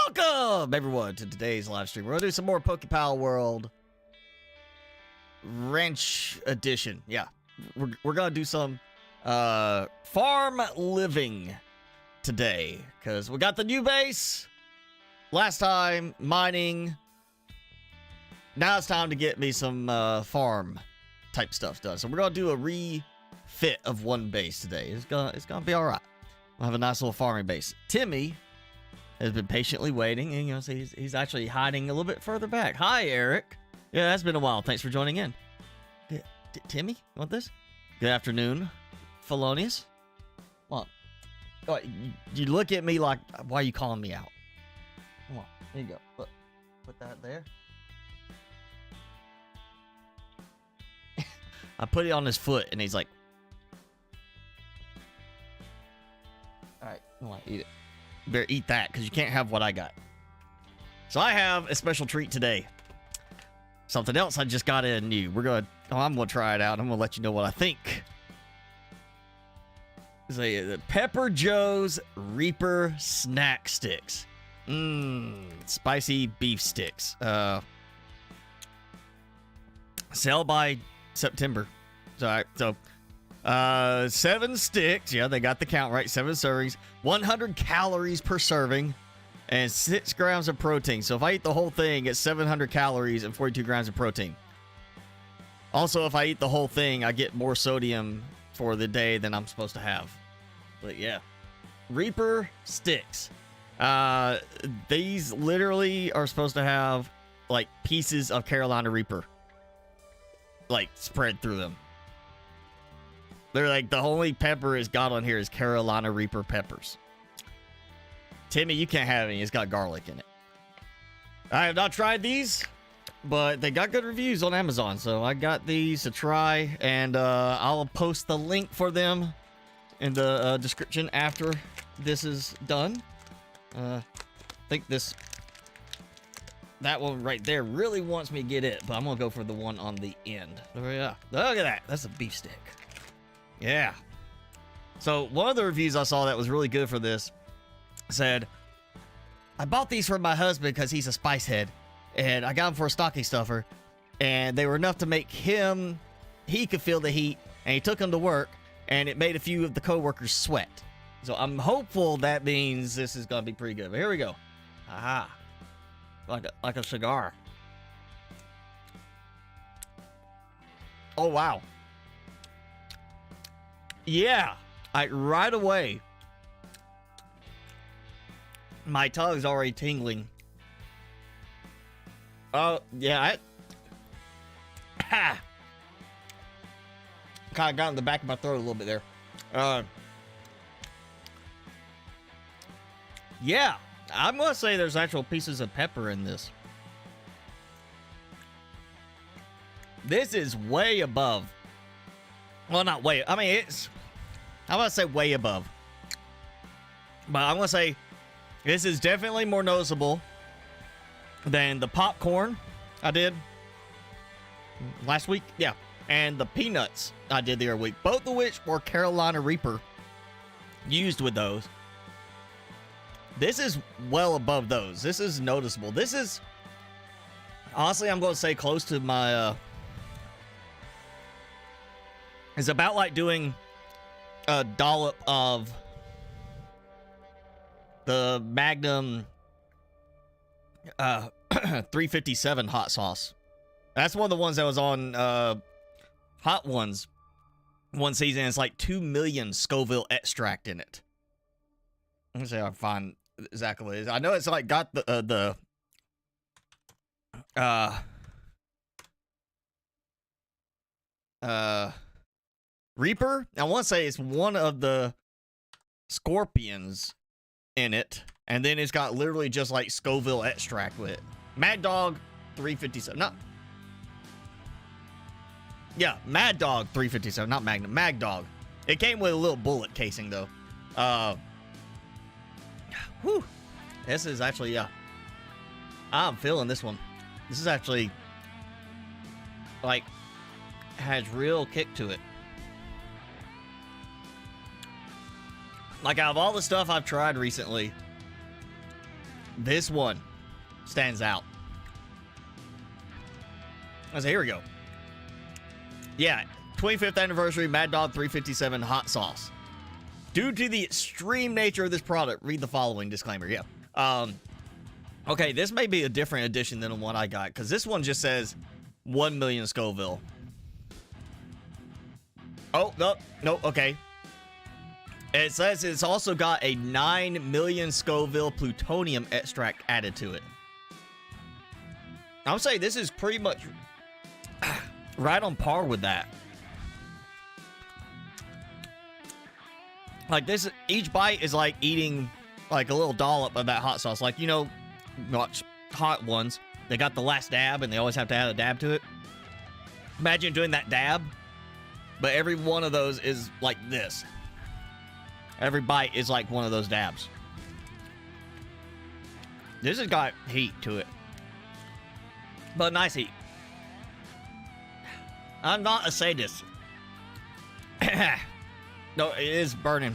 Welcome, everyone, to today's live stream. We're going to do some more Palworld Ranch Edition. Yeah, we're going to do some farm living today, because we got the new base. Last time, mining. Now it's time to get me some farm type stuff done. So we're going to do a refit of one base today. It's gonna be all right. We'll have a nice little farming base. Timmy has been patiently waiting, and so he's actually hiding a little bit further back. Hi, Eric. Yeah, that's been a while. Thanks for joining in. Timmy, you want this? Good afternoon, Felonious. Come on. Oh, you look at me like, why are you calling me out? Come on, there you go. Put that there. I put it on his foot, and he's like, all right, come on, eat it. You better eat that, because you can't have what I got. So I have a special treat today. Something else I just got in new. I'm gonna try it out. I'm gonna let you know what I think. It's a Pepper Joe's Reaper snack sticks. Spicy beef sticks. Sell by September. So 7 sticks. Yeah, they got the count right. 7 servings, 100 calories per serving, and 6 grams of protein. So if I eat the whole thing, it's 700 calories and 42 grams of protein. Also, if I eat the whole thing, I get more sodium for the day than I'm supposed to have. But yeah, Reaper sticks. These literally are supposed to have like pieces of Carolina Reaper like spread through them. They're like, the only pepper it's got on here is Carolina Reaper peppers. Timmy, you can't have any. It's got garlic in it. I have not tried these, but they got good reviews on Amazon, so I got these to try, and I'll post the link for them in the description after this is done. I think that one right there really wants me to get it, but I'm gonna go for the one on the end. Oh yeah, look at that. That's a beef stick. Yeah. So one of the reviews I saw that was really good for this said, I bought these for my husband because he's a spice head, and I got them for a stocking stuffer, and they were enough to make he could feel the heat, and he took them to work, and it made a few of the co-workers sweat. So I'm hopeful that means this is gonna be pretty good. But here we go. Aha. Like a cigar. Oh wow. Yeah, right away, my tongue's already tingling. Oh, yeah, kind of got in the back of my throat a little bit there. Yeah, I'm gonna say there's actual pieces of pepper in this. This is way above. Well, not way. I mean, I'm gonna say way above. But I'm gonna say this is definitely more noticeable than the popcorn I did last week. Yeah. And the peanuts I did the other week. Both of which were Carolina Reaper used with those. This is well above those. This is noticeable. This is, honestly, I'm going to say close to my, it's about like doing a dollop of the Magnum 357 hot sauce. That's one of the ones that was on Hot Ones one season. It's like 2 million Scoville extract in it. Let me see if I can find exactly what it is. I know it's like got the Reaper. I want to say it's one of the scorpions in it, and then it's got literally just like Scoville extract with it. Mad Dog 357. Not. Yeah, Mad Dog 357, not Magnum. Mad Dog. It came with a little bullet casing though. Whew. This is actually, yeah. I'm feeling this one. This is actually like has real kick to it. Like, out of all the stuff I've tried recently, this one stands out. So here we go. Yeah, 25th anniversary Mad Dog 357 hot sauce. Due to the extreme nature of this product, read the following disclaimer. Yeah. Okay, this may be a different edition than the one I got, because this one just says 1 million Scoville. Oh, no, okay. It says it's also got a 9 million Scoville plutonium extract added to it. I would say this is pretty much right on par with that. Like this, each bite is like eating like a little dollop of that hot sauce. Like, you know, watch hot ones. They got the last dab and they always have to add a dab to it. Imagine doing that dab, but every one of those is like this. Every bite is like one of those dabs. This has got heat to it, but nice heat. I'm not a sadist. No, it is burning.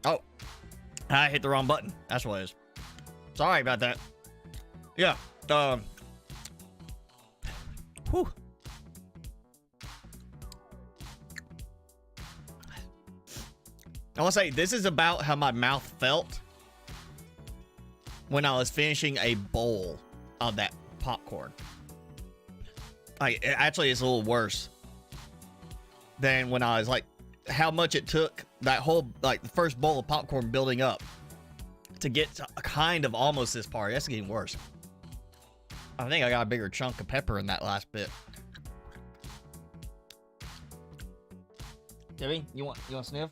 Oh, I hit the wrong button. That's what it is. Sorry about that. Yeah. Whew. I want to say this is about how my mouth felt when I was finishing a bowl of that popcorn. Like, actually, it's a little worse than when I was like, how much it took that whole, like, the first bowl of popcorn building up to get to kind of almost this part. That's getting worse. I think I got a bigger chunk of pepper in that last bit. Debbie, you want to sniff?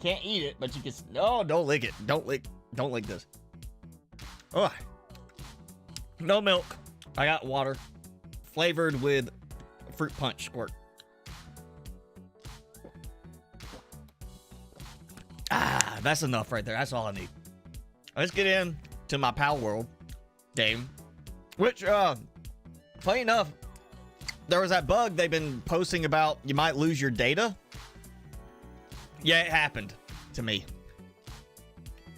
Can't eat it, but you can. No, don't lick it. Don't lick this. Oh, no milk. I got water, flavored with fruit punch squirt. Ah, that's enough right there. That's all I need. Let's get in to my Palworld game, which, funny enough, there was that bug they've been posting about. You might lose your data. Yeah, it happened to me.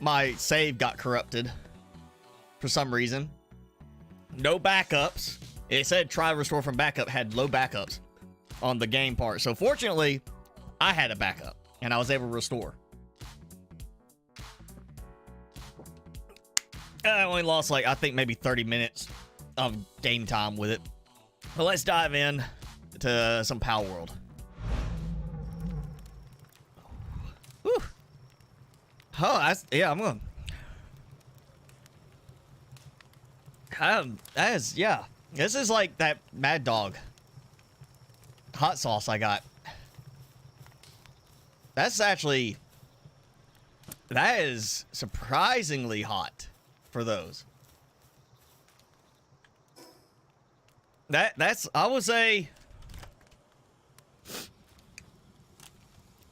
My save got corrupted for some reason. No backups. It said try restore from backup, had low backups on the game part. So fortunately, I had a backup and I was able to restore. I only lost like, I think maybe 30 minutes of game time with it. But let's dive in to some Palworld. Whew. Oh, yeah, I'm gonna. That is, yeah. This is like that Mad Dog hot sauce I got. That's actually, that is surprisingly hot for those. That's, I would say,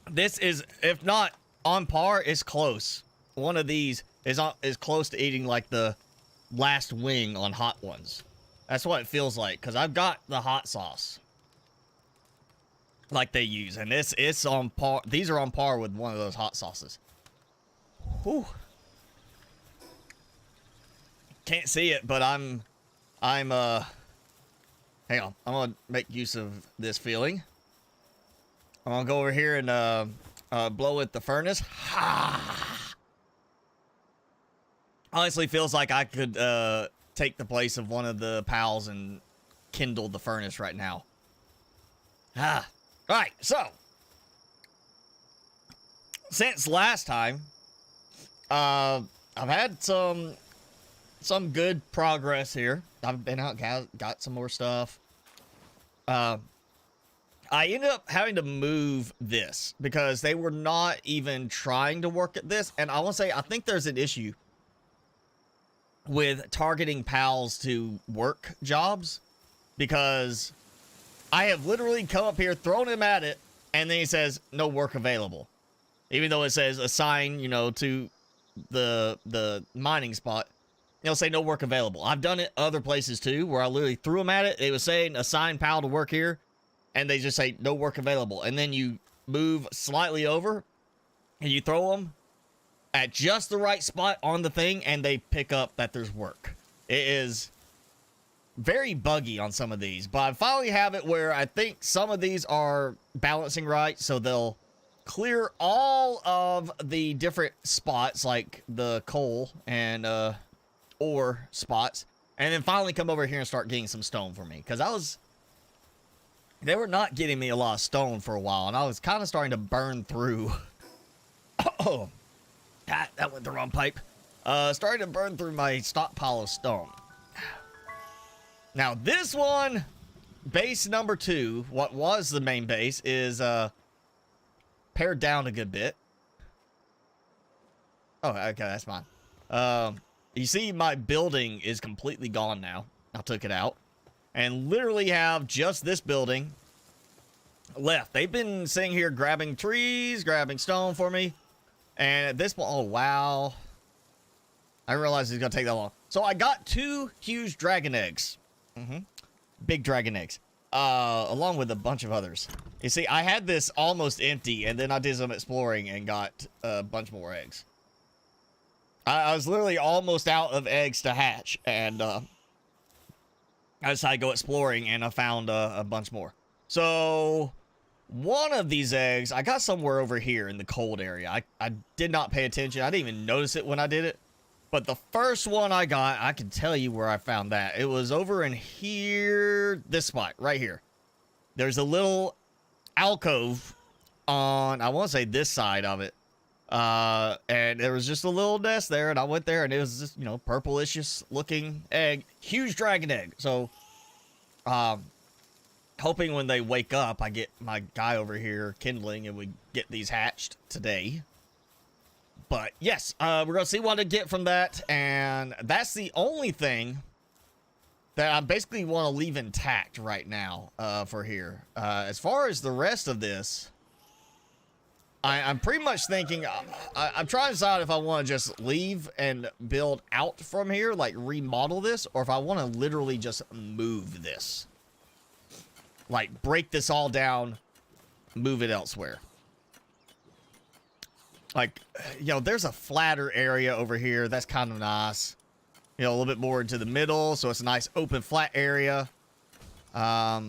this is, if not on par, it's close. One of these is close to eating like the last wing on hot ones. That's what it feels like, because I've got the hot sauce like they use, and it's on par. These are on par with one of those hot sauces. Whew. Can't see it, but I'm Hang on. I'm going to make use of this feeling. I'm going to go over here and blow at the furnace. Honestly, feels like I could take the place of one of the pals and kindle the furnace right now. Alright, so. Since last time, I've had some good progress here. I've been out, got some more stuff. I ended up having to move this because they were not even trying to work at this. And I want to say, I think there's an issue with targeting pals to work jobs, because I have literally come up here, thrown him at it, and then he says, no work available. Even though it says assign, you know, to the mining spot, it'll say no work available. I've done it other places too, where I literally threw him at it. It was saying assign pal to work here, and they just say no work available. And then you move slightly over, and you throw them at just the right spot on the thing, and they pick up that there's work. It is very buggy on some of these, but I finally have it where I think some of these are balancing right, so they'll clear all of the different spots, like the coal and ore spots, and then finally come over here and start getting some stone for me, because they were not getting me a lot of stone for a while, and I was kind of starting to burn through. Oh, that went the wrong pipe. Starting to burn through my stockpile of stone. Now this one, base number 2, what was the main base, is pared down a good bit. Oh, okay, that's fine. You see my building is completely gone now. I took it out and literally have just this building left. They've been sitting here grabbing trees, grabbing stone for me. And at this point, oh, wow. I realized it's going to take that long. So I got 2 huge dragon eggs. Big dragon eggs. Along with a bunch of others. You see, I had this almost empty, and then I did some exploring and got a bunch more eggs. I was literally almost out of eggs to hatch, and I decided to go exploring, and I found a bunch more. So one of these eggs, I got somewhere over here in the cold area. I did not pay attention. I didn't even notice it when I did it. But the first one I got, I can tell you where I found that. It was over in here, this spot, right here. There's a little alcove on, I want to say this side of it. And there was just a little nest there, and I went there, and it was just, you know, purplish looking egg. Huge dragon egg. So, hoping when they wake up, I get my guy over here kindling, and we get these hatched today. But yes, we're going to see what I get from that, and that's the only thing that I basically want to leave intact right now for here. As far as the rest of this, I'm pretty much thinking, I'm trying to decide if I want to just leave and build out from here, like remodel this, or if I want to literally just move this. Like break this all down, move it elsewhere. Like, you know, there's a flatter area over here. That's kind of nice. You know, a little bit more into the middle, so it's a nice open flat area. I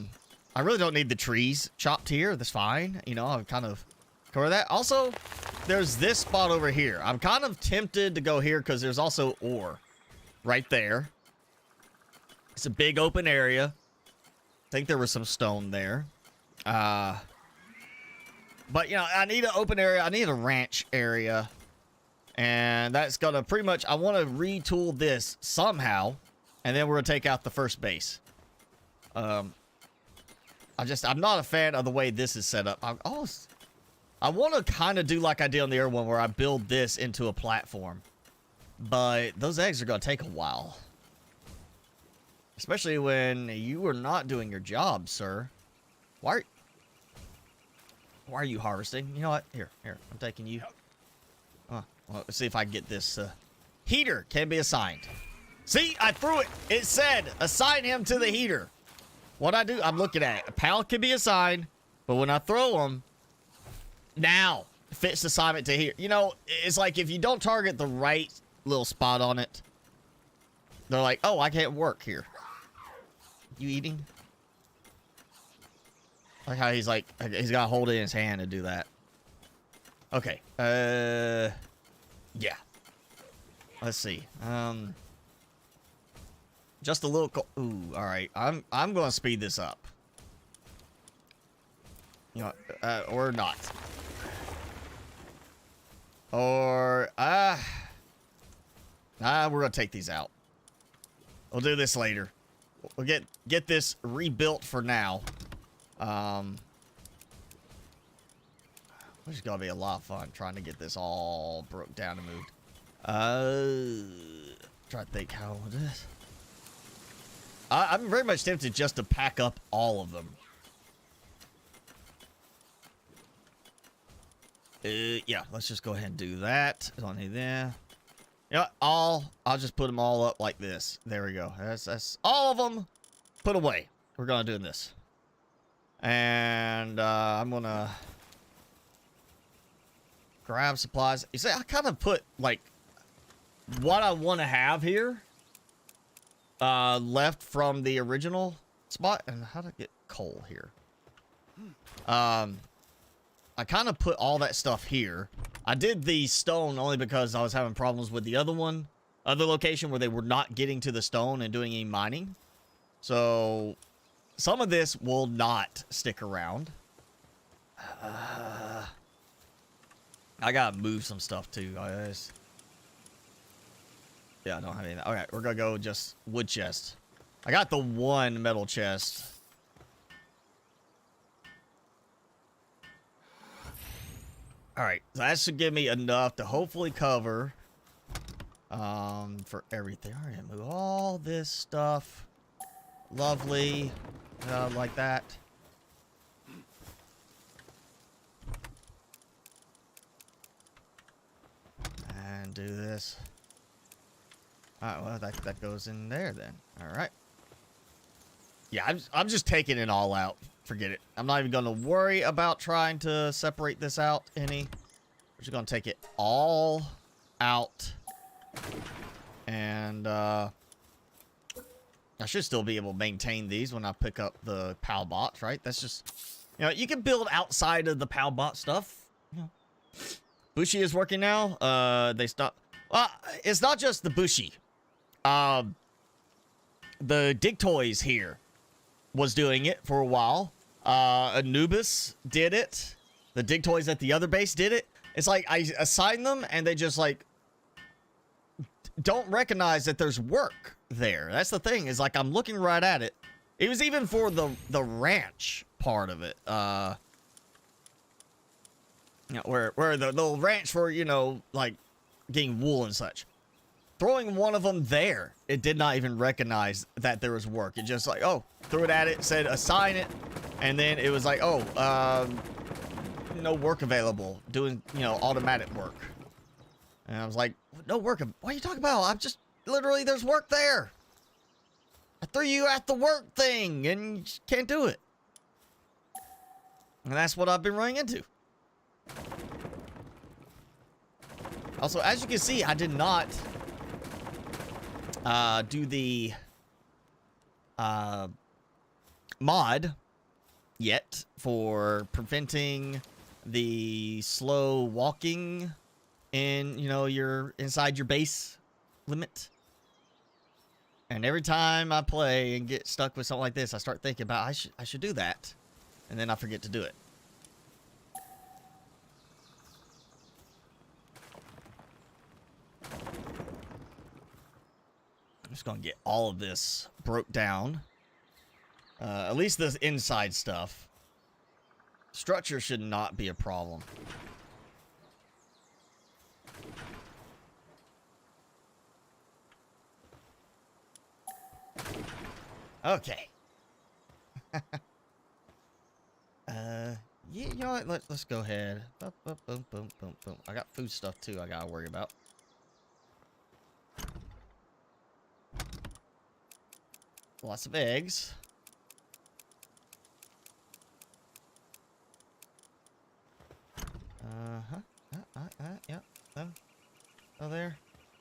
really don't need the trees chopped here. That's fine. You know, I'll kind of cover that. Also, there's this spot over here. I'm kind of tempted to go here because there's also ore right there. It's a big open area. I think there was some stone there. But, you know, I need an open area. I need a ranch area. And that's going to pretty much... I want to retool this somehow. And then we're going to take out the first base. I'm not a fan of the way this is set up. I want to kind of do like I did on the other one, where I build this into a platform. But those eggs are going to take a while. Especially when you are not doing your job, sir. Why are you harvesting? You know what? Here, I'm taking you. Well, let's see if I can get this. Heater can be assigned. See, I threw it. It said, assign him to the heater. What I do, I'm looking at it. A pal can be assigned, but when I throw him, now, fits assignment to here. You know, it's like if you don't target the right little spot on it, they're like, oh, I can't work here. You eating? Like how he's got to hold it in his hand to do that. Okay. Yeah. Let's see. Just a little. Ooh. All right. I'm going to speed this up. You know, or not. Or we're gonna take these out. We'll do this later. We'll get this rebuilt for now. Which is gonna be a lot of fun trying to get this all broke down and moved. Try to think how it is. I'm very much tempted just to pack up all of them. Yeah, let's just go ahead and do that. Don't need that. You know, I'll just put them all up like this. There we go. That's all of them put away. We're gonna do this. And I'm gonna grab supplies. You see, I kind of put like what I want to have here left from the original spot. And how to get coal here? I kind of put all that stuff here. I did the stone only because I was having problems with the other location where they were not getting to the stone and doing any mining. So some of this will not stick around. I gotta move some stuff too, guys. Yeah, I don't have anything. Okay, we're gonna go just wood chest. I got the one metal chest. Alright, so that should give me enough to hopefully cover for everything. Alright, move all this stuff. Lovely. Like that. And do this. Alright, well, that goes in there then. Alright. Yeah, I'm just taking it all out. Forget it. I'm not even going to worry about trying to separate this out any. We're just going to take it all out. And I should still be able to maintain these when I pick up the Palbots, right? That's just, you know, you can build outside of the Palbot stuff. You know. Bushi is working now. They stopped. Well, it's not just the Bushi. The Dig Toys here was doing it for a while. Anubis did it. The Dig Toys at the other base did it. It's like I assign them and they just like don't recognize that there's work there. That's the thing, is like I'm looking right at it. It was even for the ranch part of it. You know, where the little ranch for, you know, like getting wool and such. Throwing one of them there, it did not even recognize that there was work. It just like, oh, threw it at it, said assign it, and then it was like, oh, no work available, doing, you know, automatic work. And I was like, no work. What are you talking about? I'm just literally, there's work there. I threw you at the work thing, and you just can't do it. And that's what I've been running into. Also, as you can see, I did not do the mod yet for preventing the slow walking in, you know, inside your base limit. And every time I play and get stuck with something like this, I start thinking about I should do that, and then I forget to do it. I'm just gonna get all of this broke down. At least this inside stuff. Structure should not be a problem. Okay. Yeah, you know what? Let's go ahead. Boom, boom, boom, boom, boom, boom. I got food stuff too I gotta worry about. Lots of eggs. Yeah. Them. Oh, there.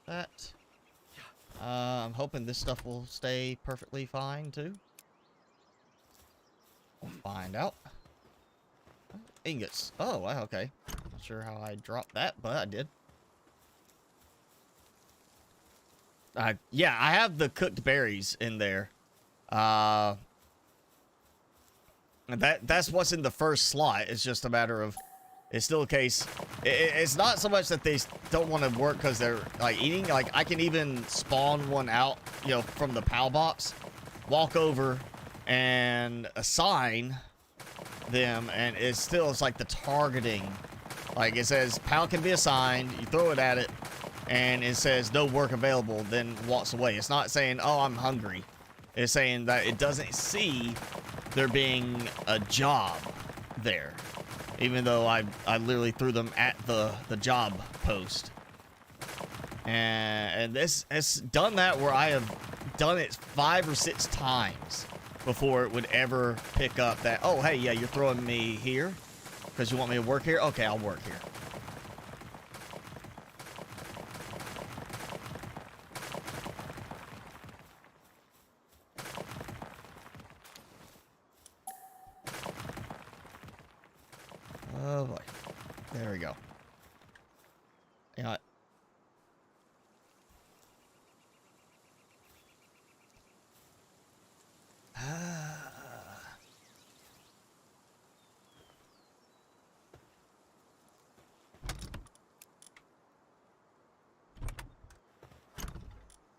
That. I'm hoping this stuff will stay perfectly fine too. We'll find out. ingots. Oh, wow, okay. Not sure how I dropped that, but I did. Yeah, I have the cooked berries in there. That's what's in the first slot. It's just a matter of, it's still a case. It's not so much that they don't want to work because they're like eating. Like I can even spawn one out, you know, from the PAL box, walk over and assign them, and it's like the targeting. Like it says PAL can be assigned, you throw it at it, and it says no work available, then walks away. It's not saying, oh, I'm hungry. It's saying that it doesn't see there being a job there, even though I literally threw them at the job post. And this has done that where I have done it 5 or 6 times before it would ever pick up that, oh, hey, yeah, you're throwing me here because you want me to work here? Okay, I'll work here. Oh boy. There we go. You know what?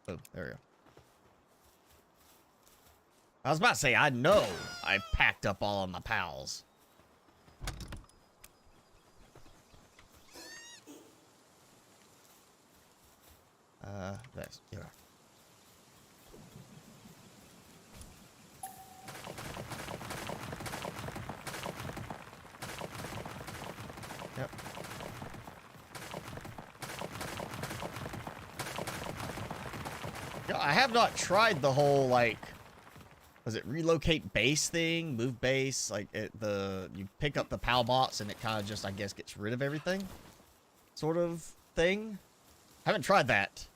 Oh, there we go. I was about to say, I know I packed up all of my pals. That's, yeah. Yep. Yeah, I have not tried the whole, like, was it relocate base thing, move base, like you pick up the PAL box and it kind of just, I guess, gets rid of everything sort of thing. Haven't tried that.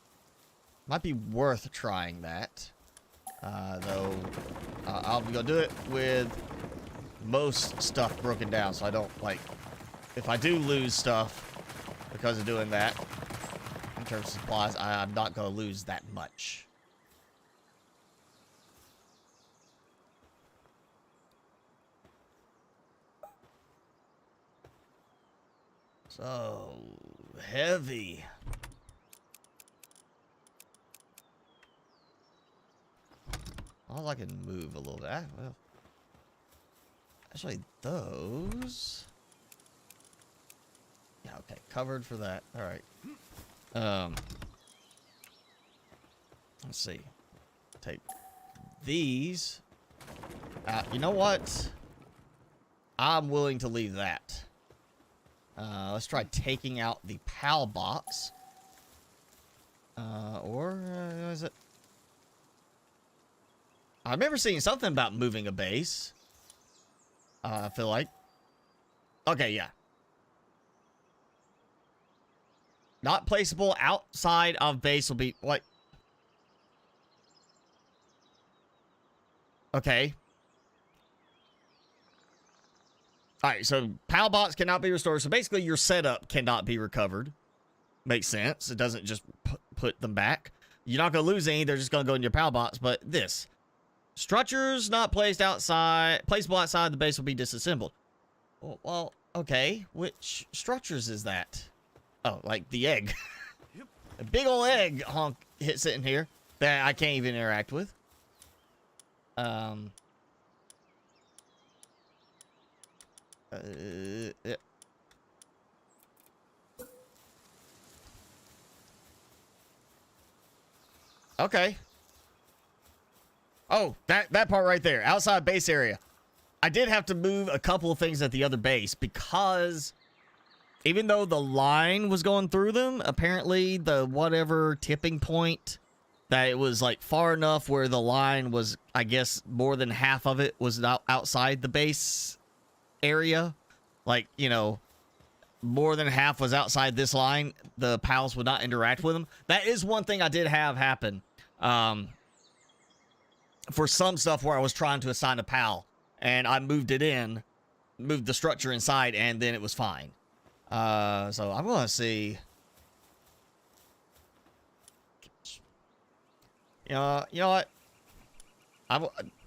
Might be worth trying that. Though, I'll be gonna do it with most stuff broken down, so I don't, like, if I do lose stuff because of doing that, in terms of supplies, I'm not gonna lose that much. So, heavy. Well, I can move a little bit. Well, actually, those. Yeah, okay, covered for that. All right. Let's see. Take these. You know what? I'm willing to leave that. Let's try taking out the PAL box. Is it? I remember seeing something about moving a base. I feel like. Okay, yeah. Not placeable outside of base will be what? Okay. Alright, so PAL box cannot be restored. So basically your setup cannot be recovered. Makes sense. It doesn't just put them back. You're not going to lose any. They're just going to go in your PAL box. But this. Structures not placed outside. Placeable outside the base will be disassembled. Well, okay. Which structures is that? Oh, like the egg. A big old egg honk sitting here that I can't even interact with. Yeah. Okay. Oh, that part right there, outside base area. I did have to move a couple of things at the other base because even though the line was going through them, apparently the whatever tipping point that it was like far enough where the line was, I guess, more than half of it was not outside the base area. Like, you know, more than half was outside this line. The pals would not interact with them. That is one thing I did have happen. For some stuff where I was trying to assign a pal and I moved it in, moved the structure inside, and then it was fine. So I'm gonna see. You know what?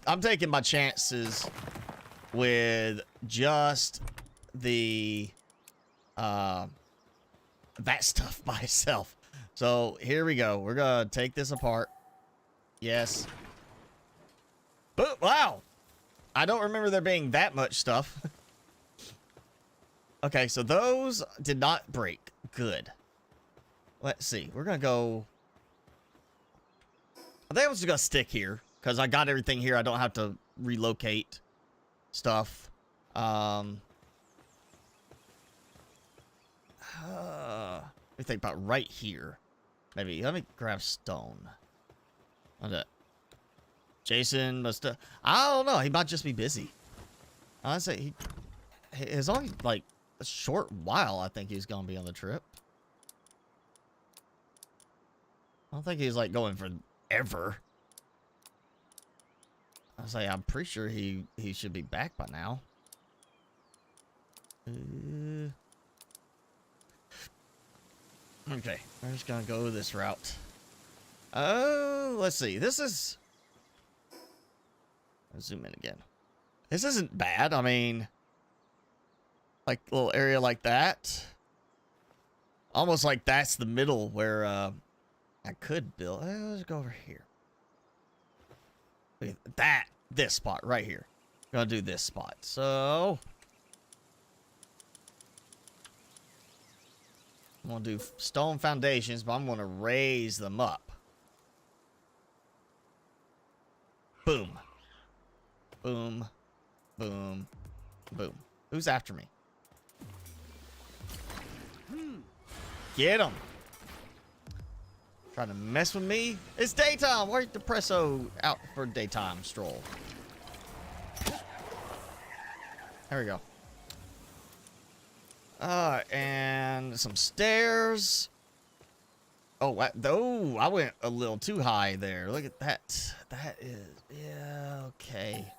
I'm taking my chances with just the that stuff by itself. So here we go. We're gonna take this apart. Yes. But wow, I don't remember there being that much stuff. Okay, so those did not break. Good. Let's see. We're gonna go. I think I was just gonna stick here because I got everything here. I don't have to relocate stuff. Let me think about right here. Maybe let me grab stone. Okay. Jason must. I don't know. He might just be busy. I say it's only like a short while. I think he's gonna be on the trip. I don't think he's like going for ever. I say I'm pretty sure he should be back by now. Okay, we're just gonna go this route. Let's see. This is. Let's zoom in again. This isn't bad. I mean, like a little area like that. Almost like that's the middle where I could build. Let's go over here. Look at this spot right here. I'm gonna do this spot. So I'm gonna do stone foundations, but I'm gonna raise them up. Boom. Boom. Boom. Boom. Who's after me? Get him. Trying to mess with me? It's daytime. Where's the presso out for daytime stroll? There we go. And some stairs. Oh, I went a little too high there. Look at that. That is, yeah, okay.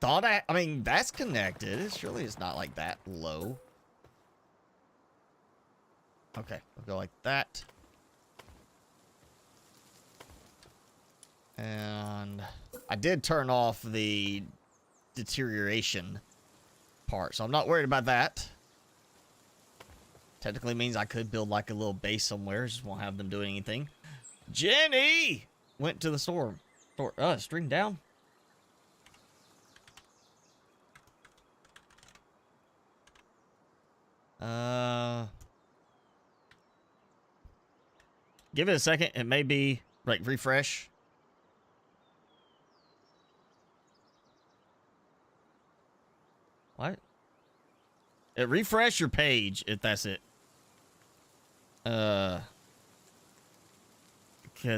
I mean, that's connected. It surely is not like that low. Okay, we'll go like that. And I did turn off the deterioration part, so I'm not worried about that. Technically means I could build like a little base somewhere, just won't have them doing anything. Jenny went to the store. String down. Give it a second. It may be like refresh. What? Refresh your page if that's it. Because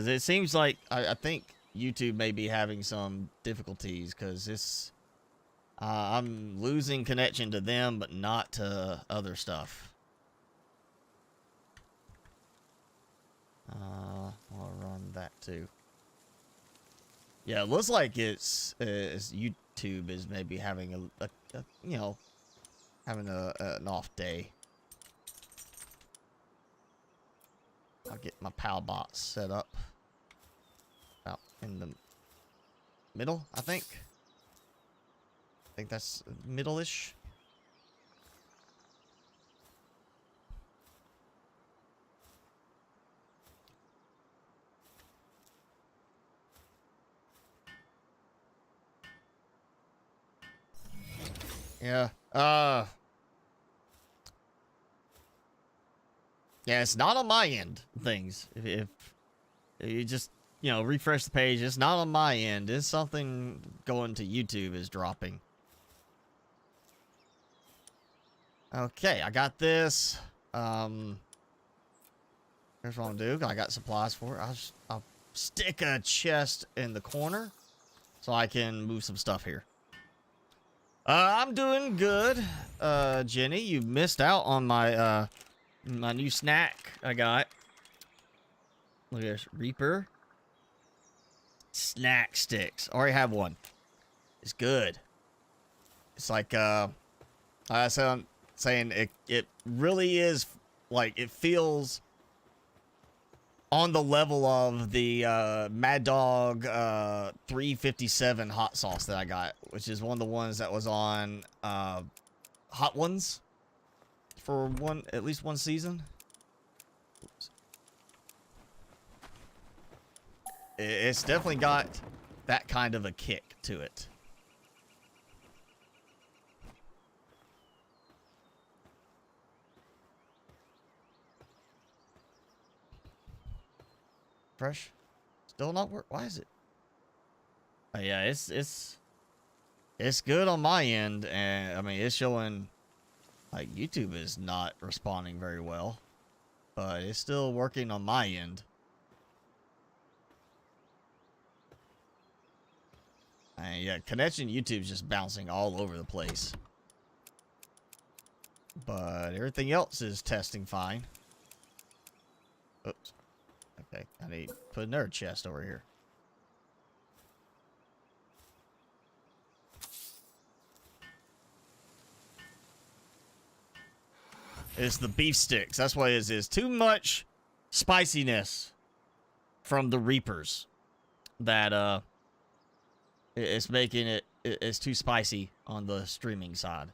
it seems like I think YouTube may be having some difficulties because this I'm losing connection to them, but not to other stuff. I'll run that too. Yeah, it looks like it's YouTube is maybe having a you know, having an off day. I'll get my PAL box set up about in the middle, I think. I think that's middle-ish. Yeah. Yeah, it's not on my end, things. If you just, you know, refresh the page, it's not on my end. It's something going to YouTube is dropping. Okay, I got this. Here's what I'll do. I got supplies for it. I'll stick a chest in the corner so I can move some stuff here. I'm doing good. Jenny, you missed out on my my new snack I got. Look at this. Reaper. Snack sticks. Already have one. is good. It's like I said, I'm saying it really is like it feels on the level of the Mad Dog 357 hot sauce that I got, which is one of the ones that was on Hot Ones for at least one season. Oops. It's definitely got that kind of a kick to it. Fresh, still not work. Why is it? Oh, yeah, it's good on my end, and I mean it's showing like YouTube is not responding very well, but it's still working on my end. And yeah, connection YouTube's just bouncing all over the place, but everything else is testing fine. Oops. Okay, I need to put another chest over here. It's the beef sticks. That's what it is. Too much spiciness from the Reapers that it's making it's too spicy on the streaming side.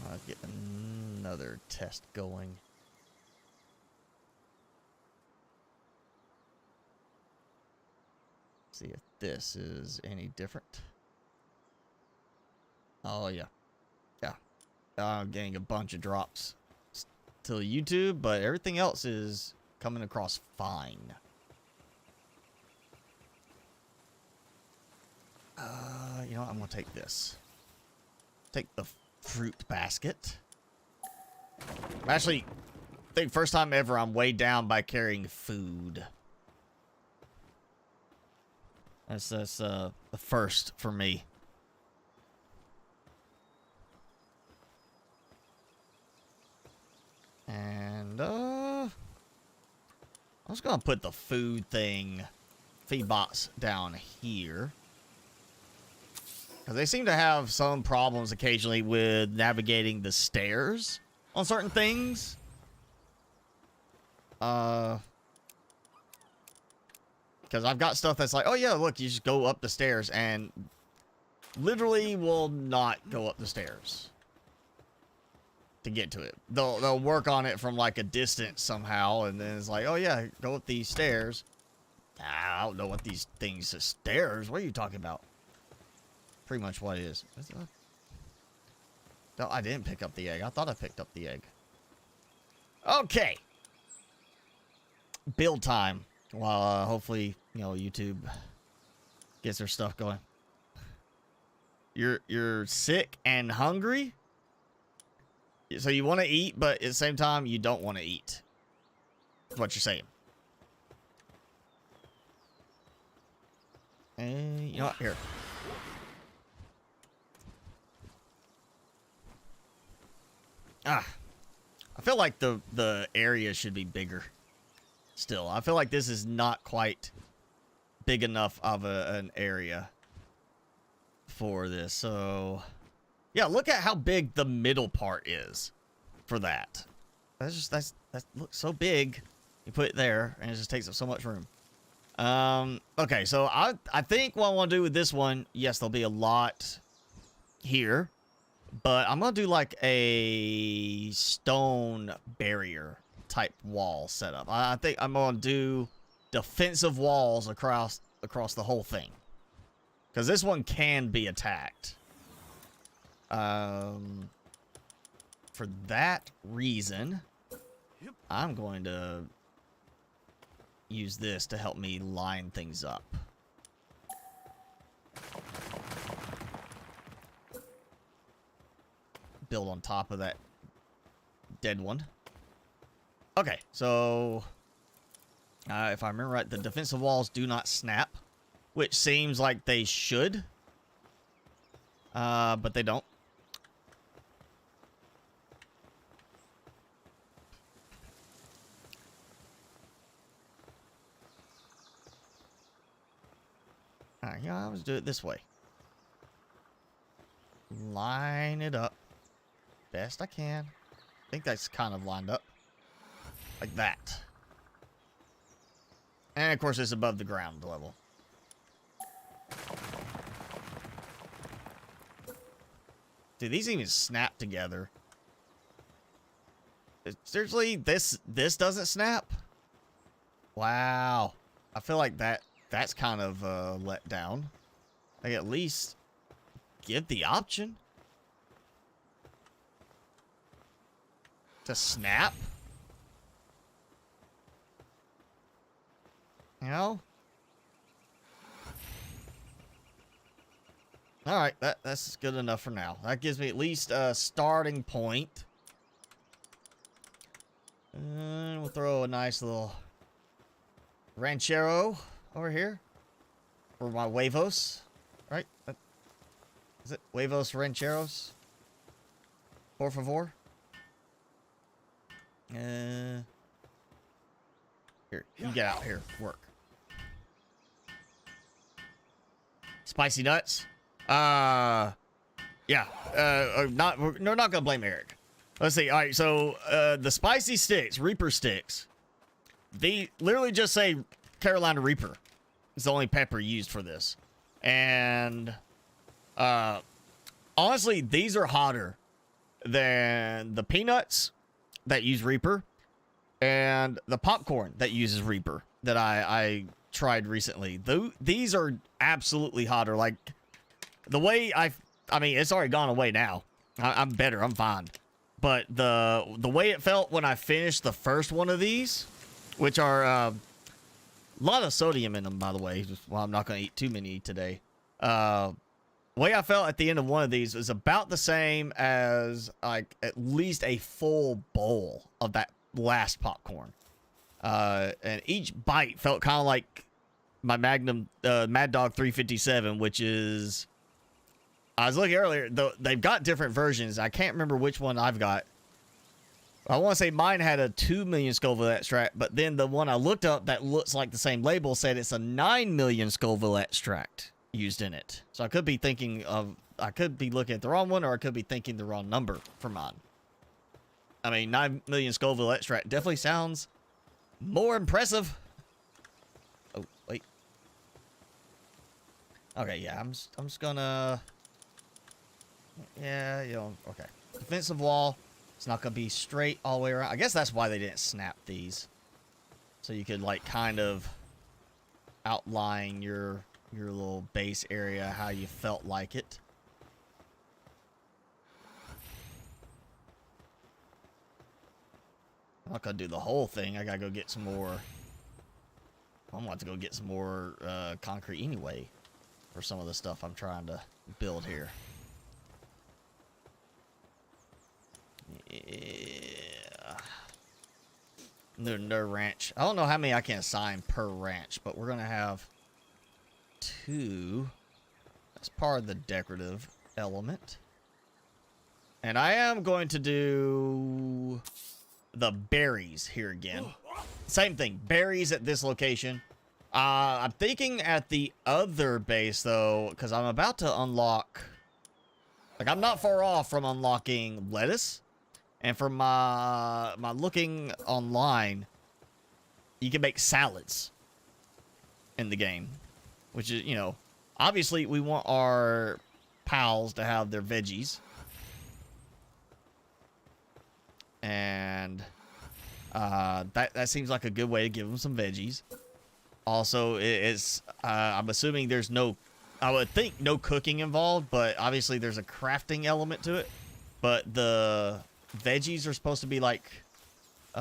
I'll get another test going. See if this is any different. Oh yeah, yeah. I'm getting a bunch of drops to YouTube, but everything else is coming across fine. You know what? I'm gonna take this. Take the fruit basket. Actually, I think first time ever I'm weighed down by carrying food. That's the first for me. And I'm just gonna put the feed box down here. Because they seem to have some problems occasionally with navigating the stairs on certain things. Because I've got stuff that's like, oh yeah, look, you just go up the stairs, and literally will not go up the stairs to get to it. They'll work on it from like a distance somehow, and then it's like, oh yeah, go up these stairs. I don't know what these things are. Stairs? What are you talking about? Pretty much what it is. No, I didn't pick up the egg. I thought I picked up the egg. Okay. Build time. Well, hopefully, you know, YouTube gets their stuff going. You're sick and hungry? So you want to eat, but at the same time, you don't want to eat. That's what you're saying. And you know what? Here. I feel like the area should be bigger. Still, I feel like this is not quite big enough of an area for this. So, yeah, look at how big the middle part is for that. That looks so big. You put it there, and it just takes up so much room. Okay, so I think what I want to do with this one, yes, there'll be a lot here. But I'm going to do like a stone barrier type wall setup. I think I'm going to do defensive walls across the whole thing. Because this one can be attacked. For that reason, I'm going to use this to help me line things up. Build on top of that dead one. Okay, so if I remember right, the defensive walls do not snap, which seems like they should, but they don't. All right, yeah, let's do it this way. Line it up best I can. I think that's kind of lined up like that. And of course, it's above the ground level. Dude, these even snap together. Seriously, this doesn't snap? Wow. I feel like that's kind of let down. Like, at least give the option to snap. You know? Alright, that's good enough for now. That gives me at least a starting point. And we'll throw a nice little ranchero over here for my huevos, right? Is it huevos rancheros? Por favor. Here, you get out here. Work. Spicy nuts. Yeah. We're not gonna blame Eric. Let's see. All right. So the spicy sticks, Reaper sticks. They literally just say Carolina Reaper. It's the only pepper used for this. And honestly, these are hotter than the peanuts that use Reaper and the popcorn that uses Reaper that I tried recently. These are absolutely hotter. Like the way I mean, it's already gone away now. I'm better. I'm fine. But the way it felt when I finished the first one of these, which are a lot of sodium in them, by the way. Well, I'm not going to eat too many today. The way I felt at the end of one of these was about the same as like at least a full bowl of that last popcorn. And each bite felt kind of like my Magnum Mad Dog 357, which is... I was looking earlier, though they've got different versions. I can't remember which one I've got. I want to say mine had a 2 million Scoville extract, but then the one I looked up that looks like the same label said it's a 9 million Scoville extract used in it. So I could be thinking of, I could be looking at the wrong one, or I could be thinking the wrong number for mine. I mean, 9 million Scoville extract definitely sounds more impressive. Oh, wait. Okay, yeah, I'm just gonna... Yeah, you know, okay. Defensive wall. It's not going to be straight all the way around. I guess that's why they didn't snap these. So you could, like, kind of outline your little base area how you felt like it. I'm not going to do the whole thing. I got to go get some more... I'm going to have to go get some more concrete anyway for some of the stuff I'm trying to build here. Yeah. No ranch. I don't know how many I can assign per ranch, but we're going to have 2 as part of the decorative element. And I am going to do the berries here again. Same thing. Berries at this location. I'm thinking at the other base, though, because I'm about to unlock... Like, I'm not far off from unlocking lettuce. And from my looking online, you can make salads in the game. Which is, you know, obviously we want our pals to have their veggies. And that seems like a good way to give them some veggies. Also, it's I'm assuming there's no... I would think no cooking involved, but obviously there's a crafting element to it. But the... veggies are supposed to be like,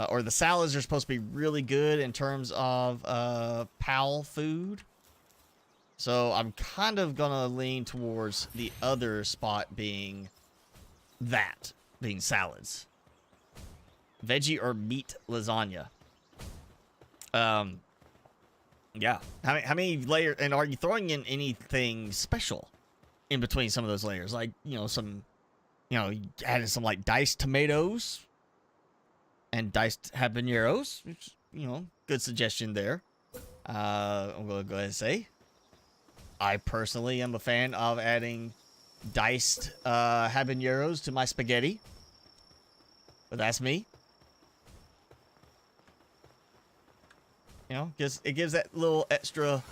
or the salads are supposed to be really good in terms of PAL food. So I'm kind of gonna lean towards the other spot being that, being salads. Veggie or meat lasagna. Yeah. How many layers, and are you throwing in anything special in between some of those layers? Like, you know, some... You know, adding some, like, diced tomatoes and diced habaneros. Which, you know, good suggestion there. I'm going to go ahead and say. I personally am a fan of adding diced habaneros to my spaghetti. But that's me. You know, it gives that little extra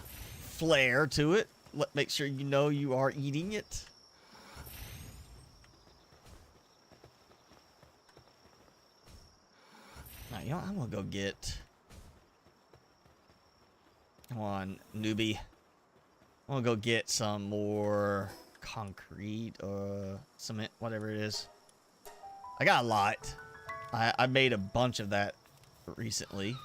flair to it. Make sure you know you are eating it. Now, you know, I'm gonna go get. Come on, newbie. I'm gonna go get some more concrete or cement, whatever it is. I got a lot. I made a bunch of that recently.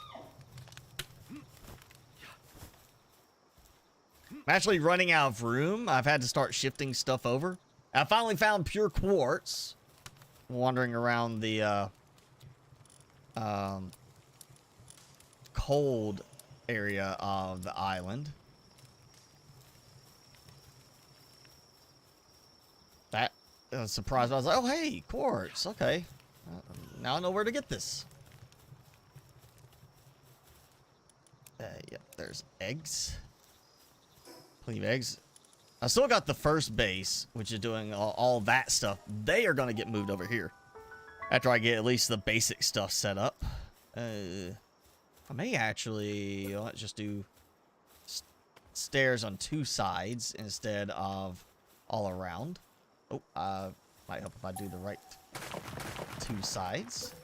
I'm actually running out of room. I've had to start shifting stuff over. I finally found pure quartz. Wandering around the cold area of the island. That surprised me. I was like, oh, hey, quartz. Okay. Now I know where to get this. Yep, there's eggs. Plenty of eggs. I still got the first base, which is doing all that stuff. They are going to get moved over here. After I get at least the basic stuff set up. I may actually, let's just do stairs on 2 sides instead of all around. Oh, might help if I do the right 2 sides.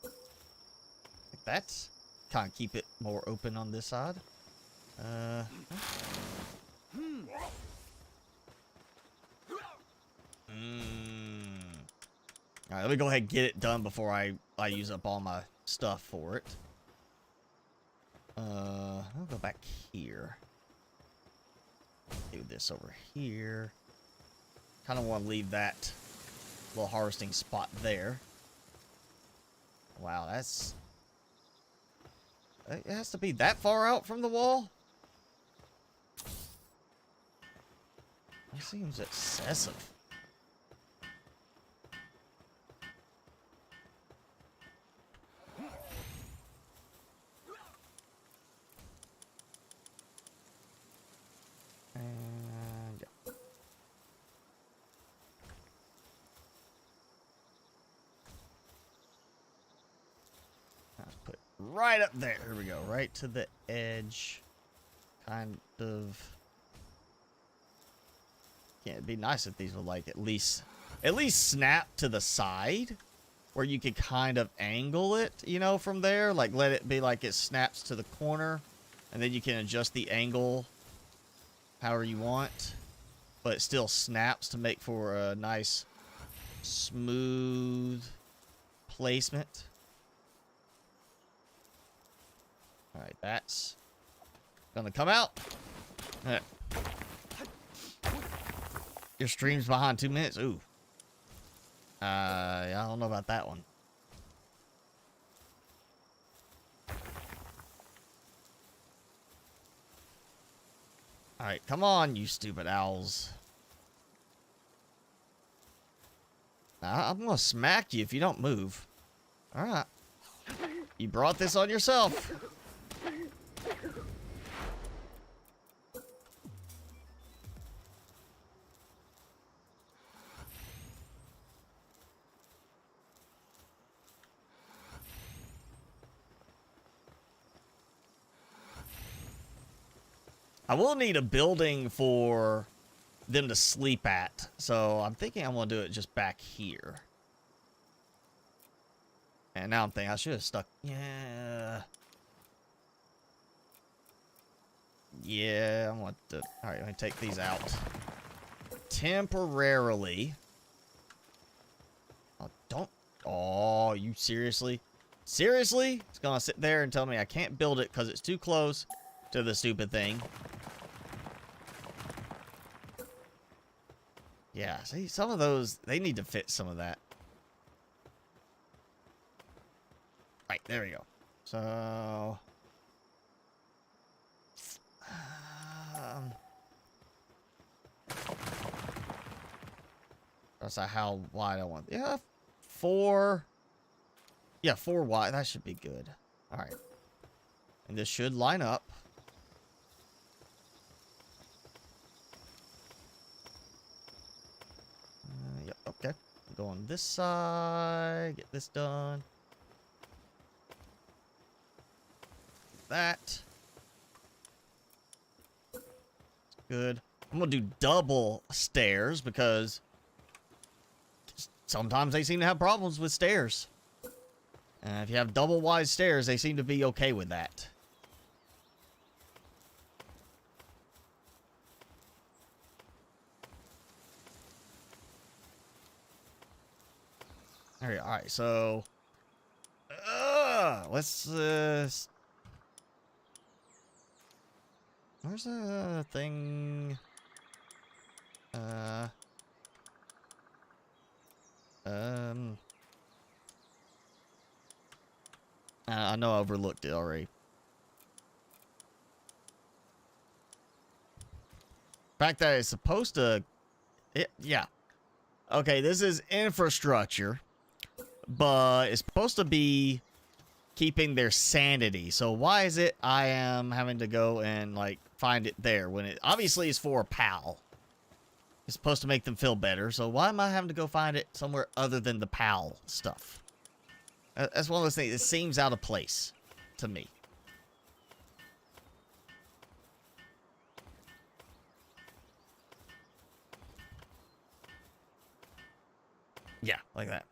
Like that. Kind of keep it more open on this side. Alright, let me go ahead and get it done before I use up all my stuff for it. I'll go back here. Do this over here. Kind of want to leave that little harvesting spot there. Wow, that's... It has to be that far out from the wall? That seems excessive. And yeah. Let's put it right up there. Here we go. Right to the edge. Kind of. Yeah, it'd be nice if these would like at least snap to the side, where you could kind of angle it, you know, from there. Like let it be like it snaps to the corner, and then you can adjust the angle however you want, but it still snaps to make for a nice smooth placement. All right, that's gonna come out. Your stream's behind 2 minutes. Ooh. I don't know about that one. All right, come on, you stupid owls. I'm gonna smack you if you don't move. All right. You brought this on yourself. I will need a building for them to sleep at, so I'm thinking I'm gonna do it just back here. And now I'm thinking I should have stuck. Yeah, I want to. All right, let me take these out temporarily. Oh, don't. Oh, you seriously? Seriously? It's gonna sit there and tell me I can't build it because it's too close to the stupid thing. Yeah, see, some of those, they need to fit some of that. Right, there we go. So... that's how wide I want. Yeah, 4... Yeah, 4 wide. That should be good. Alright. And this should line up. Go on this side. Get this done. That. Good. I'm gonna do double stairs because sometimes they seem to have problems with stairs. And if you have double wide stairs, they seem to be okay with that. Alright, so let's where's the thing? I know I overlooked it already. The fact that it's supposed to, yeah. Okay, this is infrastructure, but it's supposed to be keeping their sanity. So why is it I am having to go and like find it there when it obviously is for a PAL? It's supposed to make them feel better. So why am I having to go find it somewhere other than the PAL stuff? That's one of those things. It seems out of place to me. Yeah, like that.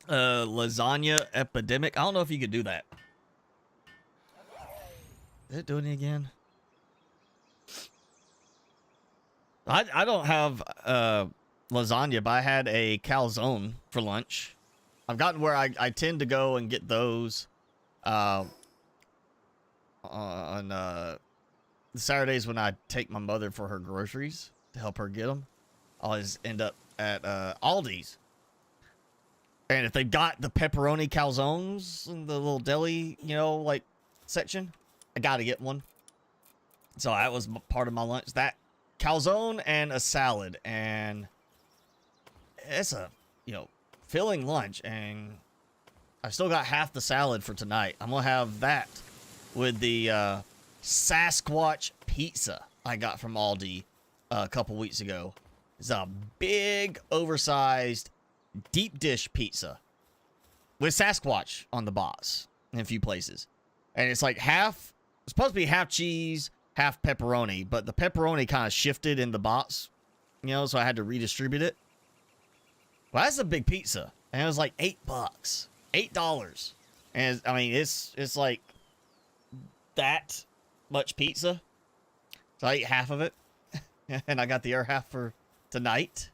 Lasagna epidemic. I don't know if you could do that. Is it doing it again? I don't have lasagna, but I had a calzone for lunch. I've gotten where I tend to go and get those on Saturdays when I take my mother for her groceries to help her get them. I always end up at Aldi's. And if they've got the pepperoni calzones in the little deli, you know, like section, I gotta get one. So that was part of my lunch. That calzone and a salad, and it's a, you know, filling lunch, and I still got half the salad for tonight. I'm gonna have that with the Sasquatch pizza I got from Aldi a couple weeks ago. It's a big, oversized, deep dish pizza with Sasquatch on the box in a few places. And it's like half, it's supposed to be half cheese, half pepperoni, but the pepperoni kind of shifted in the box, you know, so I had to redistribute it. Well, that's a big pizza. And it was like $8. $8. And I mean, it's like that much pizza. So I ate half of it. And I got the other half for tonight.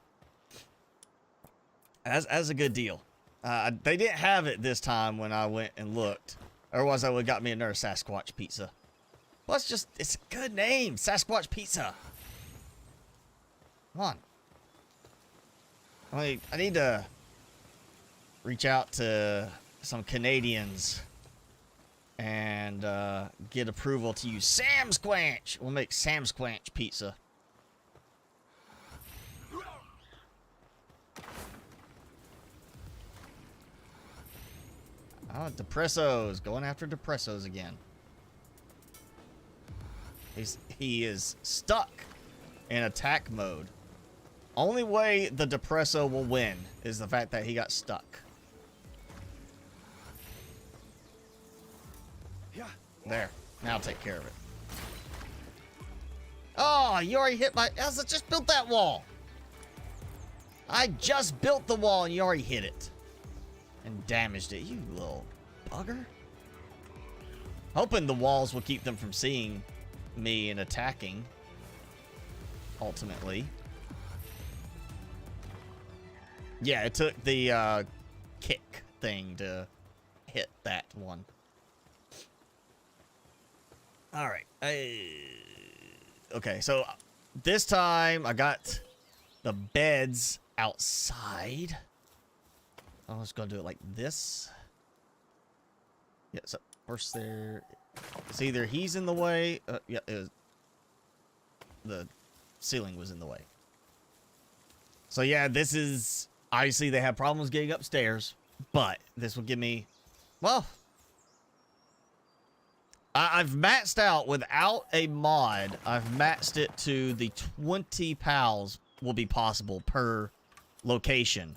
That's a good deal. They didn't have it this time when I went and looked. Otherwise, I would have got me another Sasquatch pizza. Plus, it's a good name. Sasquatch pizza. Come on. I need to reach out to some Canadians and get approval to use Sam Squanch. We'll make Sam Squanch pizza. Oh, Depressos. Going after Depressos again. He is stuck in attack mode. Only way the Depresso will win is the fact that he got stuck. Yeah. There. Now I'll take care of it. Oh, you already hit my... I just built that wall. I just built the wall and you already hit it. And damaged it, you little bugger. Hoping the walls will keep them from seeing me and attacking. Ultimately. Yeah, it took the kick thing to hit that one. Alright. Okay, so this time I got the beds outside. I'm just gonna do it like this. Yeah, so first there, it's either he's in the way. Yeah, the ceiling was in the way. So yeah, this is obviously they have problems getting upstairs, but this will give me, well, I've maxed out without a mod. I've maxed it to the 20 pals will be possible per location.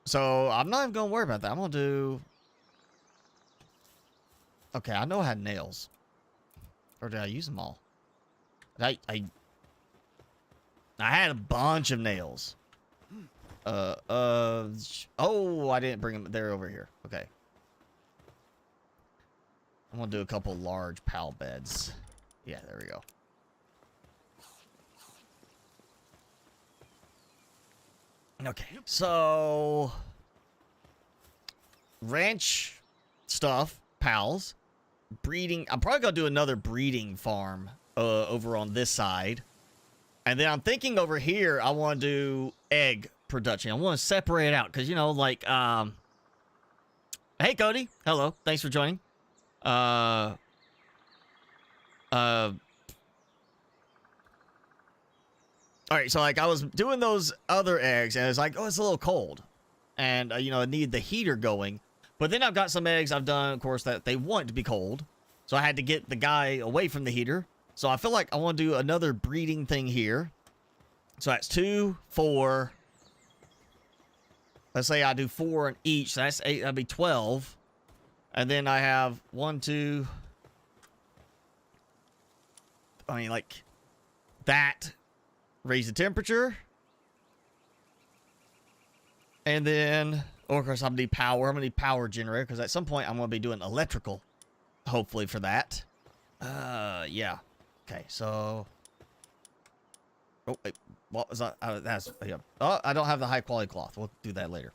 So I'm not even gonna worry about that. I'm gonna do. Okay, I know I had nails, or did I use them all? I had a bunch of nails. Oh, I didn't bring them. They're over here. Okay. I'm gonna do a couple large pal beds. Yeah, there we go. Okay, so ranch stuff, pals, breeding. I'm probably gonna do another breeding farm over on this side, and then I'm thinking over here I want to do egg production. I want to separate it out because you know, like, hey Cody, hello, thanks for joining. All right, so like I was doing those other eggs, and it's like, oh, it's a little cold, and you know, I need the heater going. But then I've got some eggs I've done, of course, that they want to be cold, so I had to get the guy away from the heater. So I feel like I want to do another breeding thing here. So that's 2, 4. Let's say I do 4 in each. So that's 8. That'd be 12. And then I have 1, 2. I mean, like that. Raise the temperature. And then, of course, I'm gonna need power. I'm gonna need power generator because at some point I'm gonna be doing electrical, hopefully, for that. Yeah. Okay, so. Oh, wait, what was that? That's yeah. Oh, I don't have the high quality cloth. We'll do that later.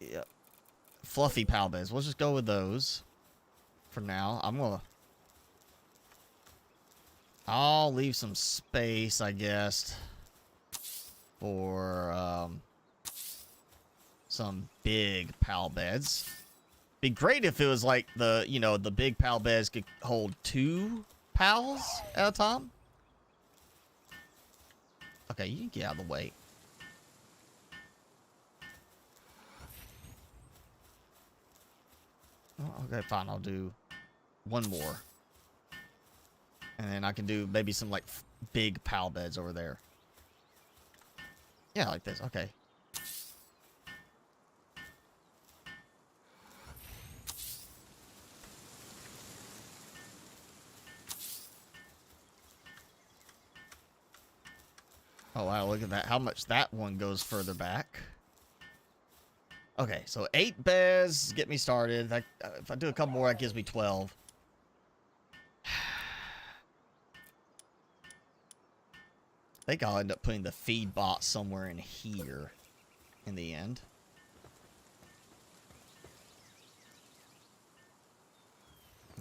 Yep. Fluffy pal beds. We'll just go with those for now. I'll leave some space, I guess, for some big pal beds. Be great if it was like the, you know, the big pal beds could hold 2 pals at a time. Okay, you can get out of the way. Oh, okay, fine. I'll do 1 more. And then I can do maybe some, like, big pal beds over there. Yeah, like this. Okay. Oh, wow. Look at that. How much that one goes further back. Okay, so 8 beds. Get me started. That, if I do a couple more, that gives me 12. I think I'll end up putting the feed bot somewhere in here in the end.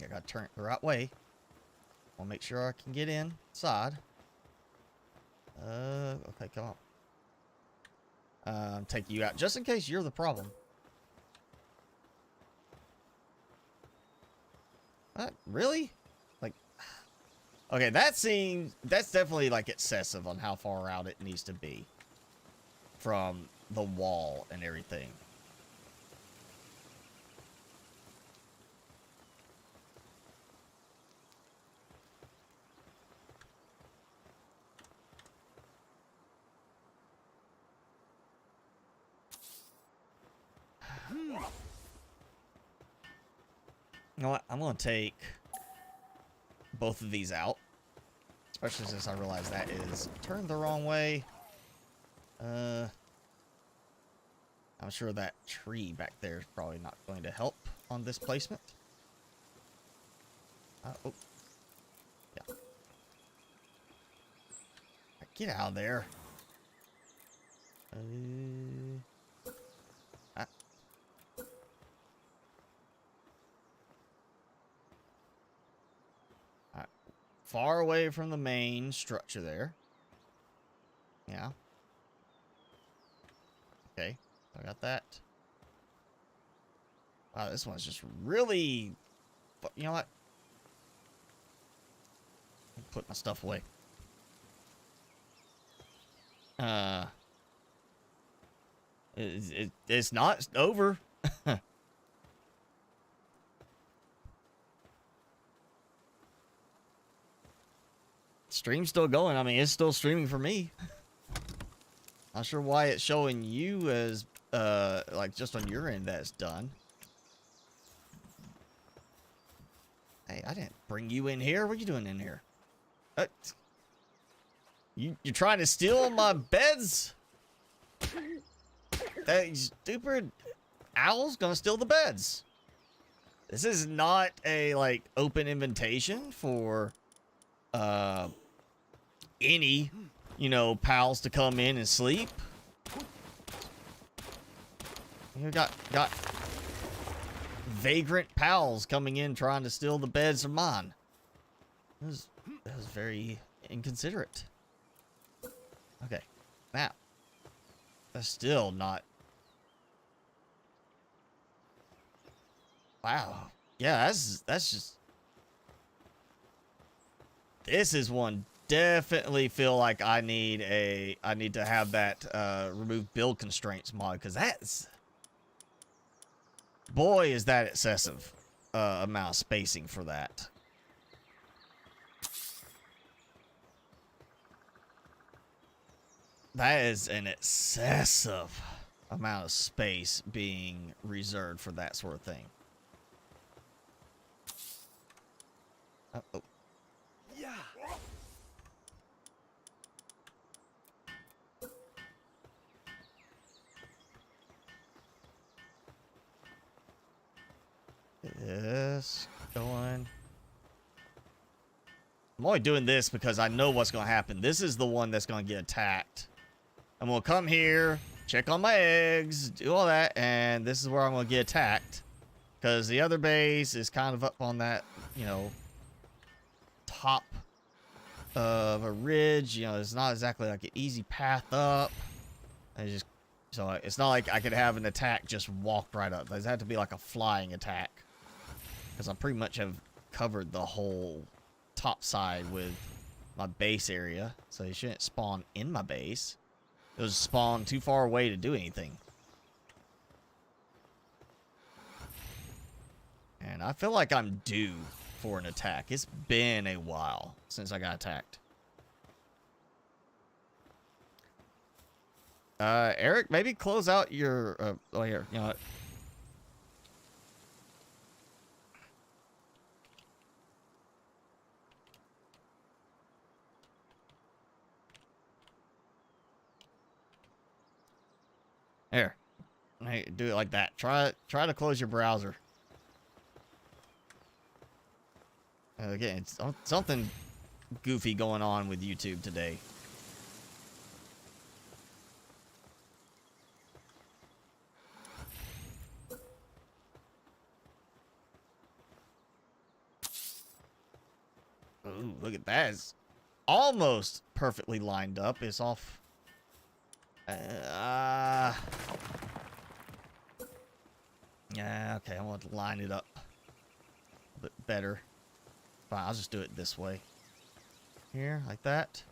I gotta turn it the right way. I'll make sure I can get inside. Okay, come on. Take you out just in case you're the problem. Really? Like, okay, that's definitely like excessive on how far out it needs to be from the wall and everything. You know what? I'm going to take both of these out. Especially since I realize that is turned the wrong way. I'm sure that tree back there is probably not going to help on this placement. Oh. Yeah. Get out of there. Far away from the main structure there. Yeah. Okay. I got that. Wow, this one's just really... You know what? I'll put my stuff away. It's not over. Stream's still going. I mean, it's still streaming for me. Not sure why it's showing you as, like, just on your end that's done. Hey, I didn't bring you in here. What are you doing in here? You're trying to steal my beds? That stupid owl's gonna steal the beds. This is not a, like, open invitation for, any, you know, pals to come in and sleep. You got vagrant pals coming in trying to steal the beds of mine. That was very inconsiderate. Okay, now that's still not. Wow. Yeah, that's just. This is one. Definitely feel like I need to have that remove build constraints mod, because that's, boy, is that excessive amount of spacing for that. That is an excessive amount of space being reserved for that sort of thing. Oh. Yeah. This going. I'm only doing this because I know what's going to happen. This is the one that's going to get attacked. I'm going to come here, check on my eggs, do all that, and this is where I'm going to get attacked. Because the other base is kind of up on that, you know, top of a ridge. You know, it's not exactly like an easy path up. So it's not like I could have an attack just walk right up. There's had to be like a flying attack. Because I pretty much have covered the whole top side with my base area. So you shouldn't spawn in my base. It was spawned too far away to do anything. And I feel like I'm due for an attack. It's been a while since I got attacked. Eric, maybe close out your, oh, here, you know what? Here. Hey, do it like that. Try to close your browser. Again, it's something goofy going on with YouTube today. Ooh, look at that. It's almost perfectly lined up. It's off. Yeah, okay. I want to line it up a bit better. Fine, I'll just do it this way. Here, like that.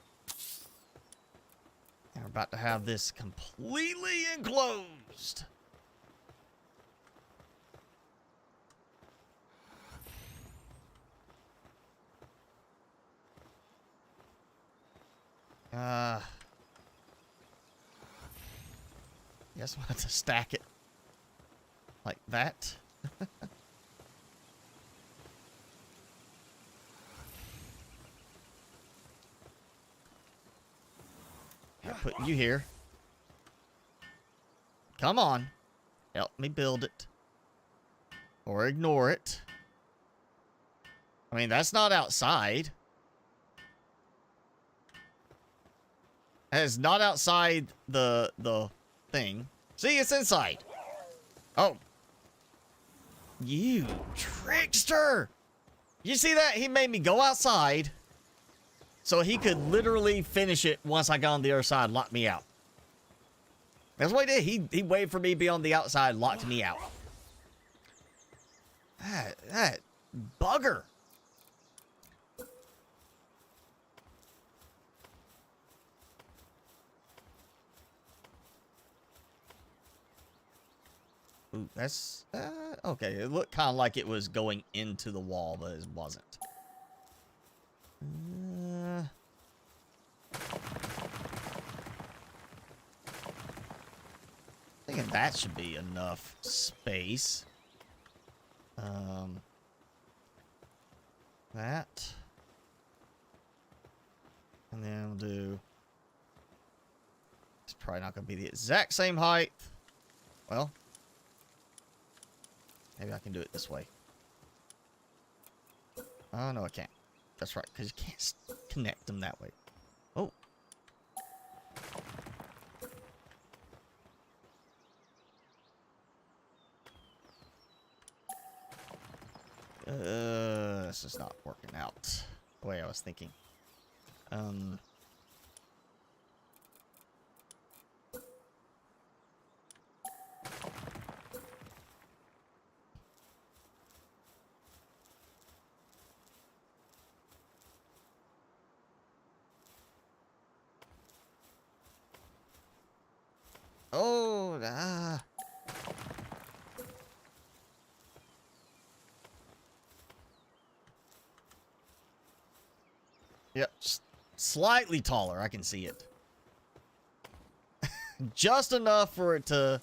And we're about to have this completely enclosed. Guess we'll have to stack it like that. I'll put you here. Come on. Help me build it. Or ignore it. I mean, that's not outside. That is not outside the thing. See, it's inside. Oh. You trickster. You see that? He made me go outside so he could literally finish it once I got on the other side, lock me out. That's what he did. He waited for me to be on the outside, locked me out. That bugger. Ooh, that's okay. It looked kind of like it was going into the wall, but it wasn't. Thinking that should be enough space. That. And then we'll do... It's probably not going to be the exact same height. Well, maybe I can do it this way. Oh, no, I can't. That's right, because you can't connect them that way. Oh. This is not working out the way I was thinking. Oh, Yep, slightly taller. I can see it. Just enough for it to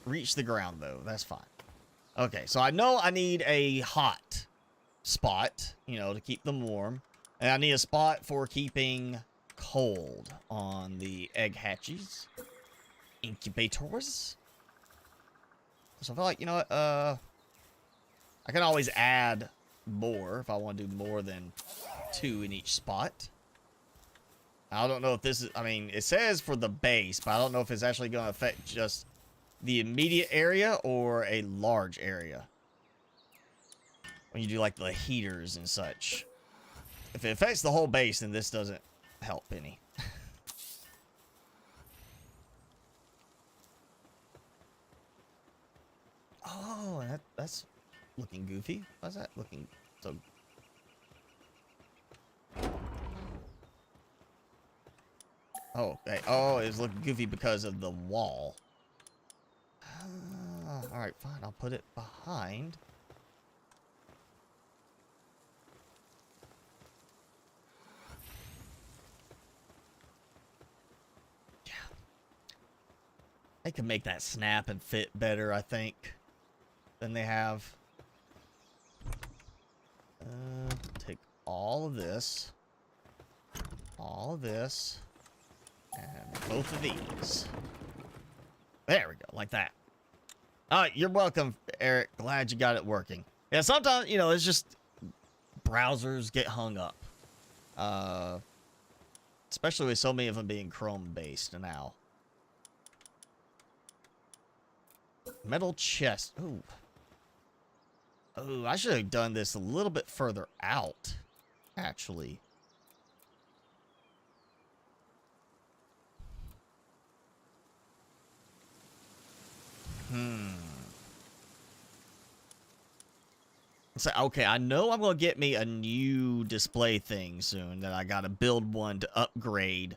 reach the ground, though. That's fine. Okay, so I know I need a hot spot, you know, to keep them warm. And I need a spot for keeping cold on the egg hatches. Incubators. So I feel like, you know what, I can always add more if I want to do more than 2 in each spot. I don't know if this is, I mean, it says for the base, but I don't know if it's actually going to affect just the immediate area or a large area. When you do like the heaters and such. If it affects the whole base, then this doesn't help any. Oh, that's looking goofy. Why's that looking so... Oh, okay. Oh, it's looking goofy because of the wall. Alright, fine. I'll put it behind. Yeah. They can make that snap and fit better, I think, than they have. Take all of this. All of this. And both of these. There we go, like that. You're welcome, Eric. Glad you got it working. Yeah, sometimes, you know, it's just browsers get hung up. Especially with so many of them being Chrome-based now. Metal chest. Ooh. Oh, I should have done this a little bit further out, actually. So, okay, I know I'm going to get me a new display thing soon that I got to build one to upgrade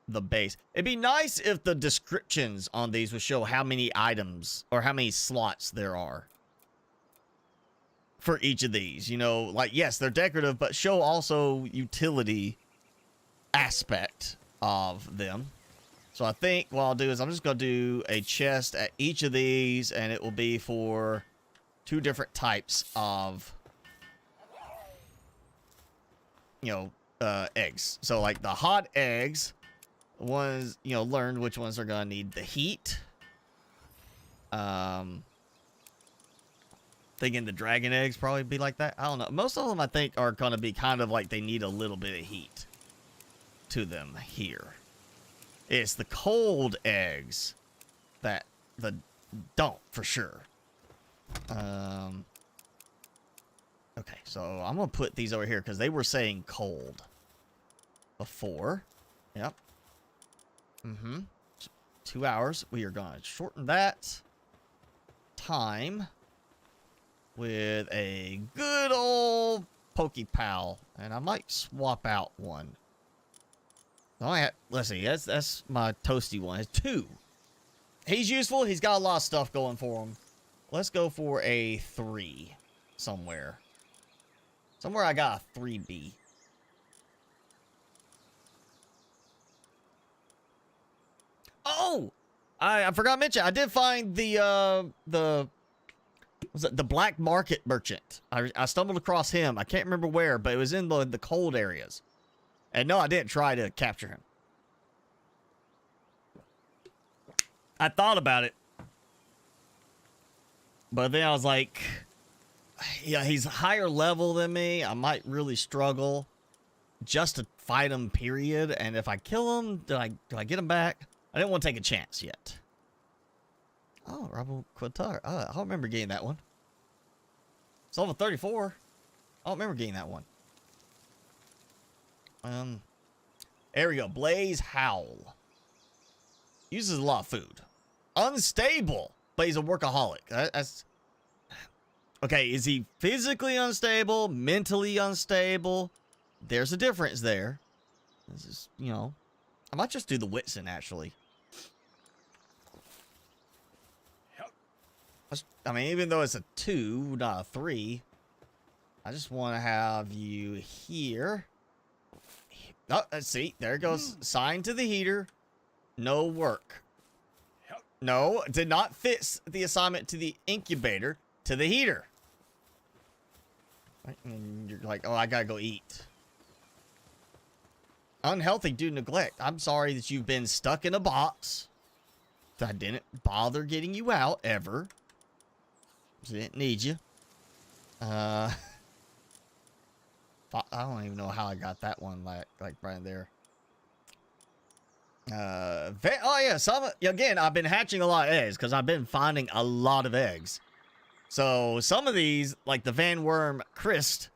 the base. It'd be nice if the descriptions on these would show how many items or how many slots there are for each of these. You know, like, yes, they're decorative, but show also utility aspect of them. So I think what I'll do is I'm just going to do a chest at each of these, and it will be for 2 different types of, you know, eggs. So like the hot eggs, ones, you know, learn which ones are going to need the heat. Thinking the dragon eggs probably be like that. I don't know. Most of them I think are going to be kind of like they need a little bit of heat to them here. It's the cold eggs that don't, for sure. Okay, so I'm going to put these over here because they were saying cold before. Yep. 2 hours. We are going to shorten that time with a good old Pokepal. And I might swap out one. Let's see, that's my toasty one. It's 2. He's useful. He's got a lot of stuff going for him. Let's go for a 3 somewhere. Somewhere I got a 3B. Oh! I forgot to mention, I did find the black market merchant. I stumbled across him. I can't remember where, but it was in the cold areas. And no, I didn't try to capture him. I thought about it. But then I was like, yeah, he's higher level than me. I might really struggle just to fight him, period. And if I kill him, do I get him back? I didn't want to take a chance yet. Oh, Rebel Quintar. I don't remember getting that one. It's level 34. I don't remember getting that one. There we go. Blaze Howl. Uses a lot of food. Unstable, but he's a workaholic. That's okay. Is he physically unstable? Mentally unstable? There's a difference there. This is, you know, I might just do the Whitson actually. I mean, even though it's a 2, not a 3, I just want to have you here. Oh, let's see. There it goes. Sign to the heater. No work. No, did not fit the assignment to the incubator, to the heater. Right? And you're like, oh, I gotta go eat. Unhealthy due to neglect. I'm sorry that you've been stuck in a box. I didn't bother getting you out ever. Didn't need you. I don't even know how I got that one like right there. Oh yeah, again, I've been hatching a lot of eggs because I've been finding a lot of eggs. So some of these, like the Van Worm Christ,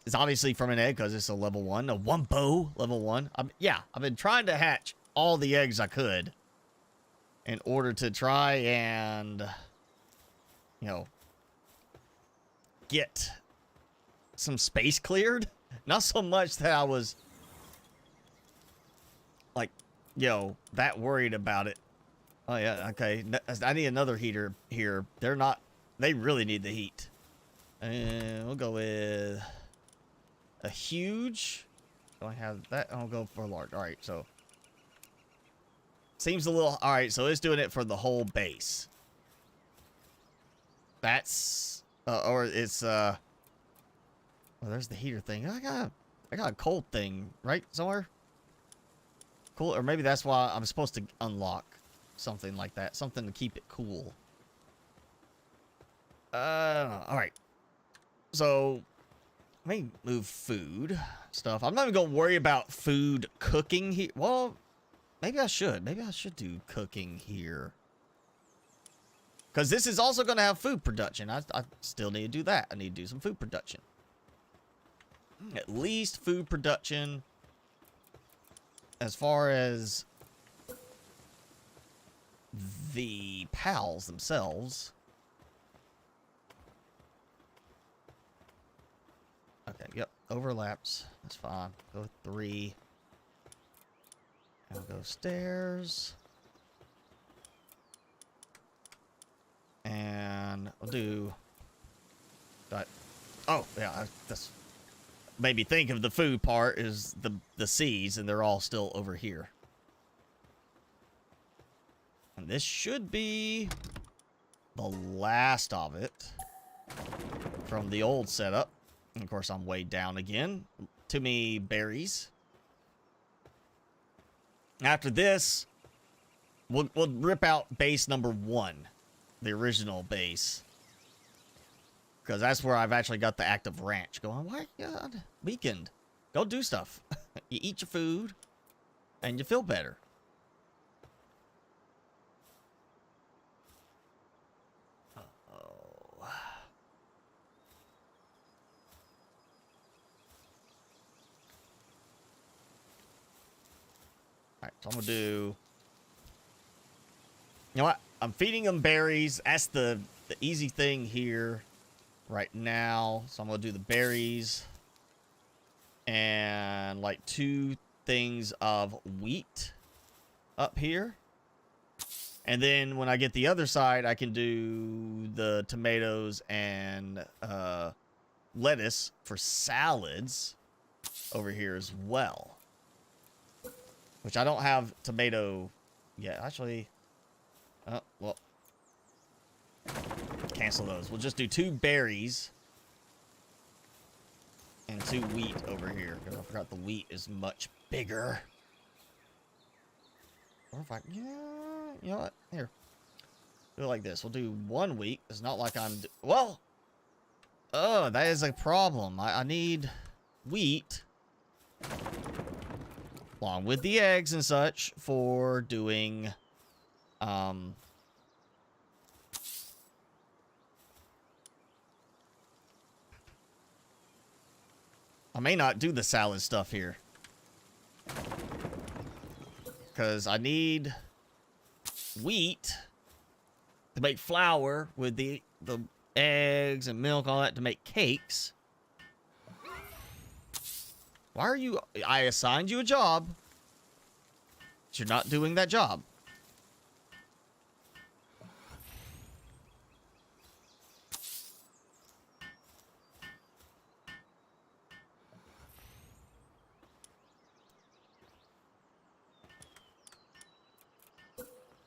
is obviously from an egg because it's a level 1. A Wumbo level 1. Yeah, I've been trying to hatch all the eggs I could in order to try and, you know, get some space cleared. Not so much that I was like, yo, that worried about it. Oh yeah, okay. I need another heater here. They really need the heat. And we'll go with a huge. Do I have that? I'll go for a large. All right, so seems a little. All right, so it's doing it for the whole base. That's or it's well, there's the heater thing. I got a cold thing right somewhere. Cool, or maybe that's why I'm supposed to unlock something like that, something to keep it cool. All right. So let me move food stuff. I'm not even gonna worry about food cooking here. Well, maybe I should. Maybe I should do cooking here. Because this is also going to have food production. I still need to do that. I need to do some food production. At least food production. As far as the pals themselves. Okay, yep. Overlaps. That's fine. Go with 3. I'll go stairs. And I'll do that. Oh, yeah, that's made me think of the food part is the C's, and they're all still over here. And this should be the last of it from the old setup. And of course, I'm way down again. Too many berries. After this, we'll rip out base number 1. The original base. Because that's where I've actually got the active ranch going. My God. Weekend. Go do stuff. You eat your food. And you feel better. Uh-oh. Alright, so I'm going to do... You know what? I'm feeding them berries. That's the easy thing here right now. So I'm going to do the berries. And like 2 things of wheat up here. And then when I get the other side, I can do the tomatoes and lettuce for salads over here as well. Which I don't have tomato yet. Actually, well, cancel those. We'll just do 2 berries and 2 wheat over here. Because I forgot the wheat is much bigger. Or if I, yeah, you know what? Here. Do it like this. We'll do 1 wheat. It's not like I'm, well, oh, that is a problem. I need wheat along with the eggs and such for doing, I may not do the salad stuff here. Because I need wheat to make flour with the eggs and milk, all that, to make cakes. Why are you... I assigned you a job, but you're not doing that job.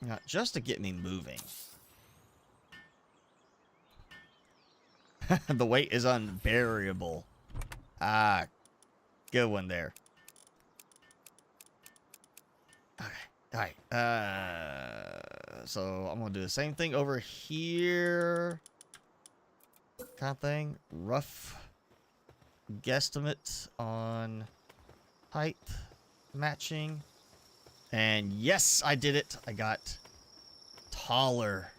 Not just to get me moving. The weight is unbearable. Ah, good one there. Okay, alright. So I'm gonna do the same thing over here. Kind of thing. Rough guesstimate on height matching. And yes, I did it. I got taller.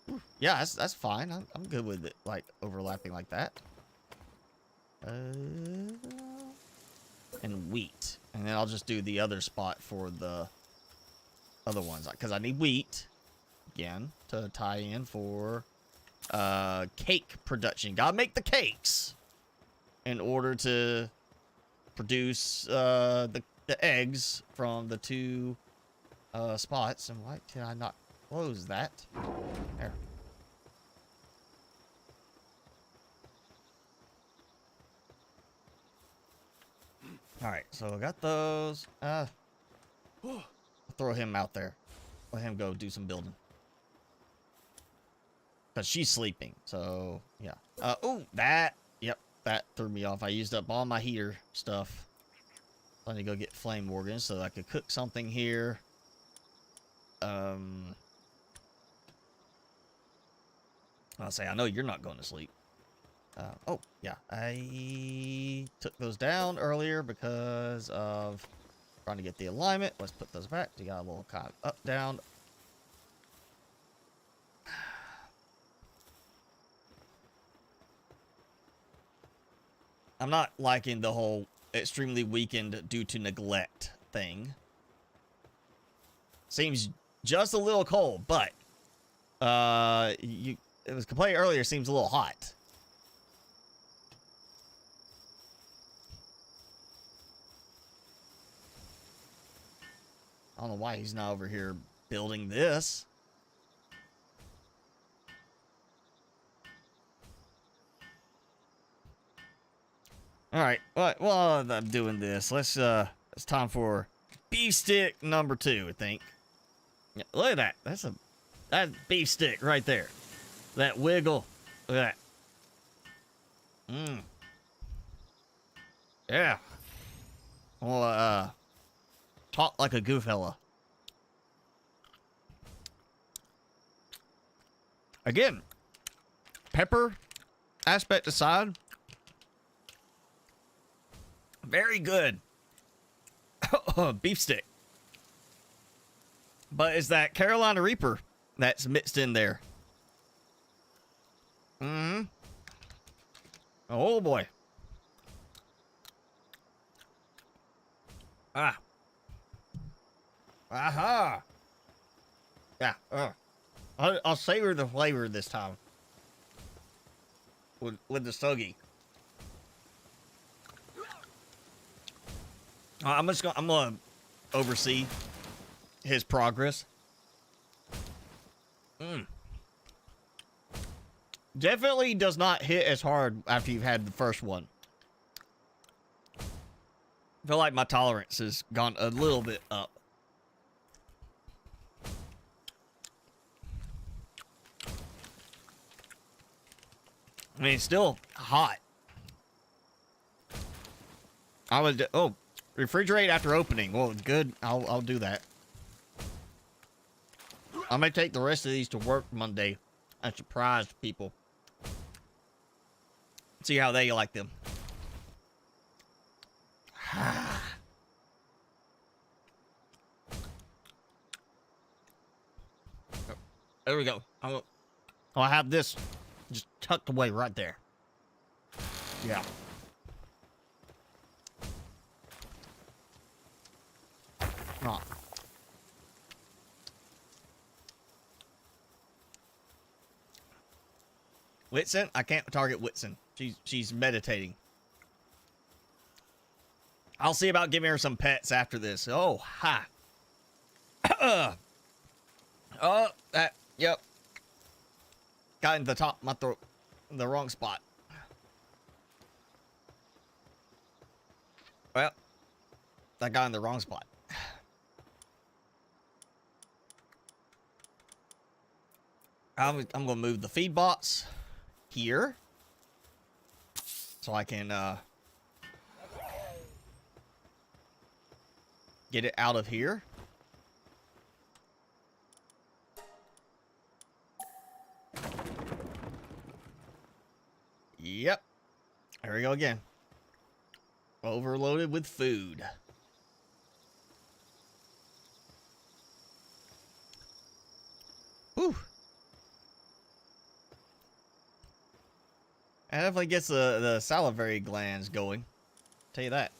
Ooh, yeah, that's fine. I'm good with it, like, overlapping like that. And wheat. And then I'll just do the other spot for the other ones. Because I need wheat, again, to tie in for cake production. Gotta make the cakes in order to produce the eggs from the 2 spots. And why can I not close that? There. Alright, so I got those. I'll throw him out there. Let him go do some building. Because she's sleeping, so yeah. Oh, that. Yep, that threw me off. I used up all my heater stuff. I need to go get flame organs so that I could cook something here. I'll say, I know you're not going to sleep. Oh, yeah. I took those down earlier because of trying to get the alignment. Let's put those back. You got a little kind of up, down. I'm not liking the whole extremely weakened due to neglect thing. Seems just a little cold, but it was complaining earlier, seems a little hot. I don't know why he's not over here building this. All right, well, I'm doing this. It's time for beef stick number 2, I think. Yeah, look at that. That's beef stick right there. That wiggle. Look at that. Yeah. Well, talk like a good fella. Again, pepper aspect aside, very good. Beef stick. But it's that Carolina Reaper that's mixed in there. Oh boy. Ah. Aha. Yeah. I'll savor the flavor this time. With the soggy. I'm gonna oversee his progress. Definitely does not hit as hard after you've had the first one. I feel like my tolerance has gone a little bit up. I mean, it's still hot. I would, oh, refrigerate after opening. Well, good. I'll do that. I may take the rest of these to work Monday and surprise people. See how they like them. There we go. I'll have this just tucked away right there. Yeah. Oh. Whitson? I can't target Whitson. She's meditating. I'll see about giving her some pets after this. Oh, hi. Oh, yep. Got in the top of my throat. In the wrong spot. Well, that got in the wrong spot. I'm gonna move the feed bots here. So I can, get it out of here. Yep. There we go again. Overloaded with food. Whew. That definitely gets the salivary glands going. Tell you that.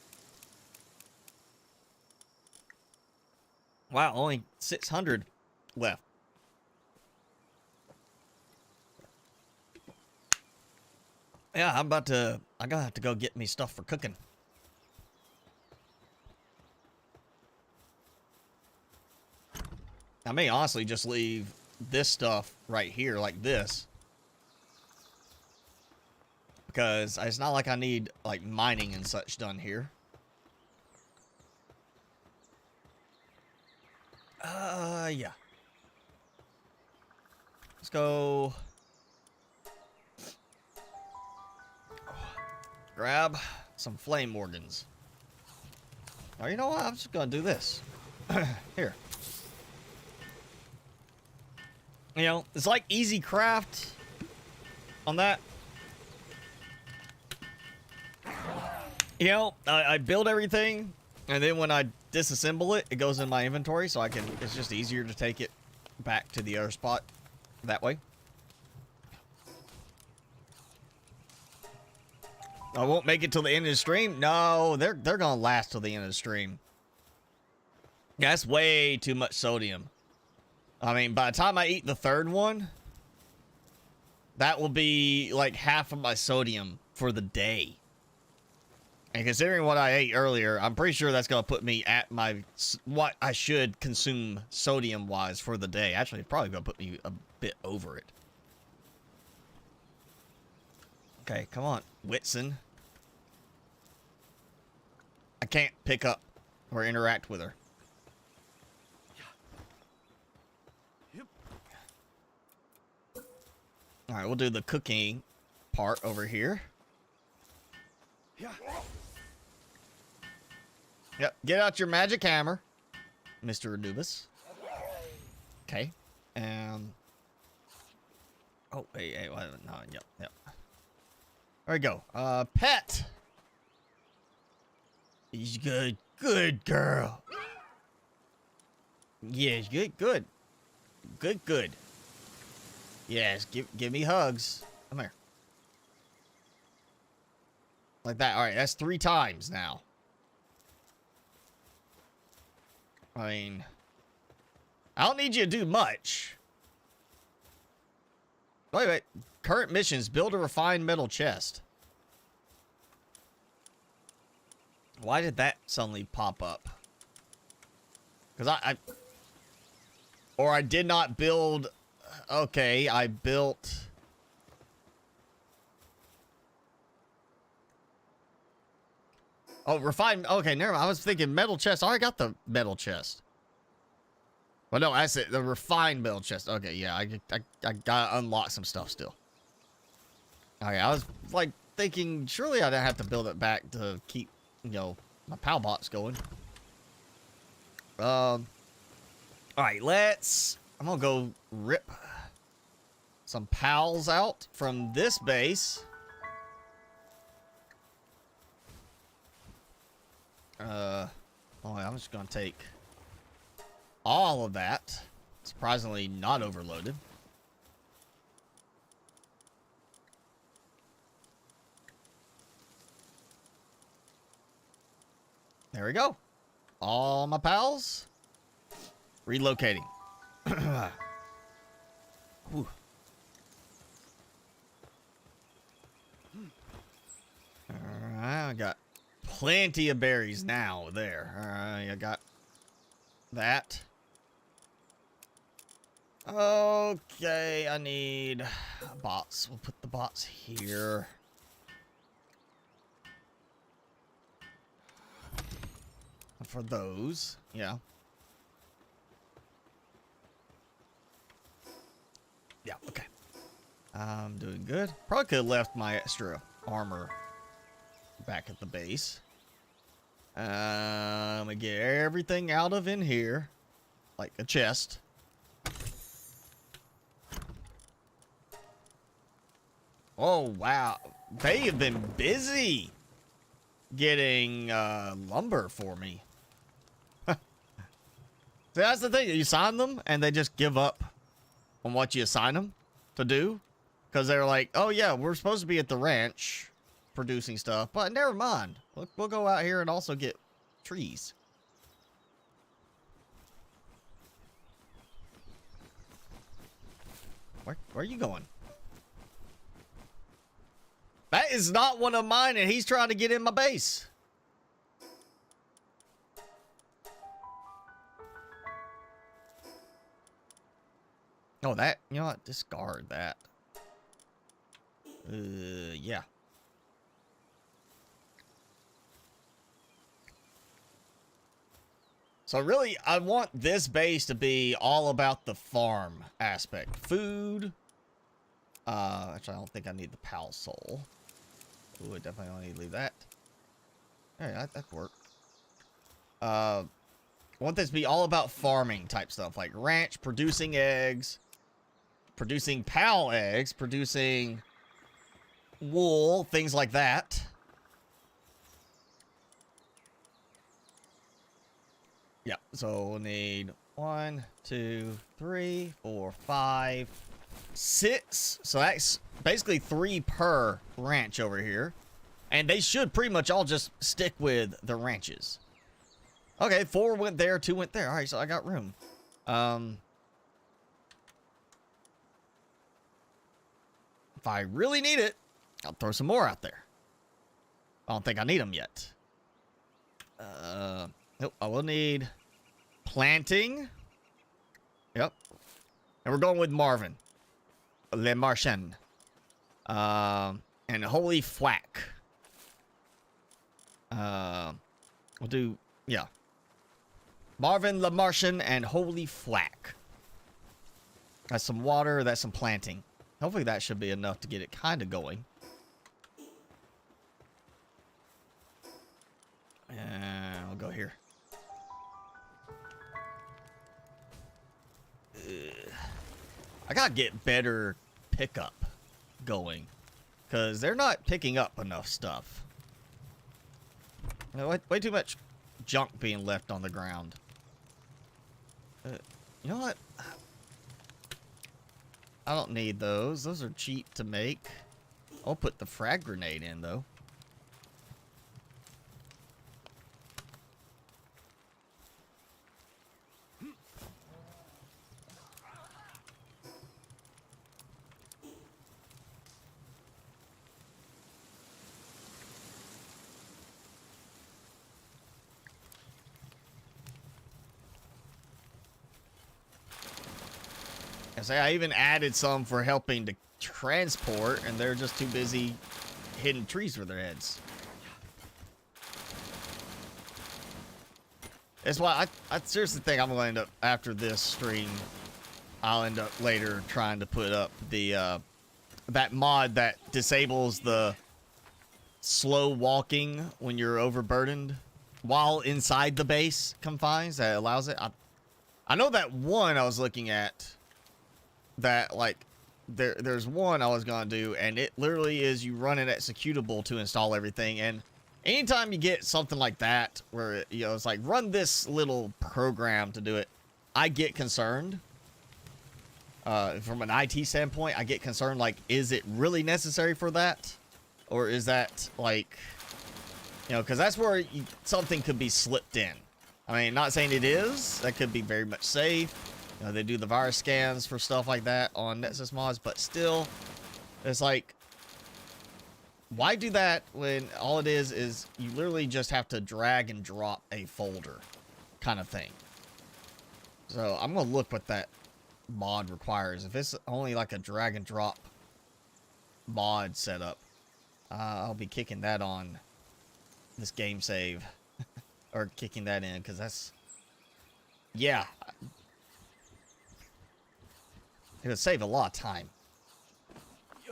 Wow, only 600 left. Yeah, I'm gonna have to go get me stuff for cooking. I may honestly just leave this stuff right here like this. Because it's not like I need like mining and such done here. Yeah. Let's go. Grab some flame organs. Oh, you know what? I'm just gonna do this. Here. You know, it's like easy craft on that. You know, I build everything, and then when I disassemble it, it goes in my inventory, so it's just easier to take it back to the other spot that way. I won't make it till the end of the stream. No, they're gonna last till the end of the stream. That's way too much sodium. I mean, by the time I eat the third one, that will be like half of my sodium for the day. And considering what I ate earlier, I'm pretty sure that's gonna put me at what I should consume sodium-wise for the day. Actually, it's probably gonna put me a bit over it. Okay, come on, Whitson. I can't pick up or interact with her. All right, we'll do the cooking part over here. Yep, get out your magic hammer, Mr. Anubis. Okay. Oh, hey, no, yep. There we go. Pet. He's good. Good girl. Yes, good. Good. Yes, give me hugs. Come here. Like that. All right, that's 3 times now. I mean, I don't need you to do much. Wait. Current missions, build a refined metal chest. Why did that suddenly pop up? Because I did not build Okay, I built... Oh, refined. Okay, never mind. I was thinking metal chest. I already got the metal chest. Well, no, that's it. The refined metal chest. Okay, yeah, I gotta unlock some stuff still. Okay, I was like thinking, surely I'd have to build it back to keep, you know, my PAL bots going. All right, I'm gonna go rip some PALs out from this base. I'm just gonna take all of that. Surprisingly not overloaded. There we go. All my PALs. Relocating. Whew. Alright, I got plenty of berries now there. Alright, I got that. Okay, I need bots. We'll put the bots here. For those, yeah. Yeah, okay. I'm doing good. Probably could have left my extra armor back at the base. I'm gonna get everything out of in here, like a chest. Oh, wow. They have been busy getting lumber for me. See, that's the thing. You sign them, and they just give up on what you assign them to do. Because they're like, oh, yeah, we're supposed to be at the ranch producing stuff. But never mind. We'll go out here and also get trees. Where are you going? That is not one of mine, and he's trying to get in my base. Oh, that, you know what? Discard that. Yeah. So really, I want this base to be all about the farm aspect. Food. Actually, I don't think I need the PAL soul. Ooh, I definitely don't need to leave that. Alright, that could work. I want this to be all about farming type stuff, like ranch, producing eggs, producing PAL eggs, producing wool, things like that. Yeah, so we'll need 1, 2, 3, 4, 5, 6. So that's basically 3 per ranch over here. And they should pretty much all just stick with the ranches. Okay, 4 went there, 2 went there. All right, so I got room. If I really need it, I'll throw some more out there. I don't think I need them yet. Nope, I will need planting. Yep. And we're going with Marvin. Le Martian. And Holy Flack. We'll do, yeah. Marvin, Le Martian, and Holy Flack. That's some water, that's some planting. Hopefully that should be enough to get it kind of going. And I'll go here. I gotta get better pickup going. Because they're not picking up enough stuff. You know, way too much junk being left on the ground. You know what? I don't need those. Those are cheap to make. I'll put the frag grenade in, though. I say I even added some for helping to transport, and they're just too busy hitting trees with their heads. That's why I seriously think I'm going to end up, after this stream, I'll end up later trying to put up the, that mod that disables the slow walking when you're overburdened while inside the base confines. That allows it. I know that one I was looking at that, like, there's one I was going to do, and it literally is you run an executable to install everything. And anytime you get something like that where, you know, it's like, run this little program to do it, I get concerned. From an IT standpoint, I get concerned, like, is it really necessary for that? Or is that, like, you know, because that's where something could be slipped in. I mean, not saying it is. That could be very much safe. You know, they do the virus scans for stuff like that on Nexus mods, but still, it's like, why do that when all it is you literally just have to drag and drop a folder kind of thing. So I'm going to look what that mod requires. If it's only like a drag and drop mod setup, I'll be kicking that on this game save. Or kicking that in, because that's, yeah, it would save a lot of time,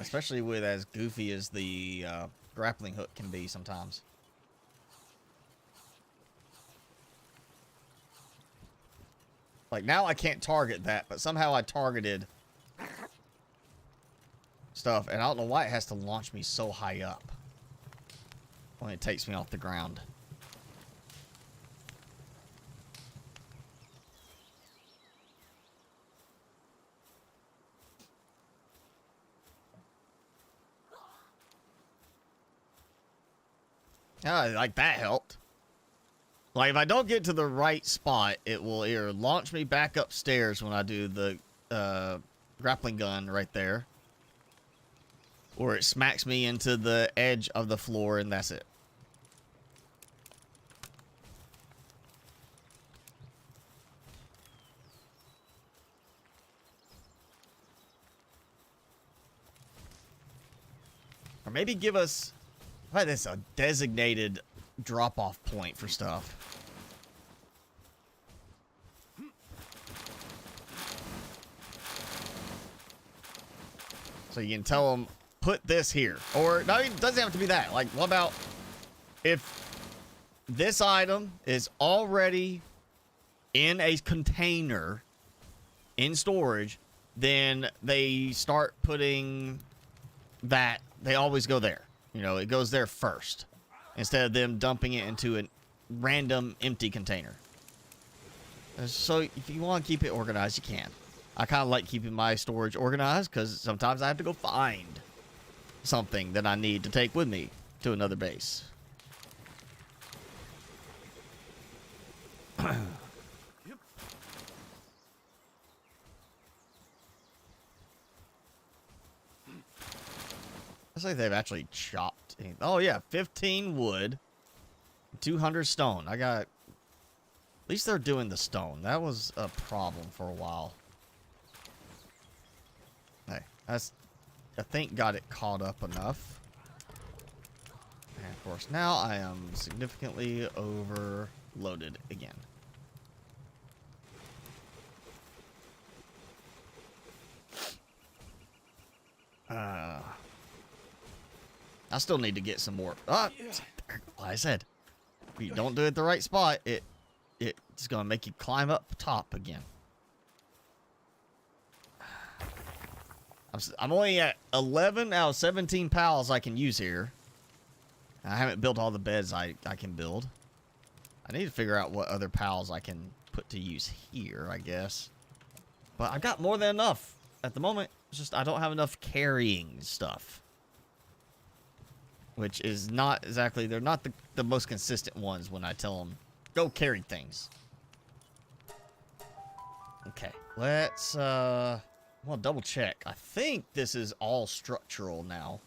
especially with as goofy as the grappling hook can be sometimes. Like, now I can't target that, but somehow I targeted stuff, and I don't know why it has to launch me so high up when it takes me off the ground. Like, that helped. Like, if I don't get to the right spot, it will either launch me back upstairs when I do the grappling gun right there, or it smacks me into the edge of the floor, and that's it. Or maybe give us... Why this a designated drop-off point for stuff. So you can tell them, put this here. Or, no, it doesn't have to be that. Like, what about if this item is already in a container in storage, then they start putting that, they always go there. You know, it goes there first, instead of them dumping it into a random empty container. So if you want to keep it organized, you can. I kind of like keeping my storage organized, because sometimes I have to go find something that I need to take with me to another base. Looks like they've actually chopped. Oh yeah, 15 wood, 200 stone. I got. At least they're doing the stone. That was a problem for a while. Hey, that's. I think got it caught up enough. And of course, now I am significantly overloaded again. I still need to get some more. Like I said, if you don't do it at the right spot, it's gonna make you climb up top again. I'm only at 11 out of 17 pals I can use here. I haven't built all the beds I can build. I need to figure out what other pals I can put to use here, I guess. But I've got more than enough at the moment. It's just I don't have enough carrying stuff. Which is not exactly, they're not the most consistent ones when I tell them, go carry things. Okay, let's, well, double check. I think this is all structural now.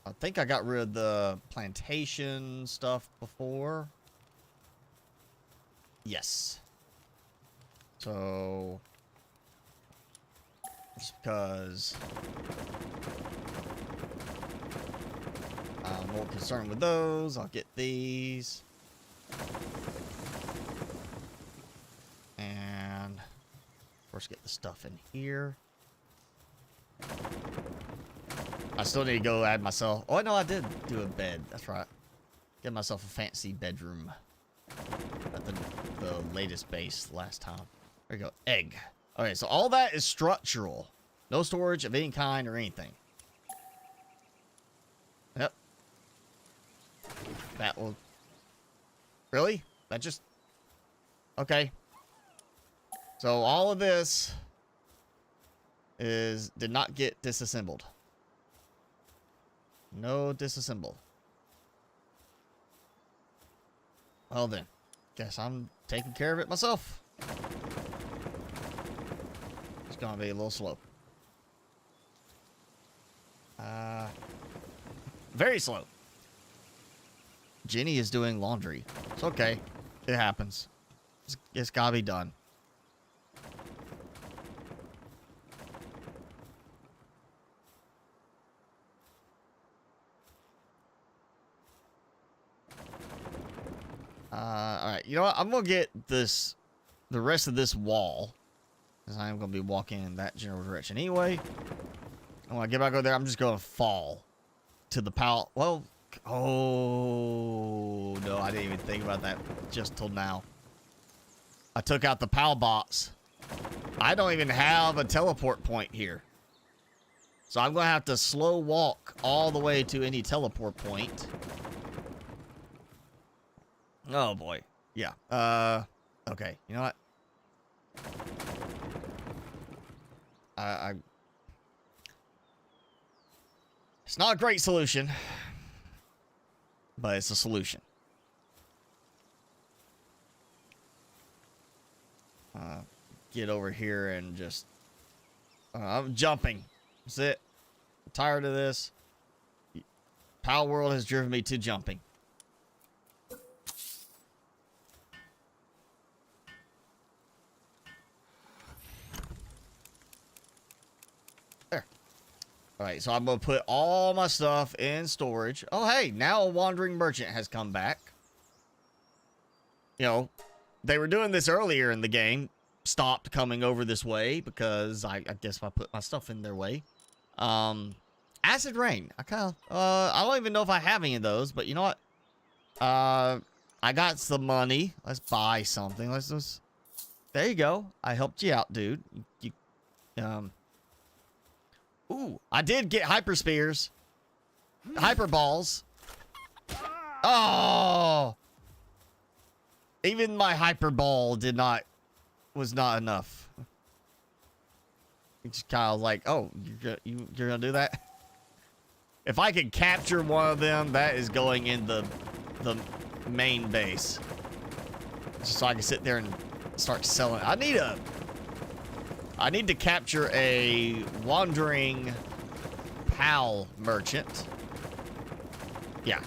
I think I got rid of the plantation stuff before. Yes. So, just because I'm more concerned with those, I'll get these. And, of course, get the stuff in here. I still need to go add myself. Oh, no, I did do a bed. That's right. Get myself a fancy bedroom at the latest base last time. There you go. Egg. Okay, so all that is structural. No storage of any kind or anything. Yep. That will... Really? That just... Okay. So all of this did not get disassembled. No disassemble. Well then, guess I'm taking care of it myself. It's gonna be a little slow. Very slow. Jenny is doing laundry. It's okay. It happens. It's gotta be done. Alright, you know what? I'm gonna get the rest of this wall. Because I'm gonna be walking in that general direction anyway. And when I get back over there, I'm just gonna fall to the pal. Well, oh no, I didn't even think about that just till now. I took out the pal box. I don't even have a teleport point here. So I'm gonna have to slow walk all the way to any teleport point. Oh boy. Yeah. Okay. You know what? It's not a great solution, but it's a solution. Get over here and just... I'm jumping. That's it. I'm tired of this. Palworld has driven me to jumping. There. Alright, so I'm going to put all my stuff in storage. Oh, hey, now a wandering merchant has come back. You know, they were doing this earlier in the game. Stopped coming over this way because I guess I put my stuff in their way. Acid rain. I don't even know if I have any of those, but you know what? I got some money. Let's buy something. Let's just... There you go. I helped you out, dude. Ooh, I did get hyper spears. Hyper balls. Oh! Even my hyper ball was not enough. It's kind of like, oh, you're gonna do that? If I can capture one of them, that is going in the main base. Just so I can sit there and start selling. I need to capture a wandering pal merchant. Yeah.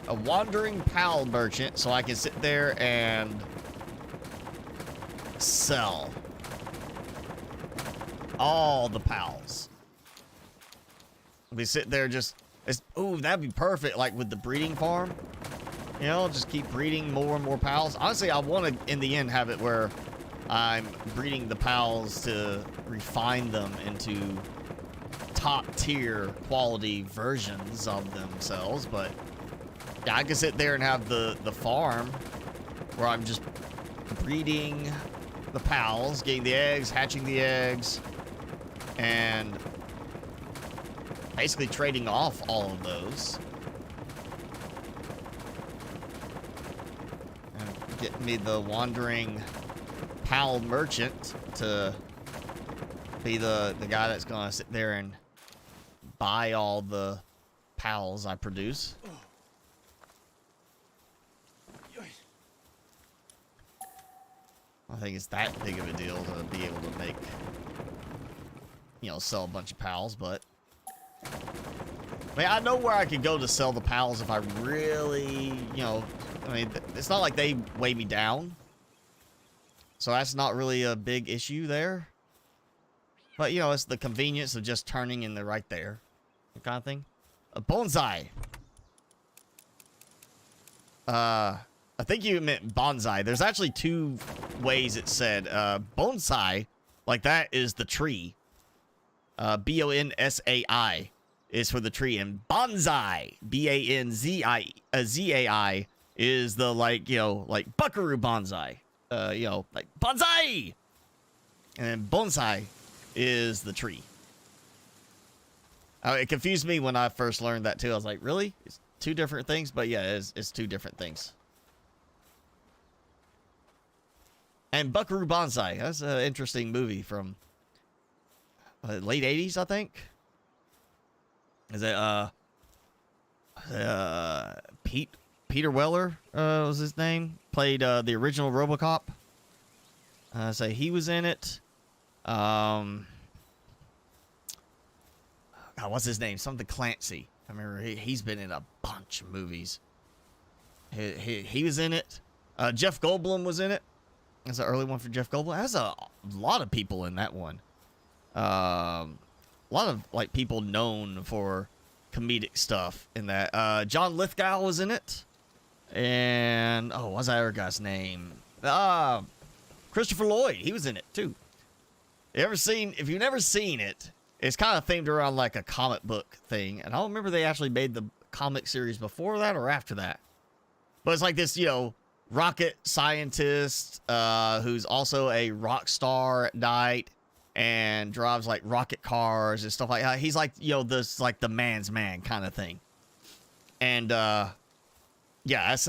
A wandering pal merchant so I can sit there and sell all the pals. We sit there just... Ooh, that'd be perfect, like with the breeding farm. You know, just keep breeding more and more pals. Honestly, I want to, in the end, have it where I'm breeding the pals to refine them into top-tier quality versions of themselves, but yeah, I can sit there and have the farm where I'm just breeding the pals, getting the eggs, hatching the eggs, and basically trading off all of those. And get me the wandering pal merchant to be the guy that's gonna sit there and buy all the pals I produce. I think it's that big of a deal to be able to make, you know, sell a bunch of pals, but I mean, I know where I could go to sell the pals if I really, you know, I mean, it's not like they weigh me down. So that's not really a big issue there. But, you know, it's the convenience of just turning in the right there. Kind of thing. A bonsai. I think you meant bonsai. There's actually two ways it's said. Bonsai, like that, is the tree. B-O-N-S-A-I is for the tree. And bonsai, B-A-N-Z-I-Z-A-I, is the, like, you know, like buckaroo bonsai. You know, like bonsai! And then bonsai is the tree. It confused me when I first learned that too. I was like, really? It's two different things? But yeah, it's two different things. And Buckaroo Banzai. That's an interesting movie from late 80s, I think. Is it Peter Weller was his name? Played the original RoboCop. So he was in it. God, what's his name? Something Clancy. I remember he's been in a bunch of movies. He was in it. Jeff Goldblum was in it. That's an early one for Jeff Goldblum. There's a lot of people in that one. A lot of like people known for comedic stuff in that. John Lithgow was in it. And what's that other guy's name? Christopher Lloyd. He was in it too. If you've never seen it, it's kind of themed around like a comic book thing. And I don't remember they actually made the comic series before that or after that. But it's like this, you know, rocket scientist who's also a rock star at night and drives like rocket cars and stuff like that. He's like, you know, this like the man's man kind of thing. And yeah, that's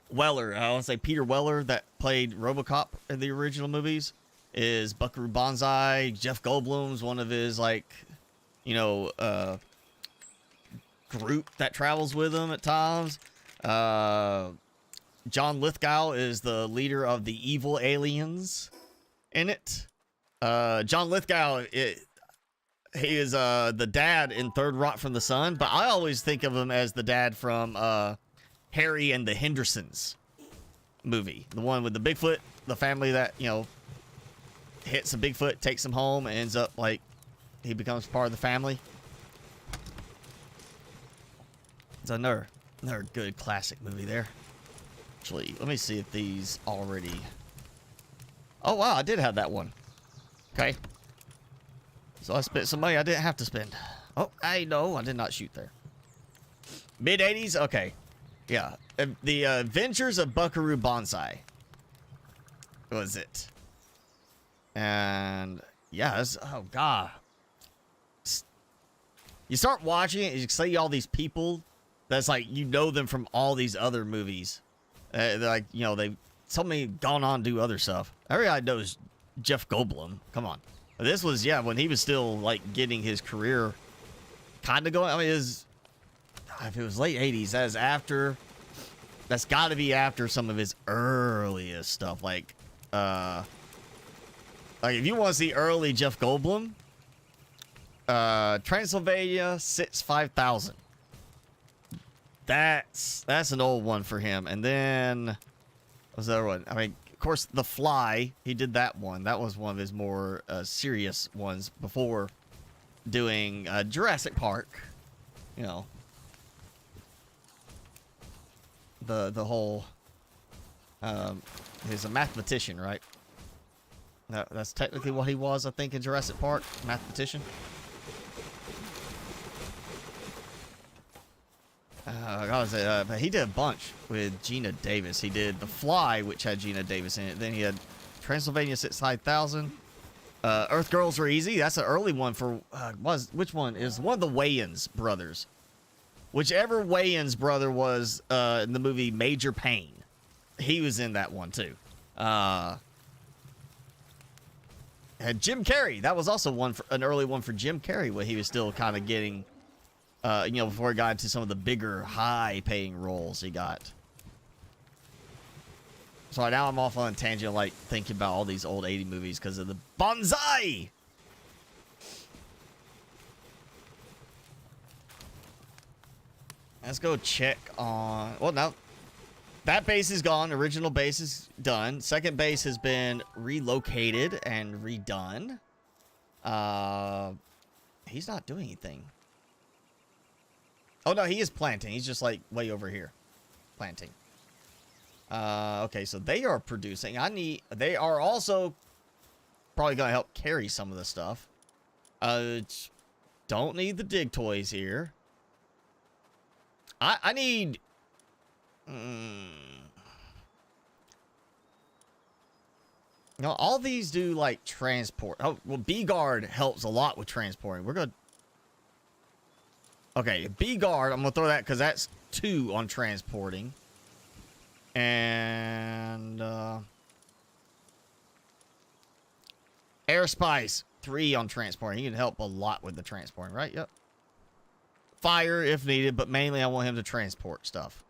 Weller. I want to say Peter Weller that played RoboCop in the original movies. Is Buckaroo Banzai. Jeff Goldblum's one of his, like, you know, group that travels with him at times. John Lithgow is the leader of the evil aliens in it. John Lithgow, he is the dad in Third Rock from the Sun, but I always think of him as the dad from Harry and the Hendersons movie. The one with the Bigfoot, the family that, you know, hits a Bigfoot, takes him home, and ends up like he becomes part of the family. It's another good classic movie there. Actually, let me see if these already. Oh wow, I did have that one. Okay, so I spent some money I didn't have to spend. Oh, I know I did not shoot there. Mid 80s. Okay, yeah, the Adventures of Buckaroo Banzai was it. And yeah, oh god, you start watching it, you see all these people that's like, you know them from all these other movies. They're like, you know, so many gone on to do other stuff. Everybody knows Jeff Goldblum. Come on. But this was, yeah, when he was still like getting his career kind of going. I mean, if it was late 80s, that's got to be after some of his earliest stuff. Like if you want to see early Jeff Goldblum, Transylvania 5000. That's an old one for him. And then what's the other one? I mean, of course, The Fly. He did that one. That was one of his more serious ones before doing Jurassic Park. You know, the whole. He's a mathematician, right? That's technically what he was, I think, in Jurassic Park. Mathematician. But he did a bunch with Gina Davis. He did The Fly, which had Gina Davis in it. Then he had Transylvania 6000. Earth Girls Are Easy. That's an early one for... which one? Is one of the Wayans brothers. Whichever Wayans brother was in the movie Major Payne. He was in that one, too. And Jim Carrey, that was also an early one for Jim Carrey, when he was still kind of getting, you know, before he got into some of the bigger, high-paying roles he got. So now I'm off on a tangent, like, thinking about all these old 80 movies because of the bonsai! Let's go check on... Well, no. that base is gone. Original base is done. Second base has been relocated and redone. He's not doing anything. Oh, no, he is planting. He's just, like, way over here. Planting. Okay, so they are producing. They are also probably going to help carry some of the stuff. Don't need the dig toys here. I need... No, all these do, like, transport. Oh, well, B-Guard helps a lot with transporting. We're going to... Okay, B-Guard, I'm going to throw that because that's 2 on transporting. And, Air Spice, 3 on transporting. He can help a lot with the transporting, right? Yep. Fire if needed, but mainly I want him to transport stuff.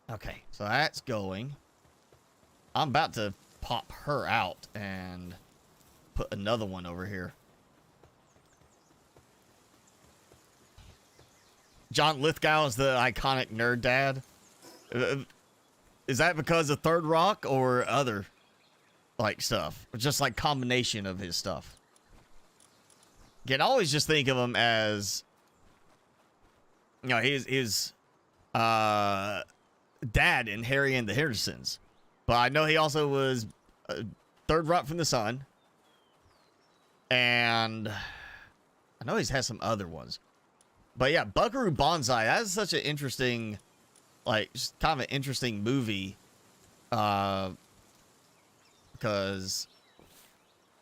Okay, so that's going. I'm about to pop her out and put another one over here. John Lithgow is the iconic nerd dad. Is that because of Third Rock or other, like, stuff? Or just, like, combination of his stuff? Again, I always just think of him as, you know, his dad in Harry and the Hendersons. But I know he also was Third Rock from the Sun. And I know he's had some other ones. But yeah, Buckaroo Banzai, that is such an interesting, like, just kind of an interesting movie. Because,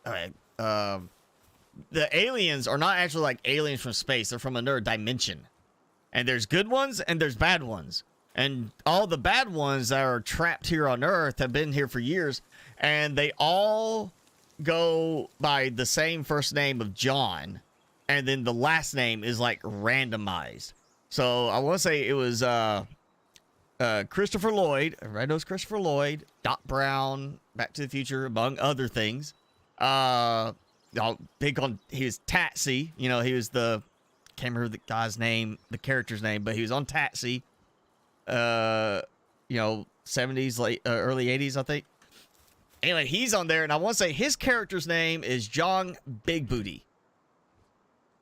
okay, the aliens are not actually like aliens from space. They're from another dimension. And there's good ones and there's bad ones. And all the bad ones that are trapped here on Earth have been here for years. And they all go by the same first name of John. And then the last name is like randomized. So I want to say it was Christopher Lloyd. Everybody knows Christopher Lloyd. Doc Brown, Back to the Future, among other things. I'll pick on his Tatsy. You know, he was the, can't remember the guy's name, the character's name, but he was on Tatsy. You know, 70s, late, early 80s, I think. Anyway, he's on there, and I want to say his character's name is John Big Booty.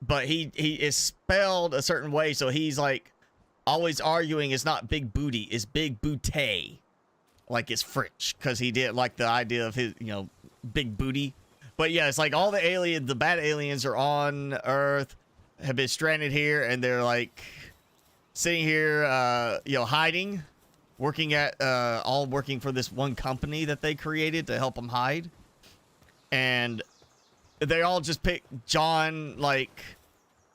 But he is spelled a certain way, so he's like always arguing it's not Big Booty, it's Big Booty. Like it's French, because he did like the idea of his, you know, big booty. But yeah, it's like all the aliens, the bad aliens are on Earth, have been stranded here, and they're like sitting here, you know, hiding, working at, all working for this one company that they created to help them hide. And they all just pick John, like,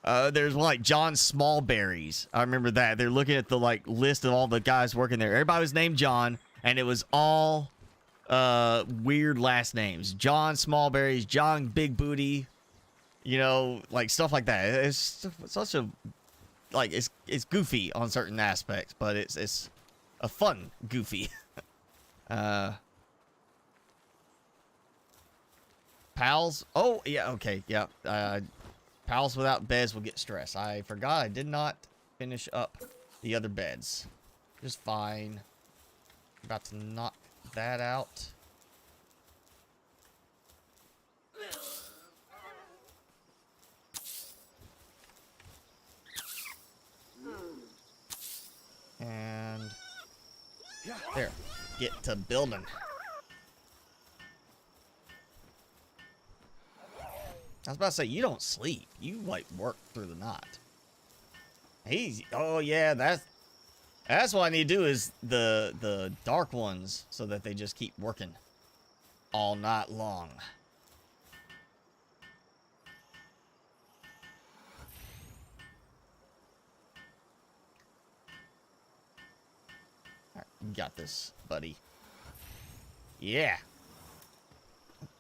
there's one like John Smallberries. I remember that. They're looking at the, like, list of all the guys working there. Everybody was named John, and it was all weird last names. John Smallberries, John Big Booty, you know, like, stuff like that. It's such a, like, it's goofy on certain aspects, but it's a fun goofy. Pals. Oh, yeah, okay, yeah. Pals without beds will get stressed. I forgot I did not finish up the other beds. Just fine. About to knock that out. And there. Get to building. I was about to say, you don't sleep. You, like, work through the night. Oh, yeah, that's what I need to do is the dark ones so that they just keep working all night long. All right, you got this, buddy. Yeah.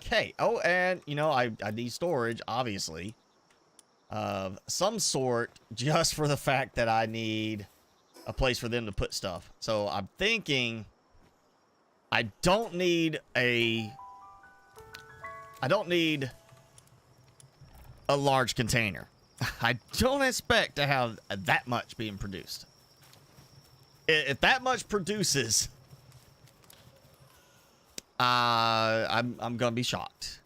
Okay. Oh, and, you know, I need storage, obviously, of some sort, just for the fact that I need a place for them to put stuff. So I'm thinking I don't need a large container. I don't expect to have that much being produced. If that much produces, I'm gonna be shocked.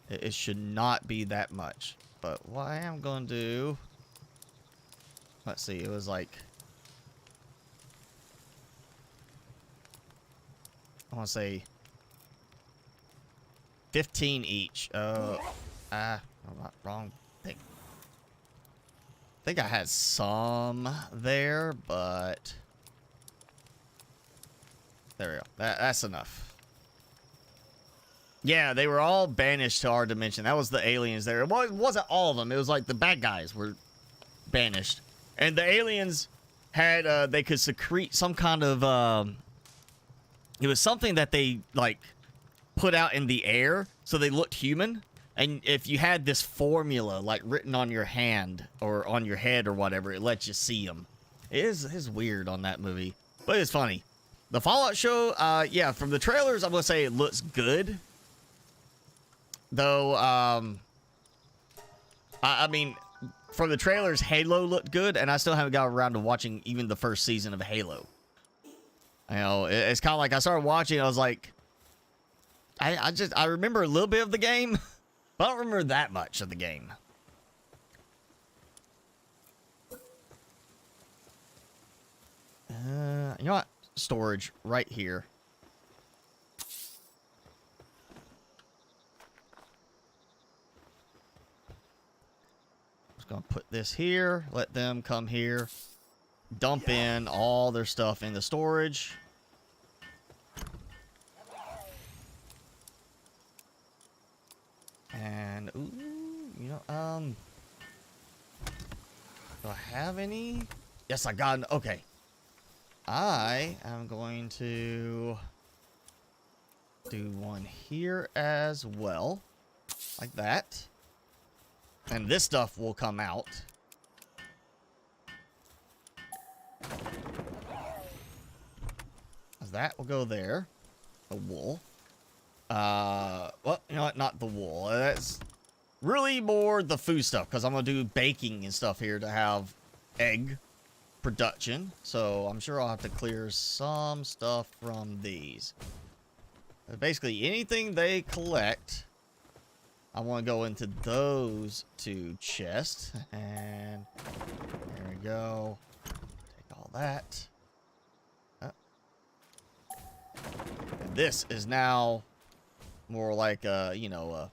It should not be that much. But what I am gonna do, let's see, it was like, I want to say 15 each. I'm not wrong. I think I had some there, but there we go. That's enough. Yeah, they were all banished to our dimension. That was the aliens there. Well, it wasn't all of them. It was like the bad guys were banished. And the aliens had, they could secrete some kind of, it was something that they, like, put out in the air so they looked human. And if you had this formula, like, written on your hand or on your head or whatever, it lets you see them. It is weird on that movie, but it's funny. The Fallout show, yeah, from the trailers, I'm going to say it looks good. Though, I mean, from the trailers, Halo looked good, and I still haven't got around to watching even the first season of Halo. You know, it's kind of like I started watching, I was like, I remember a little bit of the game, but I don't remember that much of the game. You know what? Storage right here. Just gonna put this here, let them come here, dump in all their stuff in the storage. And ooh, you know, do I have any? Yes, I got. Okay, I am going to do one here as well, like that. And this stuff will come out. That will go there. The wool. Well, you know what? Not the wool. That's really more the food stuff, because I'm going to do baking and stuff here to have egg production. So I'm sure I'll have to clear some stuff from these. Basically, anything they collect, I want to go into those two chests. And there we go. Take all that. And this is now more like a, you know, a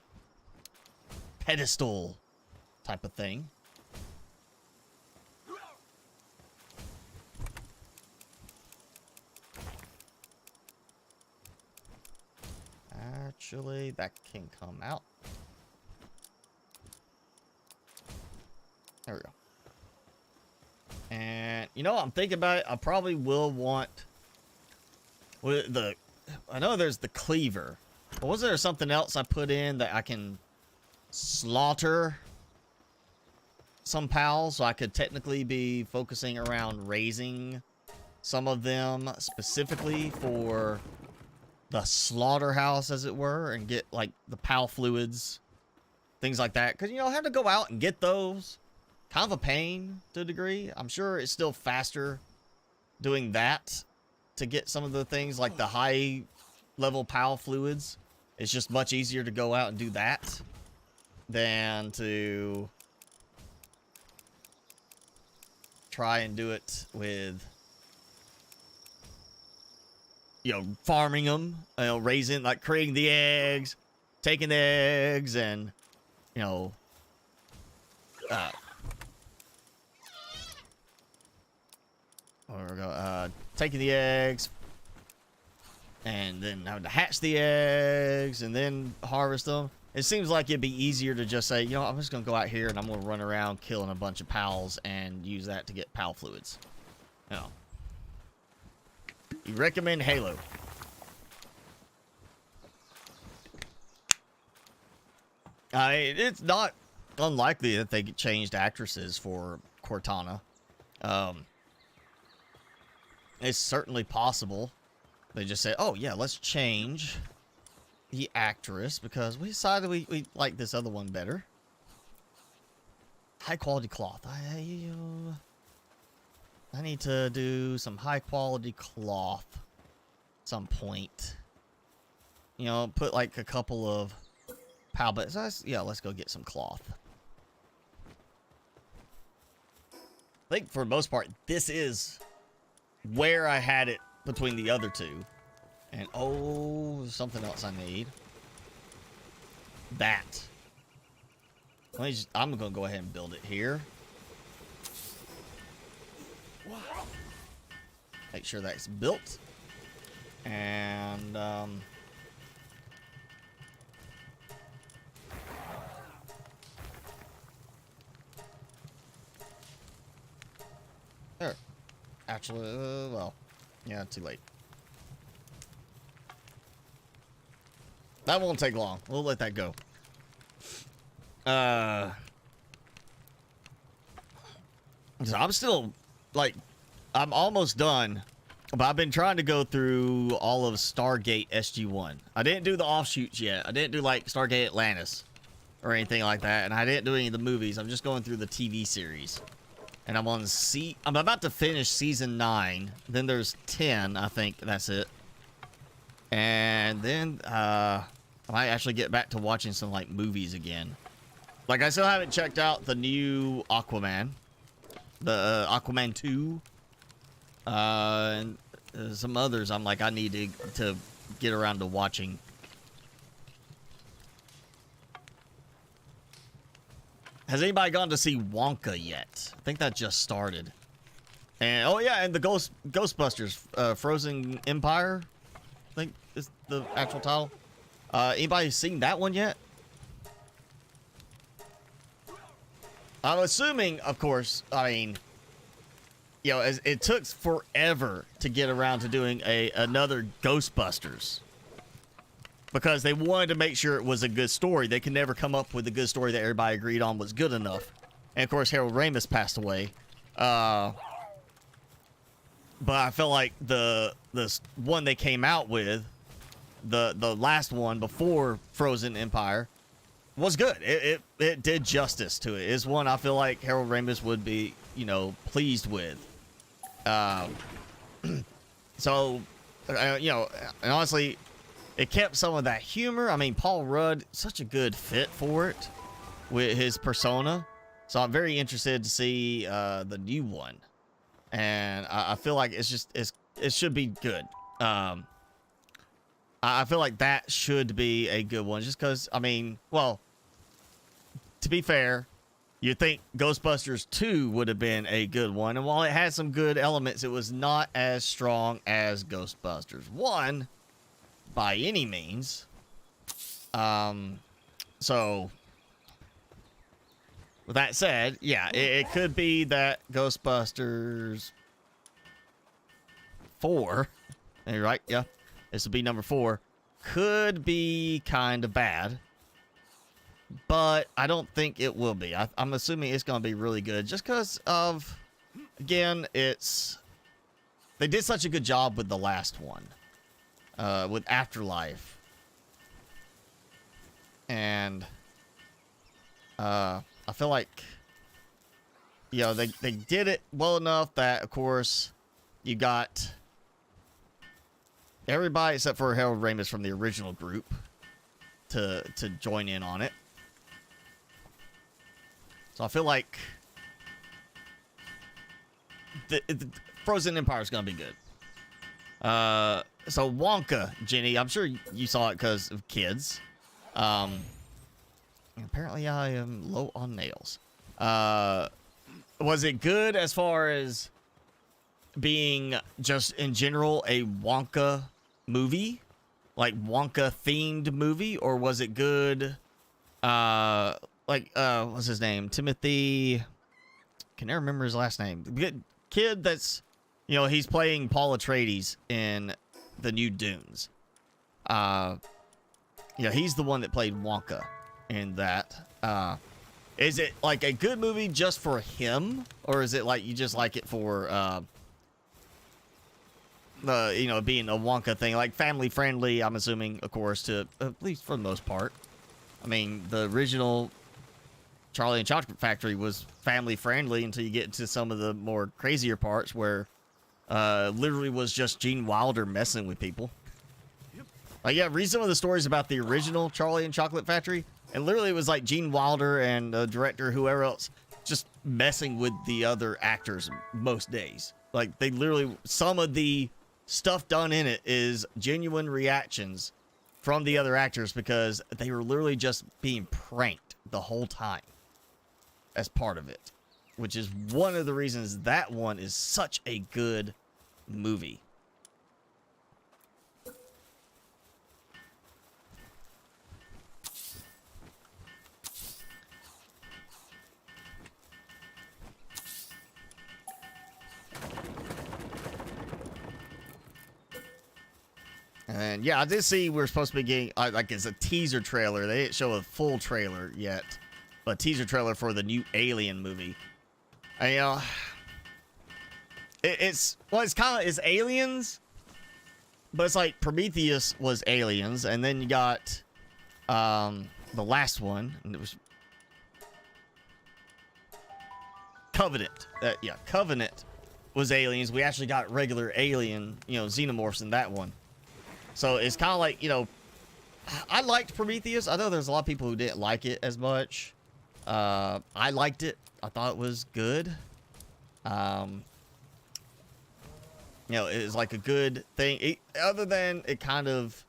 pedestal type of thing. Actually, that can come out. There we go. And, you know, I'm thinking about it. I probably will want the, I know there's the cleaver. But was there something else I put in that I can slaughter some pals, so I could technically be focusing around raising some of them specifically for the slaughterhouse, as it were, and get like the pal fluids, things like that? Because, you know, I have to go out and get those. Kind of a pain to a degree. I'm sure it's still faster doing that to get some of the things like the high level pal fluids. It's just much easier to go out and do that than to try and do it with, you know, farming them, you know, raising, like creating the eggs, taking the eggs, and, you know, there we go, taking the eggs, and then having to hatch the eggs, and then harvest them. It seems like it'd be easier to just say, you know, I'm just going to go out here and I'm going to run around killing a bunch of pals and use that to get pal fluids. You know. You recommend Halo. It's not unlikely that they changed actresses for Cortana. It's certainly possible. They just said, oh, yeah, let's change the actress because we decided we like this other one better. High quality cloth. I need to do some high quality cloth at some point. You know, put like a couple of pallets. Yeah, let's go get some cloth. I think for the most part, this is where I had it between the other two. And oh, something else I need. That. I'm gonna go ahead and build it here. Make sure that's built. And there. Actually, well, yeah, too late. That won't take long. We'll let that go. So I'm still, like, I'm almost done, but I've been trying to go through all of Stargate SG-1. I didn't do the offshoots yet. I didn't do, like, Stargate Atlantis or anything like that, and I didn't do any of the movies. I'm just going through the TV series. And I'm on I'm about to finish season 9. Then there's 10, I think that's it. And then, I might actually get back to watching some, like, movies again. Like, I still haven't checked out the new Aquaman. The Aquaman 2. And some others I'm like, I need to get around to watching. Has anybody gone to see Wonka yet? I think that just started. And, oh yeah, and the Ghostbusters, Frozen Empire, I think is the actual title. Anybody seen that one yet? I'm assuming, of course, I mean, you know, it took forever to get around to doing another Ghostbusters. Because they wanted to make sure it was a good story. They could never come up with a good story that everybody agreed on was good enough. And, of course, Harold Ramis passed away. But I feel like the one they came out with, the last one before Frozen Empire, was good. It did justice to it. It's one I feel like Harold Ramis would be, you know, pleased with. So, you know, and honestly, it kept some of that humor. I mean, Paul Rudd, such a good fit for it with his persona. So I'm very interested to see the new one. And I feel like it should be good. I feel like that should be a good one. Just because, I mean, well, to be fair, you'd think Ghostbusters 2 would have been a good one. And while it had some good elements, it was not as strong as Ghostbusters 1 by any means. So, with that said, yeah, it could be that Ghostbusters 4, you're right, yeah, this would be number 4, could be kind of bad. But I don't think it will be. I'm assuming it's going to be really good. Just because of, again, they did such a good job with the last one. With Afterlife. And I feel like, you know, they did it well enough that, of course, you got everybody except for Harold Ramis from the original group to join in on it. So I feel like the Frozen Empire is going to be good. So Wonka, Jenny, I'm sure you saw it because of kids. Apparently I am low on nails. Was it good as far as being just in general a Wonka movie? Like Wonka themed movie? Or was it good, what's his name? Timothy, can never remember his last name. The kid that's, you know, he's playing Paul Atreides in the new Dunes. Yeah, he's the one that played Wonka in that. Is it like a good movie just for him? Or is it like you just like it for, you know, being a Wonka thing? Like family friendly, I'm assuming, of course, to at least for the most part. I mean, the original Charlie and Chocolate Factory was family friendly until you get into some of the more crazier parts where literally was just Gene Wilder messing with people. Like, yeah, read some of the stories about the original Charlie and Chocolate Factory, and literally it was like Gene Wilder and the director, whoever else, just messing with the other actors most days. Like, they literally, some of the stuff done in it is genuine reactions from the other actors because they were literally just being pranked the whole time as part of it, which is one of the reasons that one is such a good movie. And yeah, I did see we're supposed to be getting, like, it's a teaser trailer. They didn't show a full trailer yet, but teaser trailer for the new Alien movie. And, you know, it's kind of, it's Aliens, but it's like Prometheus was Aliens, and then you got the last one, and it was Covenant. Yeah, Covenant was Aliens. We actually got regular alien, you know, xenomorphs in that one. So it's kind of like, you know, I liked Prometheus. I know there's a lot of people who didn't like it as much. I liked it. I thought it was good. You know, it was like a good thing. Other than it kind of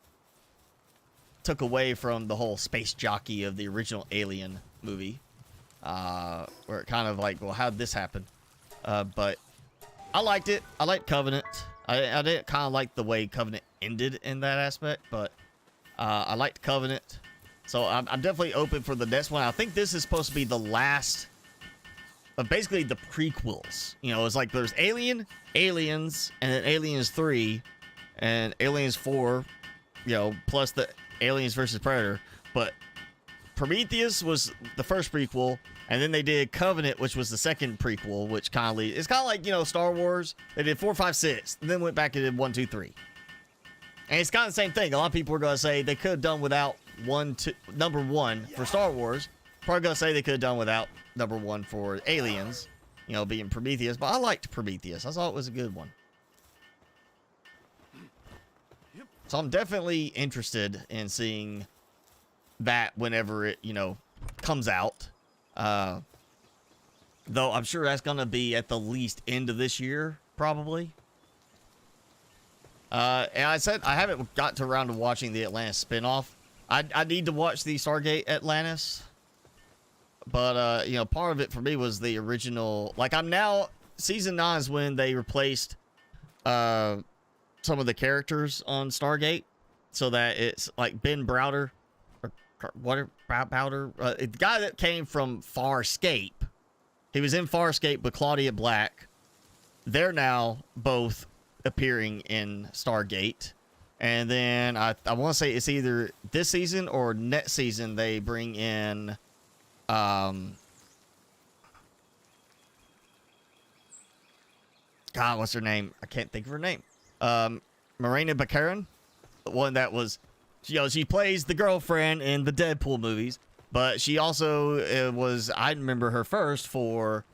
took away from the whole space jockey of the original Alien movie. Where it kind of like, well, how'd this happen? But I liked it. I liked Covenant. I didn't kind of like the way Covenant ended in that aspect, but I liked Covenant. So I'm definitely open for the next one. I think this is supposed to be the last of basically the prequels. You know, it's like there's Alien, Aliens, and then Aliens 3, and Aliens 4, you know, plus the Aliens versus Predator. But Prometheus was the first prequel, and then they did Covenant, which was the second prequel, which kind of it's kind of like, you know, Star Wars. They did 4, 5, 6, and then went back and did 1, 2, 3. And it's kind of the same thing. A lot of people are going to say they could have done without number 1 for Star Wars. Probably going to say they could have done without number 1 for Aliens, you know, being Prometheus. But I liked Prometheus. I thought it was a good one. So I'm definitely interested in seeing that whenever it, you know, comes out. Though I'm sure that's gonna be at the least end of this year, probably. And I said I haven't gotten around to watching the Atlantis spinoff. I need to watch the Stargate Atlantis, but you know, part of it for me was the original. Like, I'm now season 9 is when they replaced some of the characters on Stargate, so that it's like Ben Browder. Whatever, Powder, the guy that came from Farscape. He was in Farscape with Claudia Black. They're now both appearing in Stargate. And then I want to say it's either this season or next season they bring in God, what's her name? I can't think of her name. Marina Baccarin, the one that was, you know, she plays the girlfriend in the Deadpool movies, but she also was, I remember her first for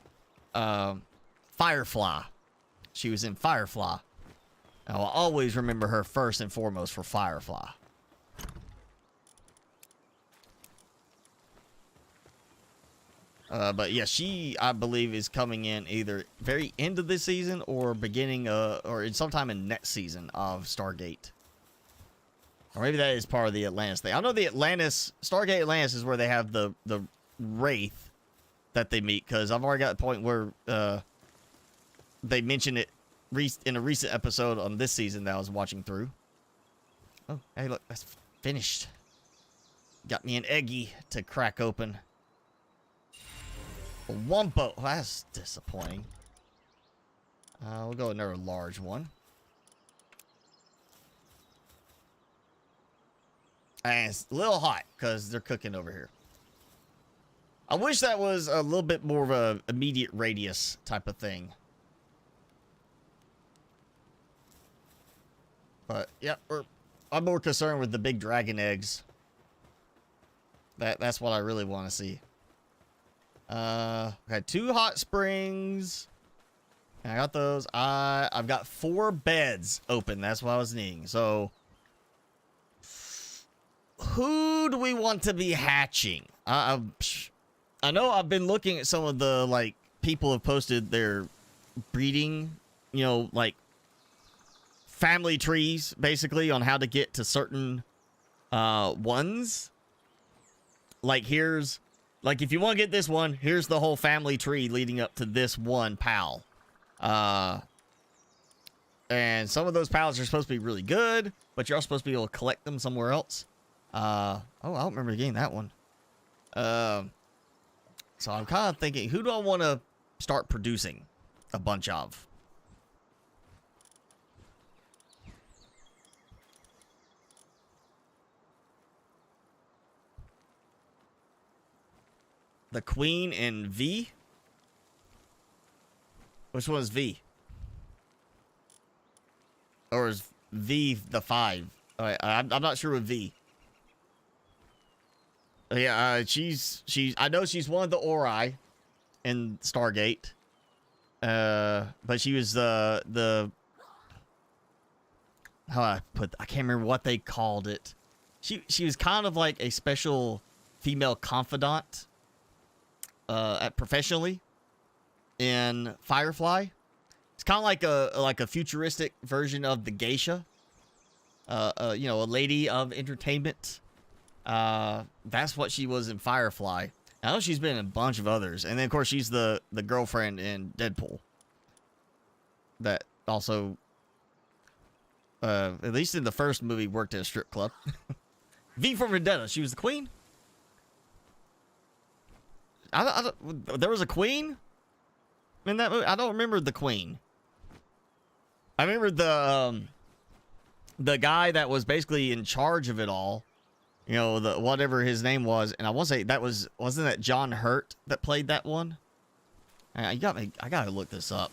Firefly. She was in Firefly. I'll always remember her first and foremost for Firefly. But yeah, she, I believe, is coming in either very end of this season or beginning, or sometime in next season of Stargate. Or maybe that is part of the Atlantis thing. I know the Atlantis, Stargate Atlantis is where they have the Wraith that they meet, because I've already got the point where they mentioned it in a recent episode on this season that I was watching through. Oh, hey, look, that's finished. Got me an eggie to crack open. A Wumpo. Oh, that's disappointing. We'll go another large one. And it's a little hot because they're cooking over here. I wish that was a little bit more of a immediate radius type of thing. But yeah, I'm more concerned with the big dragon eggs. That's what I really want to see. Okay, 2 hot springs. I got those. I've got 4 beds open. That's what I was needing. So, who do we want to be hatching? I know I've been looking at some of the, like, people have posted their breeding, you know, like, family trees, basically, on how to get to certain, ones. Like, here's, like, if you want to get this one, here's the whole family tree leading up to this one pal. And some of those pals are supposed to be really good, but you're also supposed to be able to collect them somewhere else. Oh, I don't remember getting that one. So I'm kind of thinking, who do I want to start producing a bunch of? The Queen and V? Which one is V? Or is V the 5? I'm not sure with V. Yeah, she's I know she's one of the Ori in Stargate. But she was the how I can't remember what they called it. She was kind of like a special female confidant professionally in Firefly. It's kind of like a futuristic version of the geisha. You know, a lady of entertainment. That's what she was in Firefly. I know she's been in a bunch of others, and then of course she's the girlfriend in Deadpool. That also, at least in the first movie, worked at a strip club. V for Vendetta. She was the queen. There was a queen in that movie. I don't remember the queen. I remember the guy that was basically in charge of it all. You know, the whatever his name was, and I want to say that wasn't that John Hurt that played that one? You got me. I gotta look this up.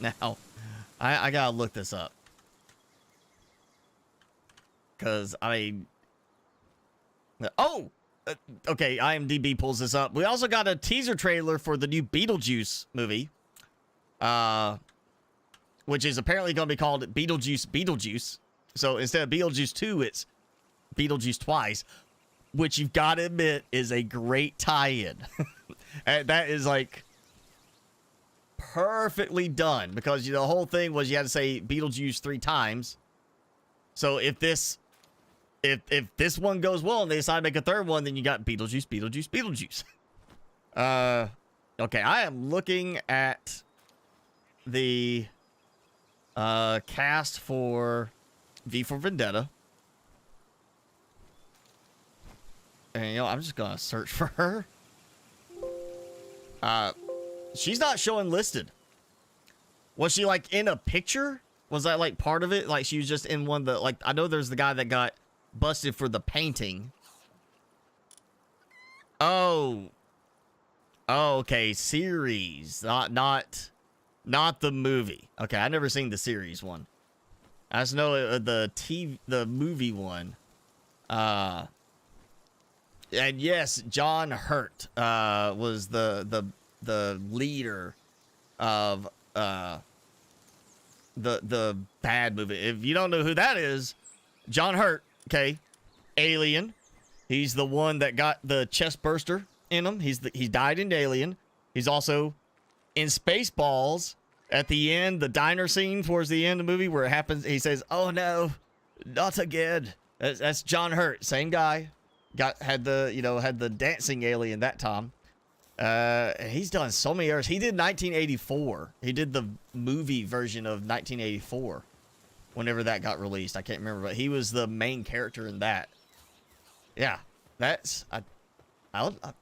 Now, I gotta look this up. Cause okay, IMDb pulls this up. We also got a teaser trailer for the new Beetlejuice movie. Which is apparently going to be called Beetlejuice. So instead of Beetlejuice 2, it's Beetlejuice Twice, which you've got to admit is a great tie-in. And that is like perfectly done, because the whole thing was you had to say Beetlejuice 3 times. So if this one goes well and they decide to make a third one, then you got Beetlejuice. Okay, I am looking at the cast for V for Vendetta. And, you know, I'm just gonna search for her. She's not showing listed. Was she, like, in a picture? Was that, like, part of it? Like, she was just in one of the, like, I know there's the guy that got busted for the painting. Oh, okay, series. Not the movie. Okay, I've never seen the series one. I just know the movie one. And yes, John Hurt was the leader of the bad movie. If you don't know who that is, John Hurt, okay, Alien. He's the one that got the chest burster in him. He died in Alien. He's also in Spaceballs. At the end, the diner scene towards the end of the movie where it happens, he says, "Oh no, not again." That's John Hurt, same guy. Had the dancing alien that time. He's done so many years. He did 1984. He did the movie version of 1984. Whenever that got released, I can't remember, but he was the main character in that. Yeah, that's I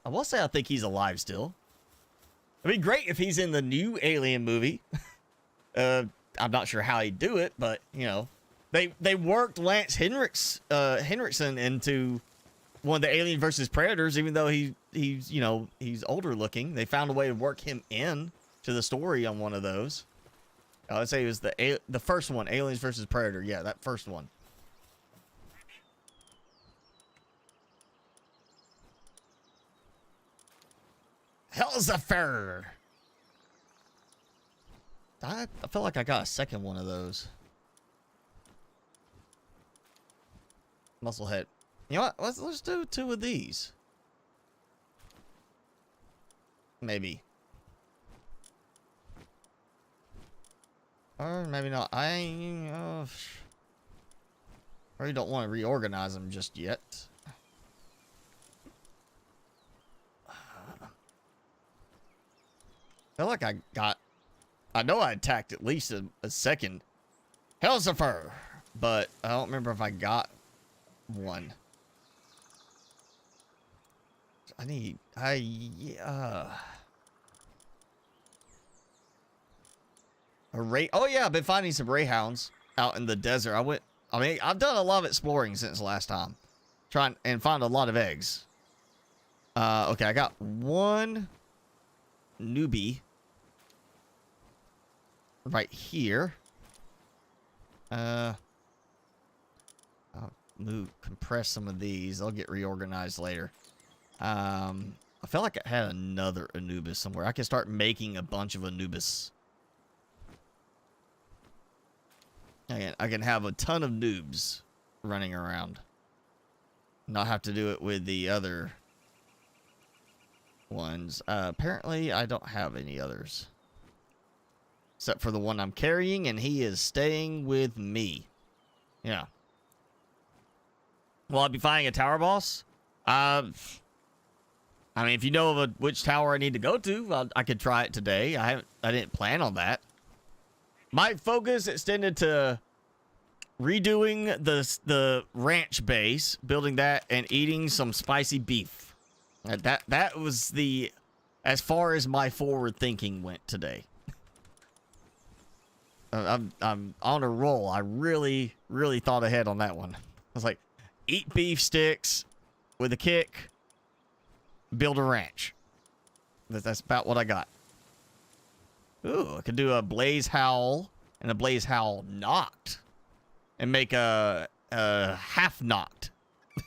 will say I think he's alive still. It'd be great if he's in the new Alien movie. I'm not sure how he'd do it, but you know, they worked Lance Henriksen into one of the Alien versus Predators, even though he's older looking. They found a way to work him in to the story on one of those. I'd say it was the first one, Aliens versus Predator. Yeah, that first one. Helsifer. I feel like I got a second one of those. Musclehead. You know what? Let's do 2 of these. Maybe. Or maybe not. I really don't want to reorganize them just yet. I feel like I know I attacked at least a second Helsifer, but I don't remember if I got one. Oh yeah, I've been finding some Greyhounds out in the desert. I've done a lot of exploring since last time. Trying and found a lot of eggs. Okay, I got 1 newbie right here. I'll compress some of these. They'll get reorganized later. I felt like I had another Anubis somewhere. I can start making a bunch of Anubis. I can have a ton of noobs running around. Not have to do it with the other ones. Apparently, I don't have any others. Except for the one I'm carrying, and he is staying with me. Yeah. Will I be fighting a tower boss? I mean, if you know of which tower I need to go to, I could try it today. I didn't plan on that. My focus extended to redoing the ranch base, building that, and eating some spicy beef. That was as far as my forward thinking went today. I'm on a roll. I really thought ahead on that one. I was like, eat beef sticks with a kick, build a ranch. That's about what I got. Ooh, I could do a Blaze Howl and a Blaze Howl knocked. And make a half knocked. Is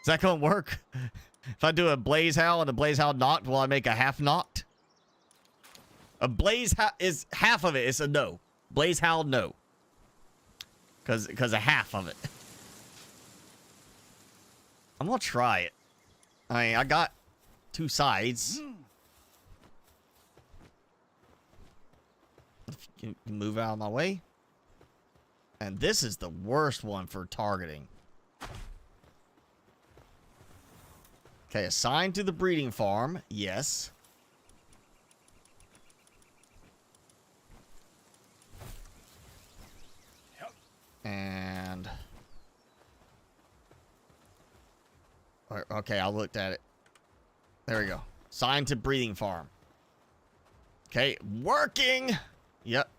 that going to work? If I do a Blaze Howl and a Blaze Howl knocked, will I make a half knocked? A Blaze Howl is half of it. It's a no. Blaze Howl, no. Because of half of it. I'm going to try it. I mean, I got 2 sides. Can you move out of my way? And this is the worst one for targeting. Okay, assigned to the breeding farm. Yes. Yep. And... okay, I looked at it. There we go. Assigned to breeding farm. Okay, working! Yep.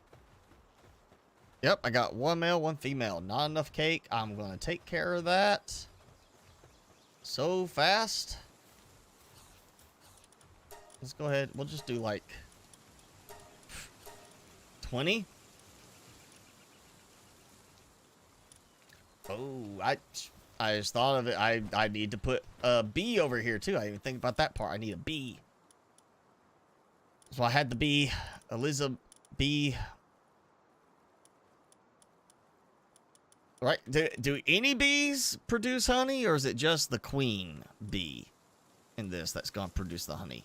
Yep, I got 1 male, 1 female. Not enough cake. I'm going to take care of that. So fast. Let's go ahead. We'll just do like 20. Oh, I just thought of it. I need to put a bee over here too. I didn't even think about that part. I need a bee. So I had the bee. Elizabeth bee. Right, do any bees produce honey, or is it just the queen bee in this that's going to produce the honey?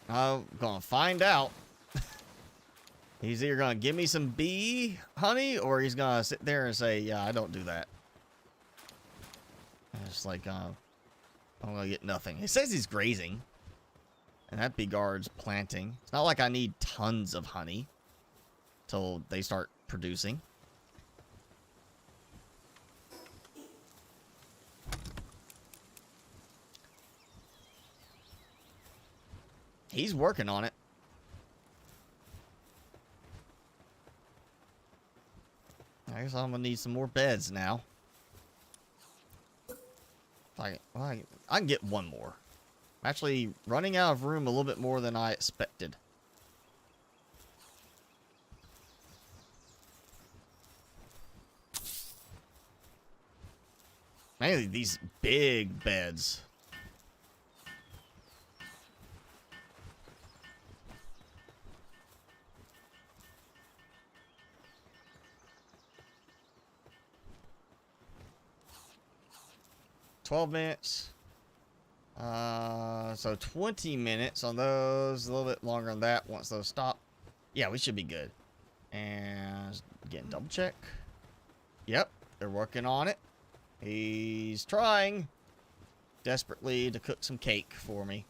I'm going to find out. He's either going to give me some bee honey, or he's going to sit there and say, yeah, I don't do that. And it's like, I'm going to get nothing. He says he's grazing. And that bee guard's planting. It's not like I need tons of honey till they start producing. He's working on it. I guess I'm gonna need some more beds now. I can get 1 more. Actually running out of room a little bit more than I expected. Mainly these big beds. $12 minutes. So 20 minutes on those. A little bit longer on that once those stop. Yeah, we should be good. And again, double check. Yep, they're working on it. He's trying desperately to cook some cake for me.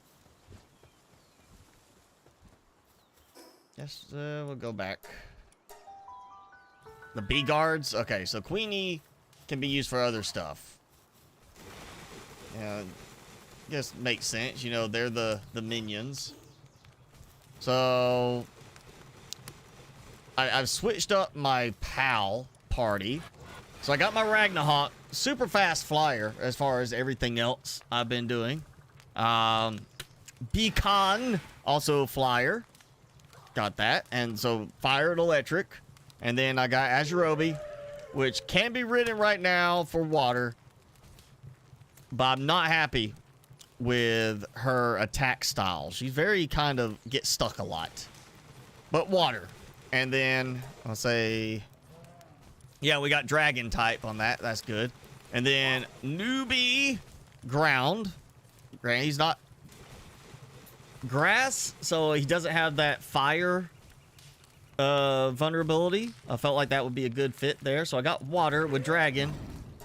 Yes, we'll go back. The bee guards. Okay, so Queenie can be used for other stuff. Yeah, I guess makes sense. You know, they're the minions. So I've switched up my PAL party. So I got my Ragnarok, super fast flyer as far as everything else I've been doing. Beacon, also flyer. Got that. And so fire and electric. And then I got Azurobi, which can be ridden right now for water. But I'm not happy with her attack style. She's very kind of get stuck a lot. But water. And then I'll say... yeah, we got dragon type on that. That's good. And then newbie ground. He's not grass, so he doesn't have that fire vulnerability. I felt like that would be a good fit there. So I got water with dragon.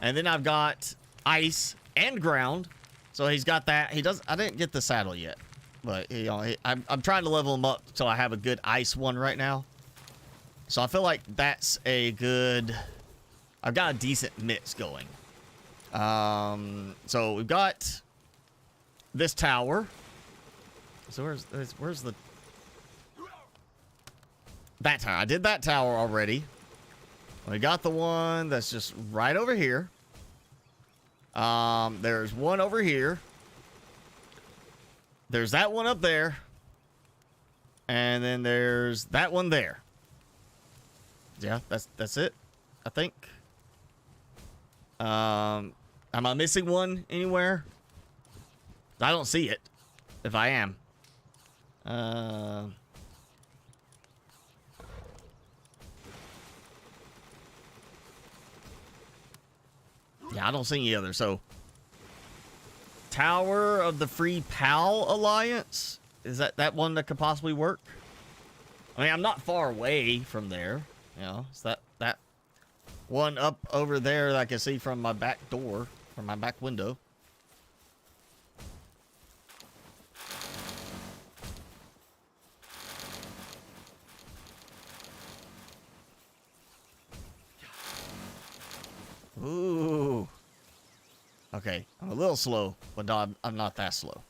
And then I've got ice and ground. So he's got that. He does. I didn't get the saddle yet. But, you know, I'm trying to level him up so I have a good ice one right now. So I feel like that's a good... I've got a decent mix going. So we've got this tower. So where's the... that tower. I did that tower already. We got the one that's just right over here. There's one over here. There's that one up there. And then there's that one there. Yeah, that's it, I think. Am I missing one anywhere? I don't see it. If I am. Yeah, I don't see any other. So, Tower of the Free Pal Alliance? Is that one that could possibly work? I mean, I'm not far away from there. You know, it's that one up over there that I can see from my back door, from my back window. Ooh. Okay, I'm a little slow, but no, I'm not that slow.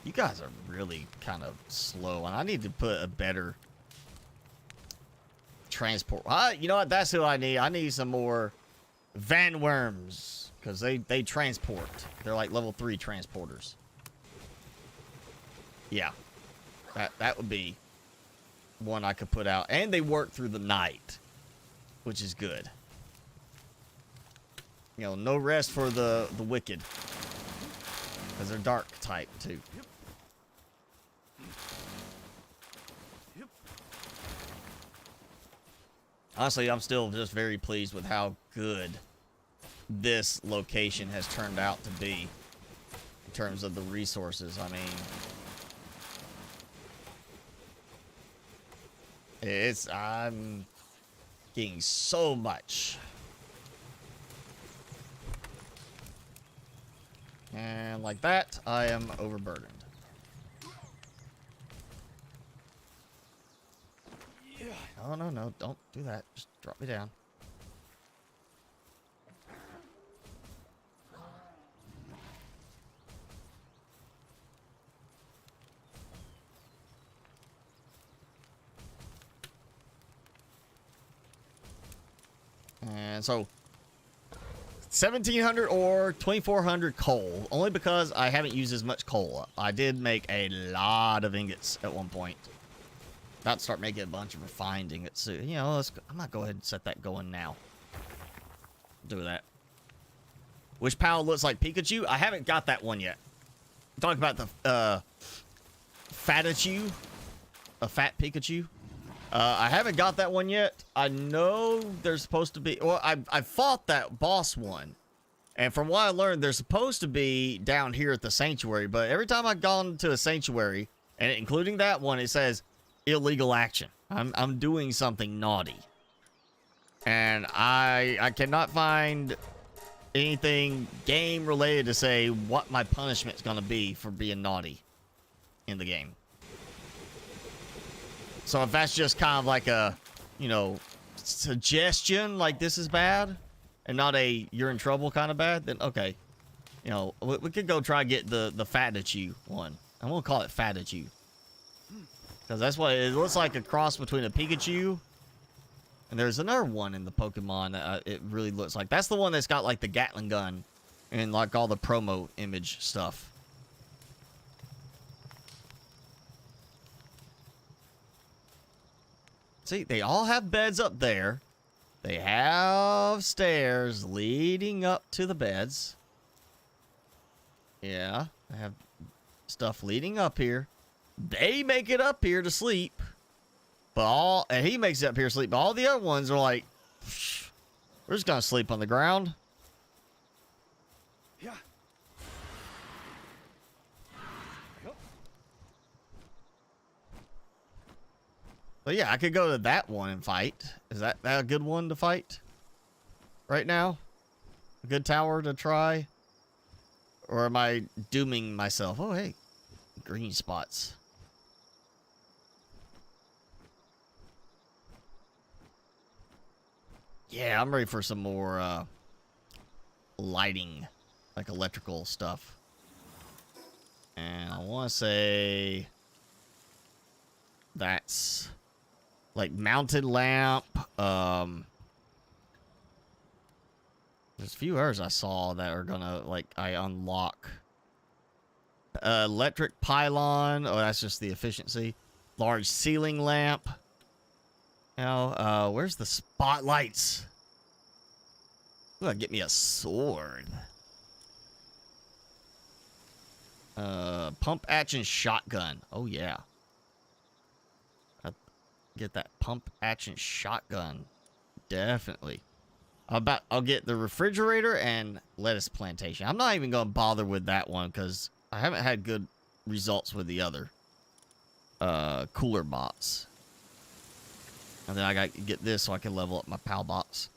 You guys are really kind of slow, and I need to put a better transport. You know what? That's who I need. I need some more Van Worms, because they transport. They're like level 3 transporters. Yeah, that would be one I could put out, and they work through the night, which is good. You know, no rest for the wicked, because they're dark type too. Honestly, I'm still just very pleased with how good this location has turned out to be in terms of the resources. I mean, I'm getting so much. And like that, I am overburdened. Oh, no, don't do that. Just drop me down. And so, 1,700 ore, 2,400 coal. Only because I haven't used as much coal. I did make a lot of ingots at one point. About to start making a bunch of refined ingots. So, you know, I'm gonna go ahead and set that going now. Do that. Which Pal looks like Pikachu? I haven't got that one yet. Talk about the Fatachu, a fat Pikachu. I haven't got that one yet. I know there's supposed to be. Well, I fought that boss one, and from what I learned, there's supposed to be down here at the sanctuary. But every time I've gone to a sanctuary, and including that one, it says illegal action. I'm doing something naughty, and I cannot find anything game related to say what my punishment's gonna be for being naughty in the game. So if that's just kind of like a, you know, suggestion, like this is bad, and not a you're in trouble kind of bad, then okay. You know, we could go try to get the Fatachu one. I'm gonna call it Fatachu, because that's what it looks like, a cross between a Pikachu. And there's another one in the Pokemon that it really looks like. That's the one that's got like the Gatling gun and like all the promo image stuff. See, they all have beds up there. They have stairs leading up to the beds. Yeah, I have stuff leading up here. They make it up here to sleep. But and he makes it up here to sleep. But all the other ones are like, we're just gonna sleep on the ground. Yeah. But yeah, I could go to that one and fight. Is that a good one to fight right now? A good tower to try? Or am I dooming myself? Oh, hey, green spots. Yeah, I'm ready for some more lighting, like electrical stuff. And I want to say that's like mounted lamp. There's a few others I saw that are gonna, like, I unlock. Electric pylon. Oh, that's just the efficiency. Large ceiling lamp. You know, where's the spotlights? Ooh, get me a sword. Pump action shotgun. Oh yeah. Get that pump action shotgun. Definitely. I'll get the refrigerator and lettuce plantation. I'm not even gonna bother with that one because I haven't had good results with the other cooler bots. And then I got to get this so I can level up my pal bots.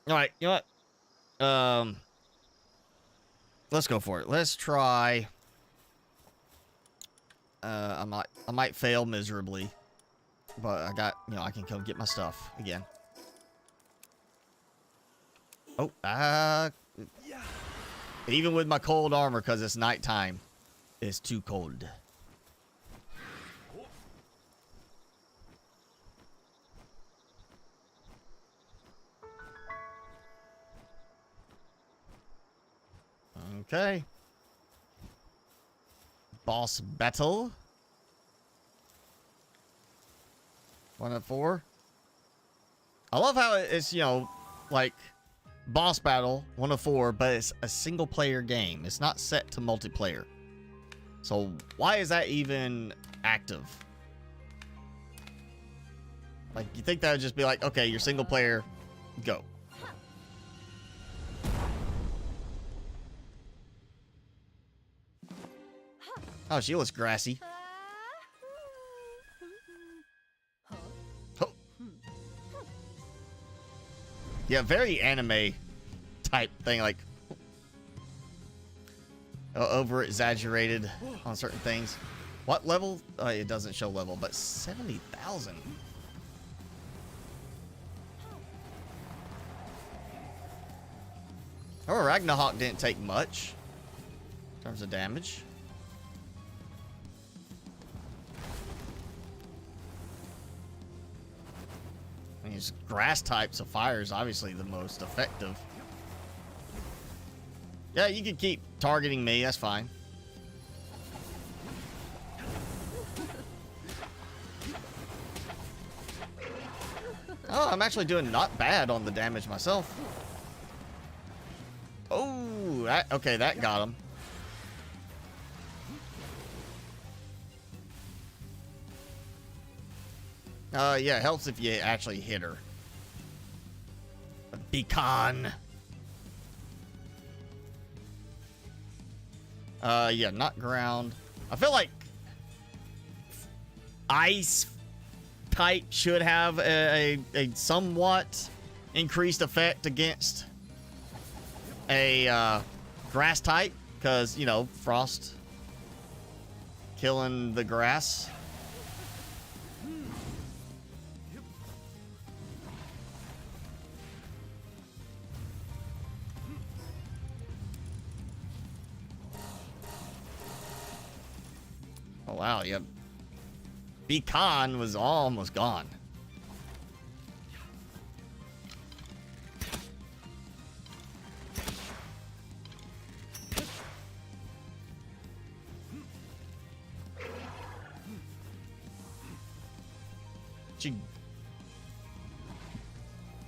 Alright, you know what? Let's go for it. Let's try. I might fail miserably. But I got, you know, I can come get my stuff again. Oh, even with my cold armor, because it's nighttime, it's too cold. Okay. Boss battle. 1 of 4. I love how it's, you know, like boss battle 1 of 4, but it's a single player game. It's not set to multiplayer. So why is that even active? Like, you think that would just be like, okay, you're single player, go. Oh, she looks grassy. Oh. Yeah, very anime type thing, like over exaggerated on certain things. What level? It doesn't show level, but 70,000. Oh, Ragnarok didn't take much in terms of damage. I mean, it's grass type, so fire is obviously the most effective. Yeah, you can keep targeting me. That's fine. Oh, I'm actually doing not bad on the damage myself. Oh, okay, that got him. Yeah, it helps if you actually hit her. A beacon. Yeah, not ground. I feel like ice type should have a somewhat increased effect against a grass type, because, you know, frost killing the grass. Oh, wow, yep. Beacon was almost gone. She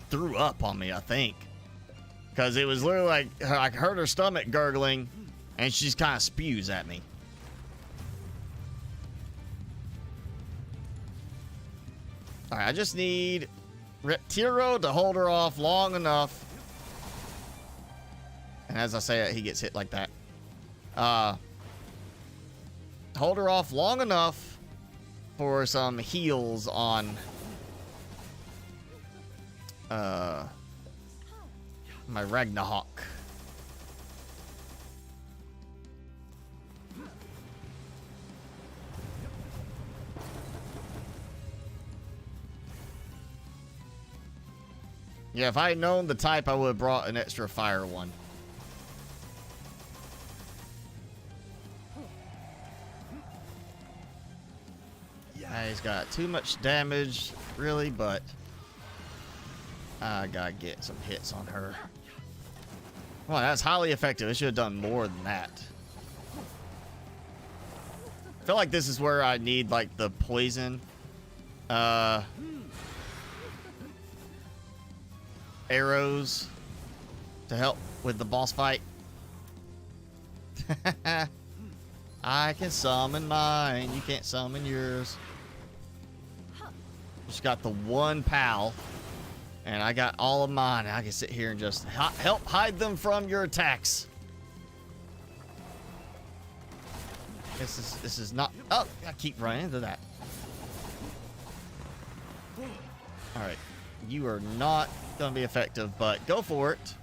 threw up on me, I think. Because it was literally like, I heard her stomach gurgling, and she just kind of spews at me. Alright, I just need Reptiro to hold her off long enough. And as I say it, he gets hit like that. Hold her off long enough for some heals on my Ragnahawk. Yeah, if I had known the type, I would have brought an extra fire one. He's got too much damage, really, but I gotta get some hits on her. Well, that's highly effective. It should have done more than that. I feel like this is where I need, like, the poison arrows to help with the boss fight. I can summon mine. You can't summon yours. Just got the one pal, and I got all of mine. I can sit here and just help hide them from your attacks. This is not. Oh, I keep running into that. All right, you are not gonna be effective, but go for it.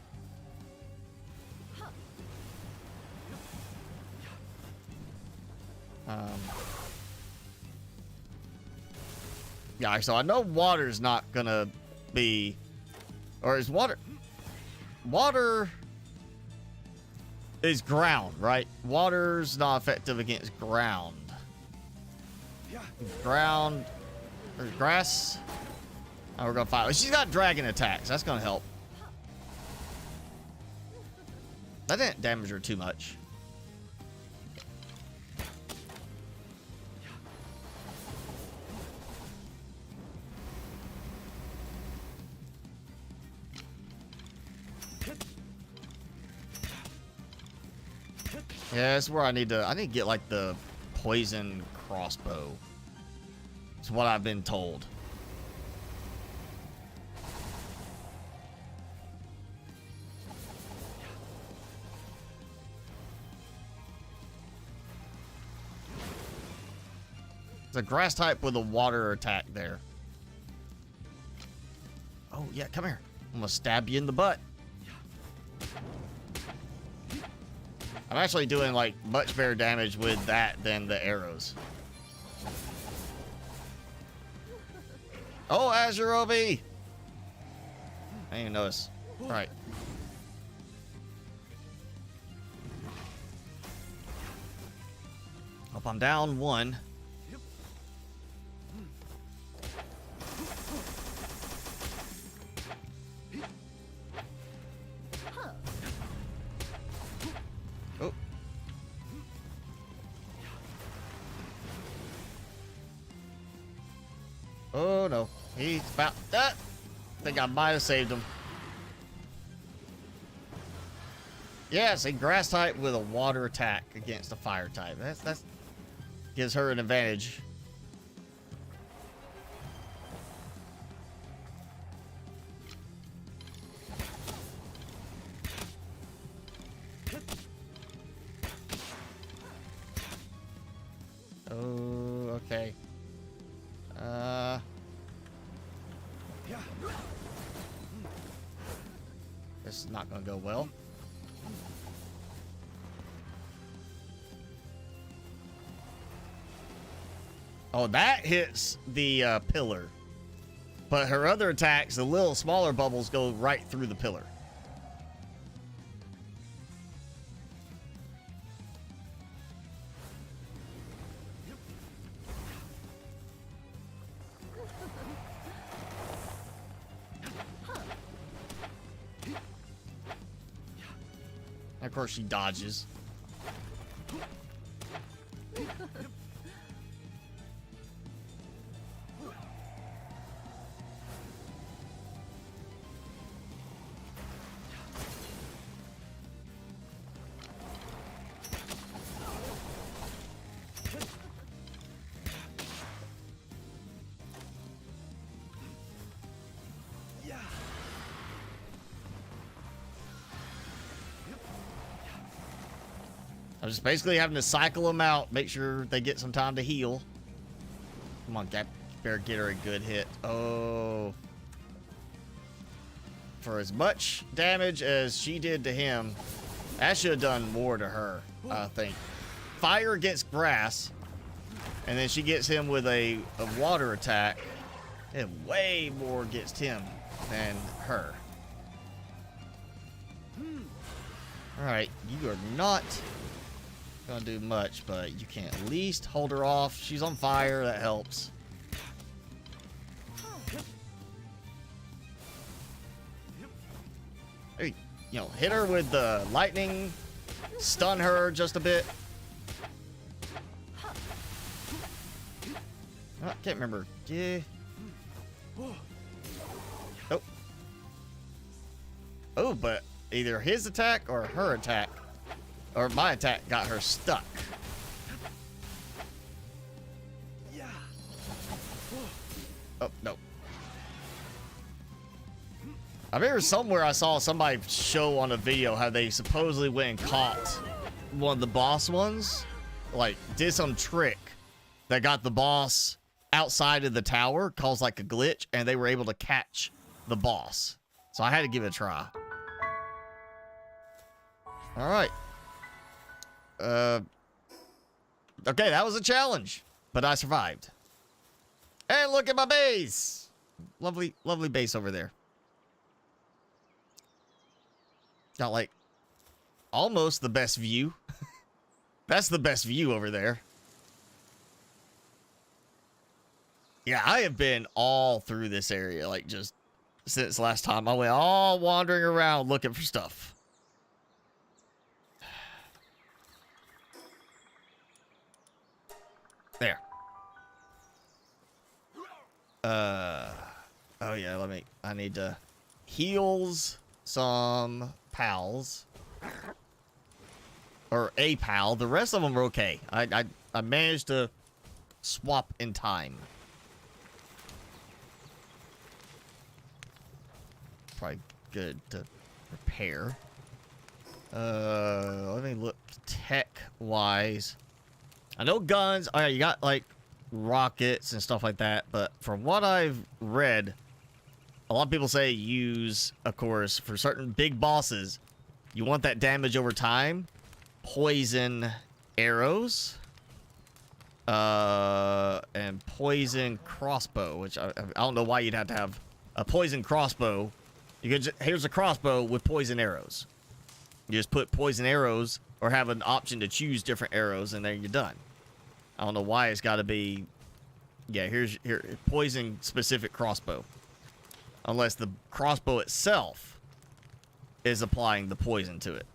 Yeah, so I know water's not gonna be, or is water is ground, right? Water's not effective against ground. Ground or grass. Oh, we're gonna fight. She's got dragon attacks. That's gonna help. That didn't damage her too much. Yeah, that's where I need to get like the poison crossbow. It's what I've been told. It's a grass type with a water attack there. Oh yeah, come here. I'm gonna stab you in the butt. I'm actually doing like much better damage with that than the arrows. Oh, Azurobi! I didn't even notice. All right. Hope I'm down one. He's about... I think I might have saved him. Yes, a grass type with a water attack against a fire type. That's gives her an advantage. Oh, okay. This is not gonna go well. Oh, that hits the pillar. But her other attacks, the little smaller bubbles, go right through the pillar. Of course, she dodges. I'm just basically having to cycle them out, make sure they get some time to heal. Come on, better get her a good hit. Oh. For as much damage as she did to him, that should have done more to her, I think. Fire against grass, and then she gets him with a water attack. And way more against him than her. Alright, you are not gonna do much, but you can at least hold her off. She's on fire, that helps. Hey, you know, hit her with the lightning, stun her just a bit. I can't remember. Yeah. Oh. Oh, but either his attack or her attack, or my attack, got her stuck. Oh, no. I remember somewhere I saw somebody show on a video how they supposedly went and caught one of the boss ones. Like, did some trick that got the boss outside of the tower, caused like a glitch, and they were able to catch the boss. So I had to give it a try. Alright. Okay, that was a challenge, but I survived. And look at my base! Lovely, lovely base over there. Got like almost the best view. That's the best view over there. Yeah, I have been all through this area, like just since last time. I went all wandering around looking for stuff. There. Oh yeah, I need to heals some pals. Or a pal. The rest of them are okay. I managed to swap in time. Probably good to repair. Let me look tech-wise. I know guns. Oh yeah, you got like rockets and stuff like that. But from what I've read, a lot of people say use, of course, for certain big bosses, you want that damage over time. Poison arrows. And poison crossbow, which I don't know why you'd have to have a poison crossbow. You could here's a crossbow with poison arrows. You just put poison arrows or have an option to choose different arrows, and then you're done. I don't know why it's got to be. Yeah, here poison specific crossbow. Unless the crossbow itself is applying the poison to it.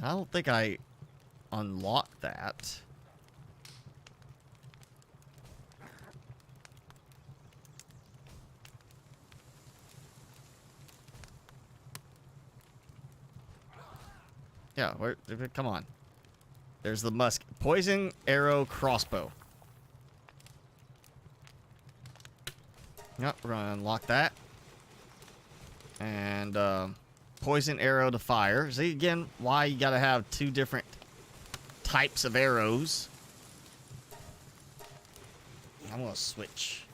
I don't think I unlocked that. Yeah, come on. There's the musk. Poison arrow crossbow. Yep, we're gonna unlock that. And poison arrow to fire. See again why you gotta have 2 different types of arrows. I'm gonna switch.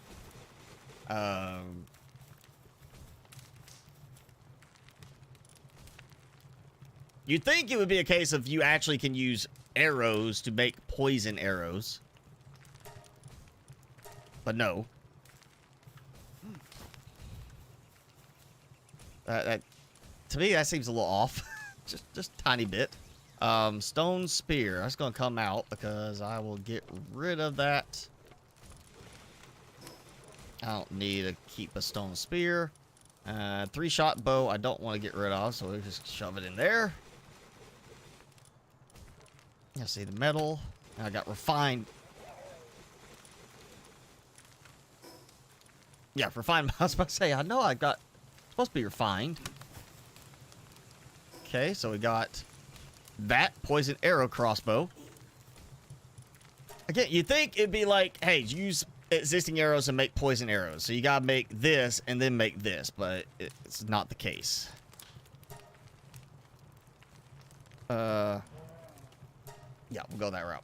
You'd think it would be a case of you actually can use arrows to make poison arrows. But no. To me, that seems a little off. just a tiny bit. Stone spear. That's going to come out because I will get rid of that. I don't need to keep a stone spear. 3-shot bow I don't want to get rid of, so we'll just shove it in there. Yeah, see the metal. I got refined. Yeah, refined. I was about to say, I know I got supposed to be refined. Okay, so we got that poison arrow crossbow. Again, you'd think it'd be like, hey, use existing arrows and make poison arrows. So you gotta make this and then make this, but it's not the case. Yeah, we'll go that route.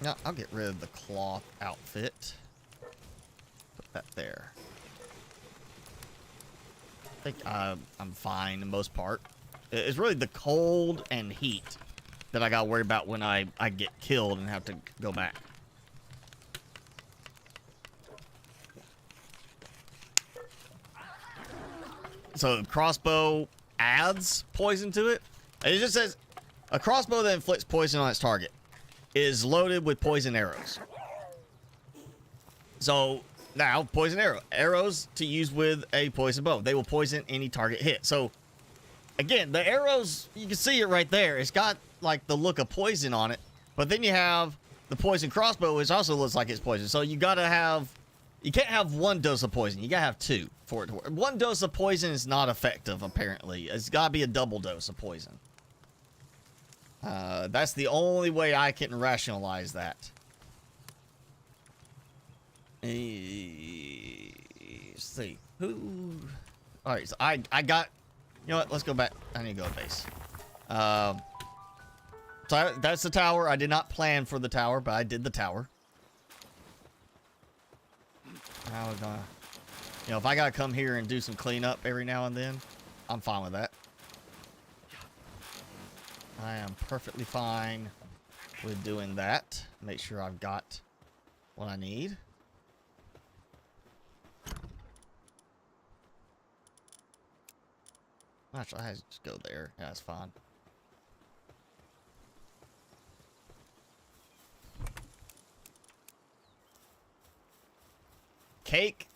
Now, I'll get rid of the cloth outfit. Put that there. I think I'm fine in most part. It's really the cold and heat that I gotta worry about when I get killed and have to go back. So crossbow adds poison to it. It just says a crossbow that inflicts poison on its target is loaded with poison arrows. So now poison arrows to use with a poison bow. They will poison any target hit. So again, the arrows, you can see it right there. It's got like the look of poison on it, but then you have the poison crossbow, which also looks like it's poison. So you gotta have, you can't have 1 dose of poison. You gotta have 2 for it to work. 1 dose of poison is not effective, apparently. It's gotta be a double dose of poison. That's the only way I can rationalize that. Let's see. Who? Alright, so I got, you know what? Let's go back. I need to go to base. So that's the tower. I did not plan for the tower, but I did the tower. Now we're gonna, you know, if I gotta come here and do some cleanup every now and then, I'm fine with that. I am perfectly fine with doing that. Make sure I've got what I need. Actually, I just go there. Yeah, that's fine. Cake.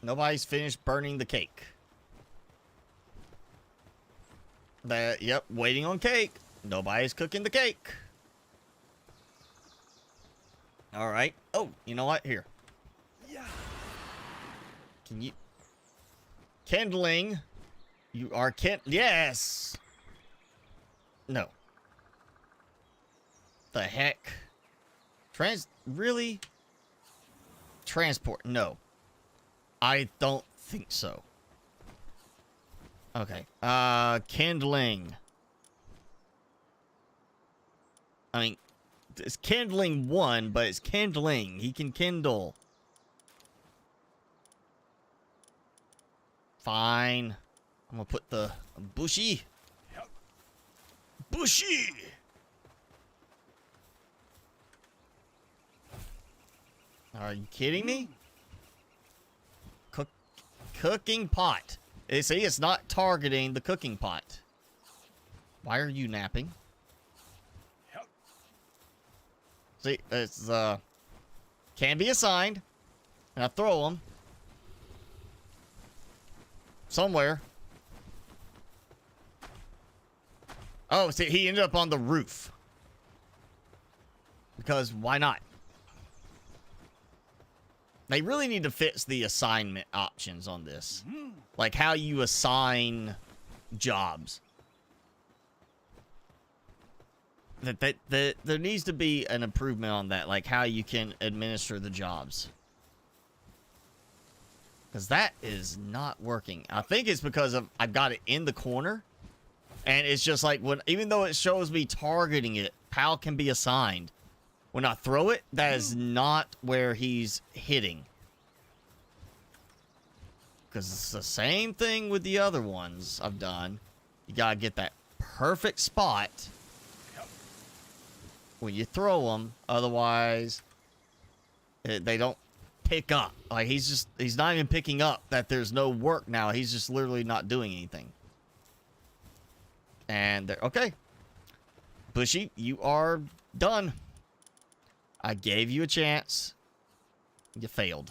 Nobody's finished burning the cake. Yep, waiting on cake. Nobody's cooking the cake. All right. Oh, you know what? Here. Yeah. Can you... Kindling. You are Yes. No. The heck? Really? Transport. No. I don't think so. Okay. Kindling. I mean, it's kindling 1, but it's kindling. He can kindle. Fine. I'm gonna put the bushy. Bushy! Are you kidding me? Cooking pot. See, it's not targeting the cooking pot. Why are you napping? See, it's can be assigned, and I throw them somewhere. Oh, see, he ended up on the roof because why not? They really need to fix the assignment options on this. Like how you assign jobs. There needs to be an improvement on that, like how you can administer the jobs. Because that is not working. I think it's because I've got it in the corner. And it's just like, even though it shows me targeting it, PAL can be assigned. When I throw it, that is not where he's hitting. Because it's the same thing with the other ones I've done. You gotta get that perfect spot when you throw them. Otherwise, they don't pick up. Like, he's not even picking up that there's no work now. He's just literally not doing anything. And they're, okay. Bushy, you are done. I gave you a chance. You failed.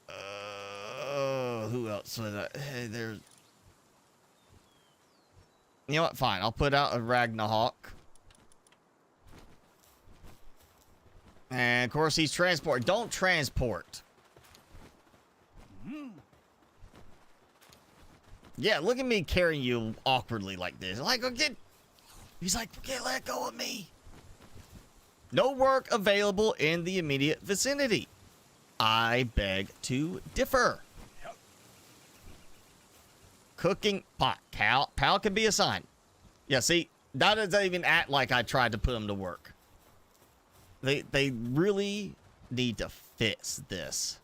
Who else was that? Hey, there's... You know what? Fine. I'll put out a Ragnarok. And, of course, he's transport. Don't transport. Yeah, look at me carrying you awkwardly like this. Like, okay. He's like, okay, let go of me. No work available in the immediate vicinity. I beg to differ. Yep. Cooking pot. Pal can be assigned. Yeah, see, that doesn't even act like I tried to put him to work. They really need to fix this.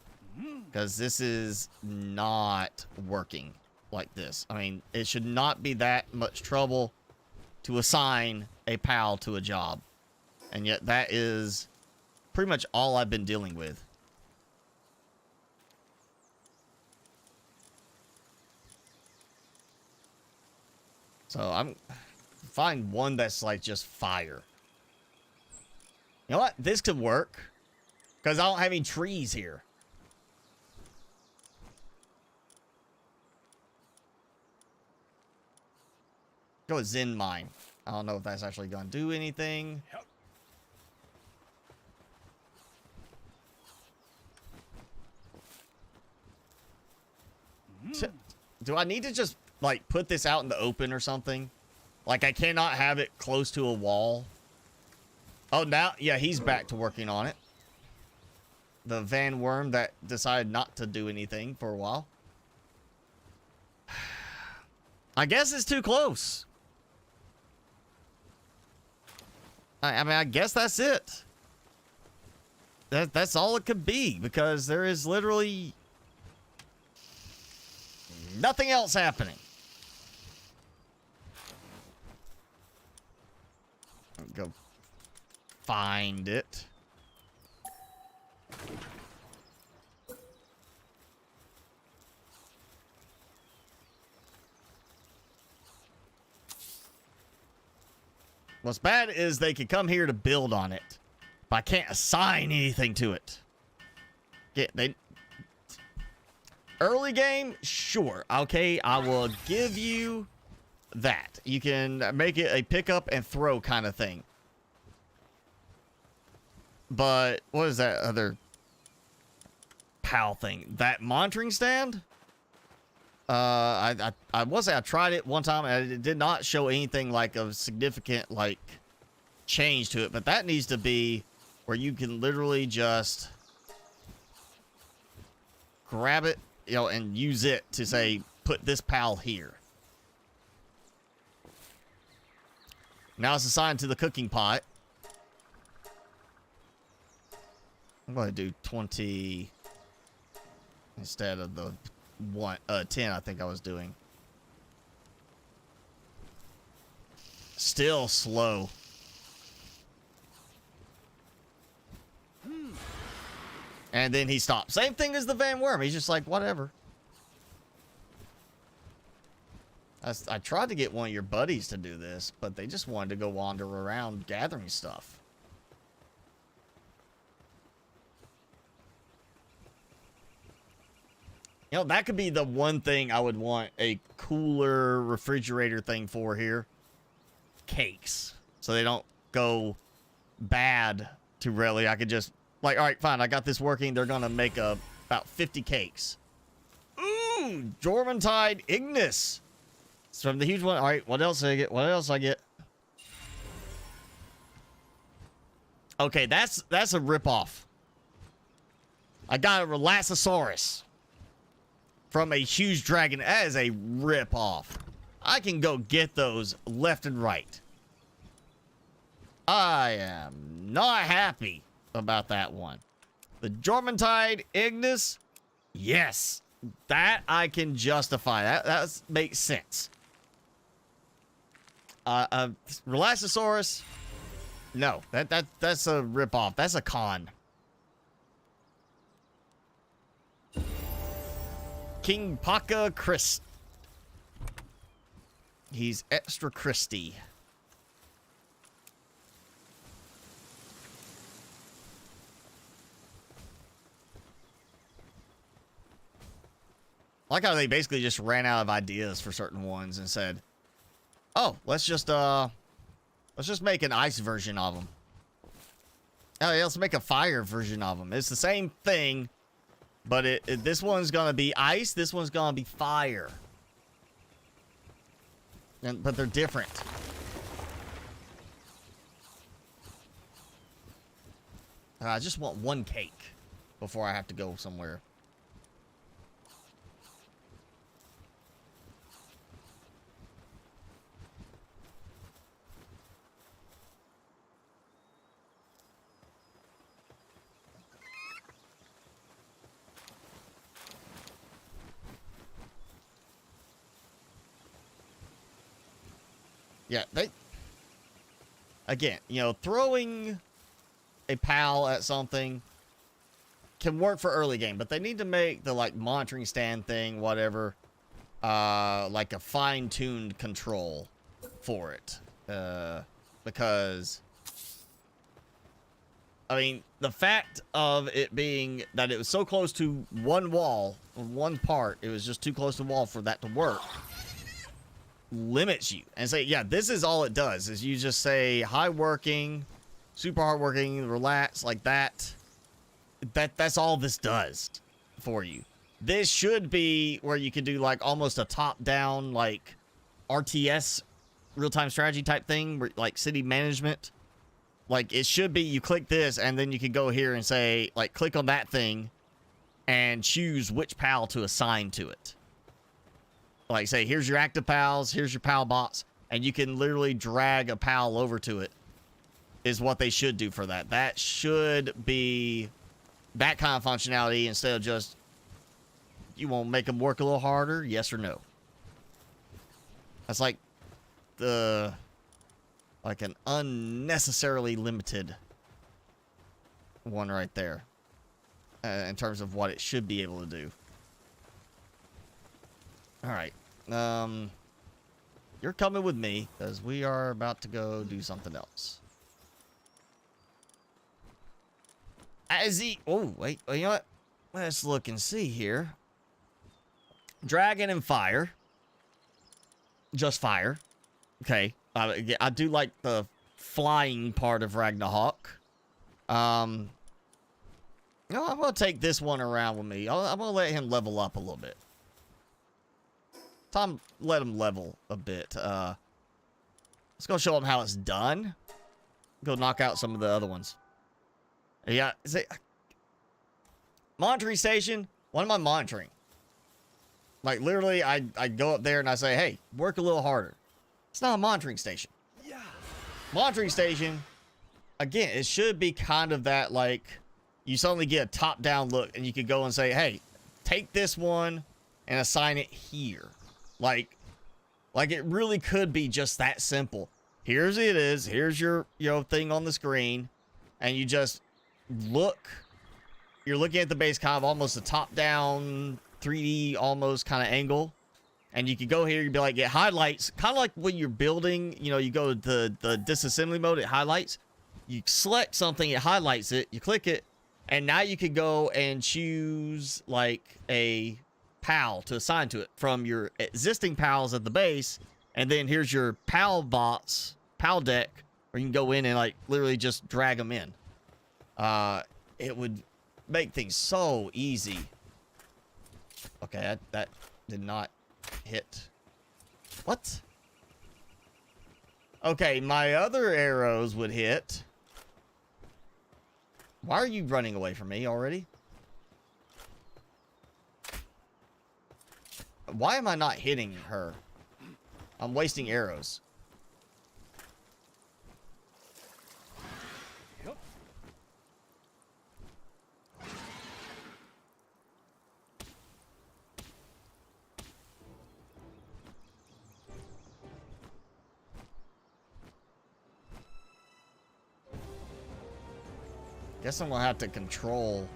Because this is not working like this. I mean, it should not be that much trouble to assign a PAL to a job. And yet that is pretty much all I've been dealing with. So I'm find one that's like just fire. You know what? This could work. Because I don't have any trees here. Go with Zen Mine. I don't know if that's actually going to do anything. Yep. Do I need to just, like, put this out in the open or something? Like, I cannot have it close to a wall. Oh, now, yeah, he's back to working on it. The Van Worm that decided not to do anything for a while. I guess it's too close. I mean, I guess that's it. That's all it could be, because there is literally nothing else happening. Go find it. What's bad is they could come here to build on it, but I can't assign anything to it. Early game, sure. Okay, I will give you that. You can make it a pick up and throw kind of thing. But what is that other PAL thing? That monitoring stand? I will say I tried it one time and it did not show anything like a significant like change to it, but that needs to be where you can literally just grab it, you know, and use it to say put this PAL here. Now it's assigned to the cooking pot. I'm going to do 20 instead of the 10 I think I was doing. Still slow. And then he stopped. Same thing as the Van Worm. He's just like, whatever. I tried to get one of your buddies to do this, but they just wanted to go wander around gathering stuff. You know, that could be the one thing I would want a cooler refrigerator thing for here. Cakes. So they don't go bad too readily. I could just, like, all right, fine, I got this working. They're going to make about 50 cakes. Ooh, Jormuntide Ignis. It's from the huge one. All right, what else I get? What else I get? Okay, that's a ripoff. I got a Relassosaurus from a huge dragon. That is a ripoff. I can go get those left and right. I am not happy about that one. The Jormuntide Ignis, yes, that I can justify. That makes sense. Relassosaurus, no, that's a ripoff. That's a con. King Paka Christ. He's extra Christy. I like how they basically just ran out of ideas for certain ones and said, "Oh, let's just make an ice version of them. Oh, yeah, let's make a fire version of them. It's the same thing, but this one's gonna be ice. This one's gonna be fire. But they're different." I just want one cake before I have to go somewhere. Yeah, again, you know, throwing a PAL at something can work for early game, but they need to make the, like, monitoring stand thing, whatever, like a fine-tuned control for it. Because, I mean, the fact of it being that it was so close to one wall, one part, it was just too close to the wall for that to work, limits you. And say, yeah, this is all it does, is you just say high working, super hard working, relax, like that. That's all this does for you. This should be where you can do like almost a top-down, like RTS, real-time strategy type thing, where, like city management. Like, it should be you click this and then you can go here and say, like, click on that thing and choose which PAL to assign to it. Like, say, here's your active PALs, here's your PAL bots, and you can literally drag a PAL over to it, is what they should do for that. That should be that kind of functionality instead of just, you won't make them work a little harder, yes or no. That's like like an unnecessarily limited one right there, in terms of what it should be able to do. All right, you're coming with me because we are about to go do something else. Oh, wait, you know what? Let's look and see here. Dragon and fire. Just fire. Okay. I do like the flying part of Ragnarok. You know, I'm going to take this one around with me. I'm going to let him level up a little bit. Tom, let him level a bit. Let's go show him how it's done. Go knock out some of the other ones. Yeah, is it monitoring station? What am I monitoring? Like, literally, I go up there and I say, hey, work a little harder. It's not a monitoring station. Yeah. Monitoring station, again, it should be kind of that, like, you suddenly get a top-down look and you could go and say, hey, take this one and assign it here. Like it really could be just that simple. Here's it is. Here's your, thing on the screen. And you just look. You're looking at the base, kind of almost a top-down 3D almost kind of angle. And you could go here, you'd be like, it highlights, kind of like when you're building, you go to the disassembly mode, it highlights. You select something, it highlights it, you click it, and now you could go and choose like a PAL to assign to it from your existing PALs at the base. And then here's your PAL bots, PAL deck, where you can go in and like literally just drag them in. it would make things so easy. Okay, that did not hit. What? Okay, my other arrows would hit. Why are you running away from me already? Why am I not hitting her? I'm wasting arrows. Guess I'm gonna have to control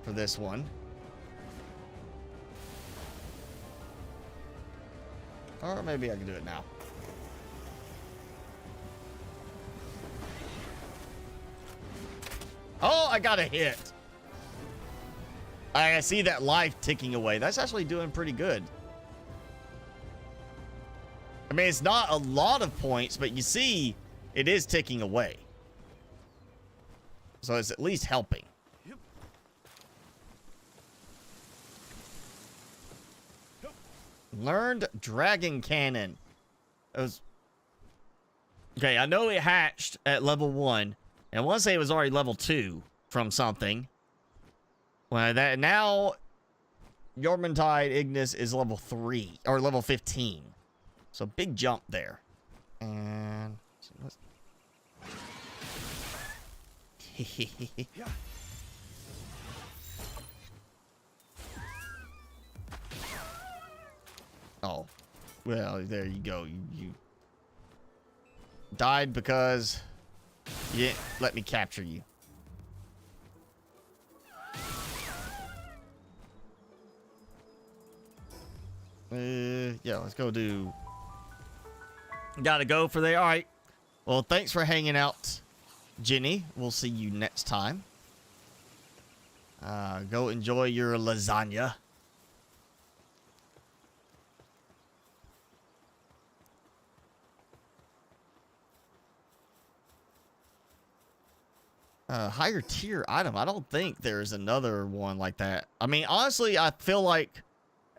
for this one. Or maybe I can do it now. Oh, I got a hit. I see that life ticking away. That's actually doing pretty good. I mean, it's not a lot of points, but you see, it is ticking away. So it's at least helping. Learned Dragon Cannon. It was... Okay, I know it hatched at level 1. And I want to say it was already level 2 from something. Well, that now... Yormantide Ignis is level 3. Or level 15. So big jump there. And... Oh, well, there you go. You died because you didn't let me capture you. Yeah, let's go do... Gotta go for there. All right. Well, thanks for hanging out, Jenny. We'll see you next time. Go enjoy your lasagna. Higher tier item. I don't think there's another one like that. I mean, honestly, I feel like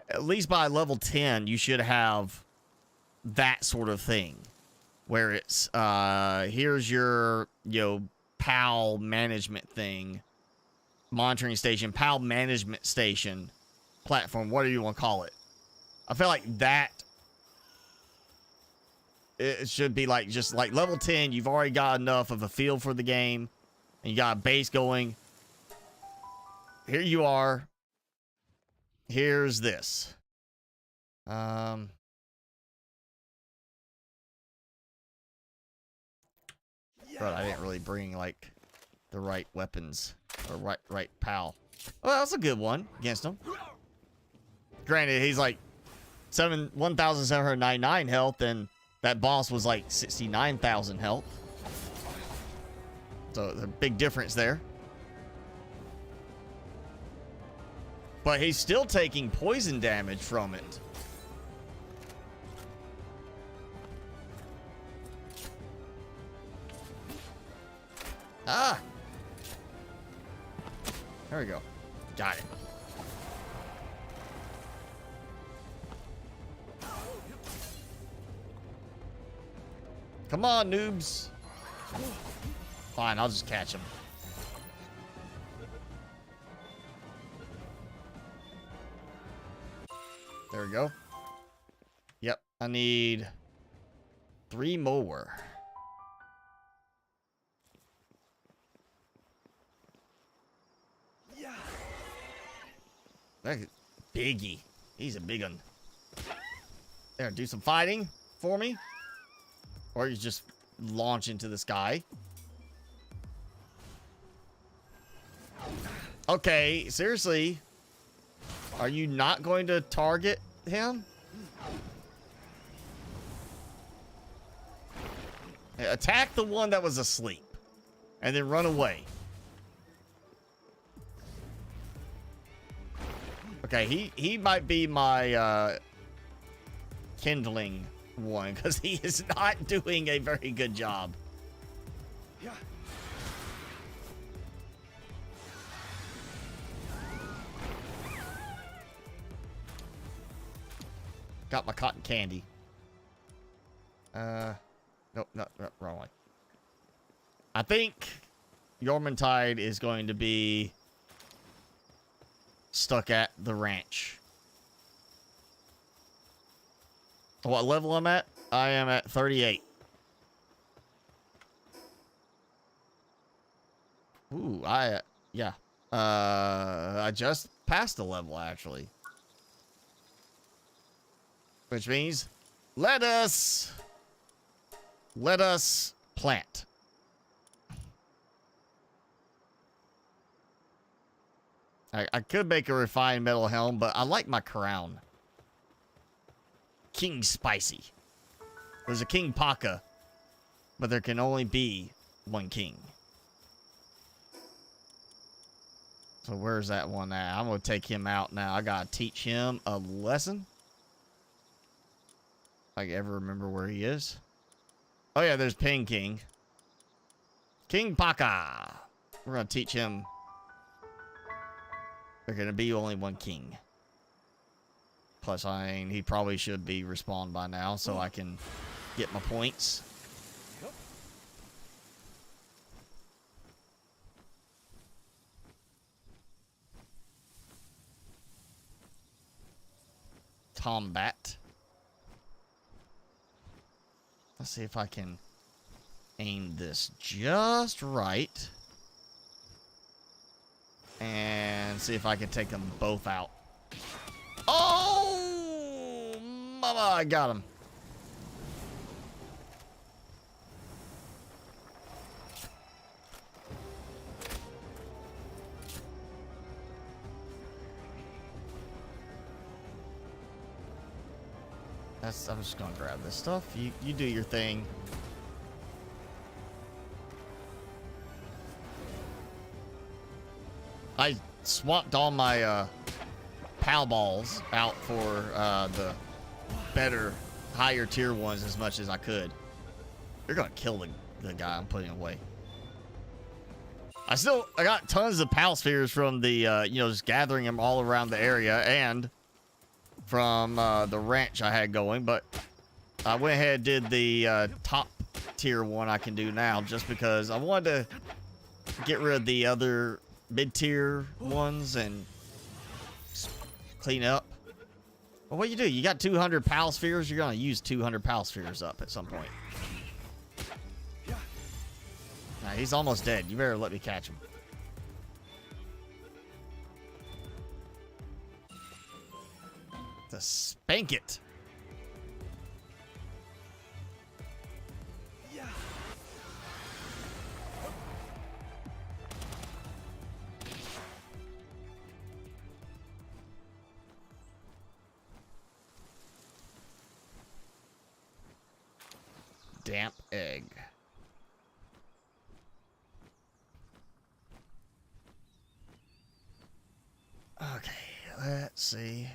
at least by level 10, you should have that sort of thing. Where it's, here's your, PAL management thing. Monitoring station, PAL management station, platform, whatever you want to call it. I feel like that, it should be like, just like level 10, you've already got enough of a feel for the game. And you got a base going. Here you are. Here's this. But I didn't really bring like the right weapons or right PAL. Well, that's a good one against him. Granted, he's like 1,799 health, and that boss was like 69,000 health. So there's a big difference there. But he's still taking poison damage from it. Ah! There we go. Got it. Come on, noobs. Fine, I'll just catch him. There we go. Yep, I need 3 more. Yeah. That's biggie. He's a big one. There, do some fighting for me. Or you just launch into the sky. Okay, seriously? Are you not going to target him? Attack the one that was asleep. And then run away. Okay, he might be my kindling one, because he is not doing a very good job. got my cotton candy. Nope, no, wrong way. I think Yormantide is going to be stuck at the ranch. What level I'm at? I am at 38. Ooh, yeah. I just passed the level, actually. Which means, let us plant. I could make a refined metal helm, but I like my crown. King Spicy. There's a King Paka, but there can only be one king. So where's that one at? I'm going to take him out now. I got to teach him a lesson. If I ever remember where he is. Oh yeah, there's Ping King. King Paka. We're going to teach him. There's going to be only one king. Plus, I mean, he probably should be respawned by now, so I can get my points. Combat. Let's see if I can aim this just right. And see if I can take them both out. Oh, mama, I got him. I'm just gonna grab this stuff. You do your thing. I swapped all my PAL balls out for the better, higher tier ones as much as I could. You're gonna kill the guy I'm putting away. I got tons of PAL spheres from the just gathering them all around the area and from the ranch I had going, but I went ahead and did the top tier one I can do now just because I wanted to get rid of the other mid-tier ones and clean up. Well, what do? You got 200 PAL spheres, you're gonna use 200 PAL spheres up at some point. Nah, he's almost dead. You better let me catch him. To spank it. Damp egg. Okay, let's see.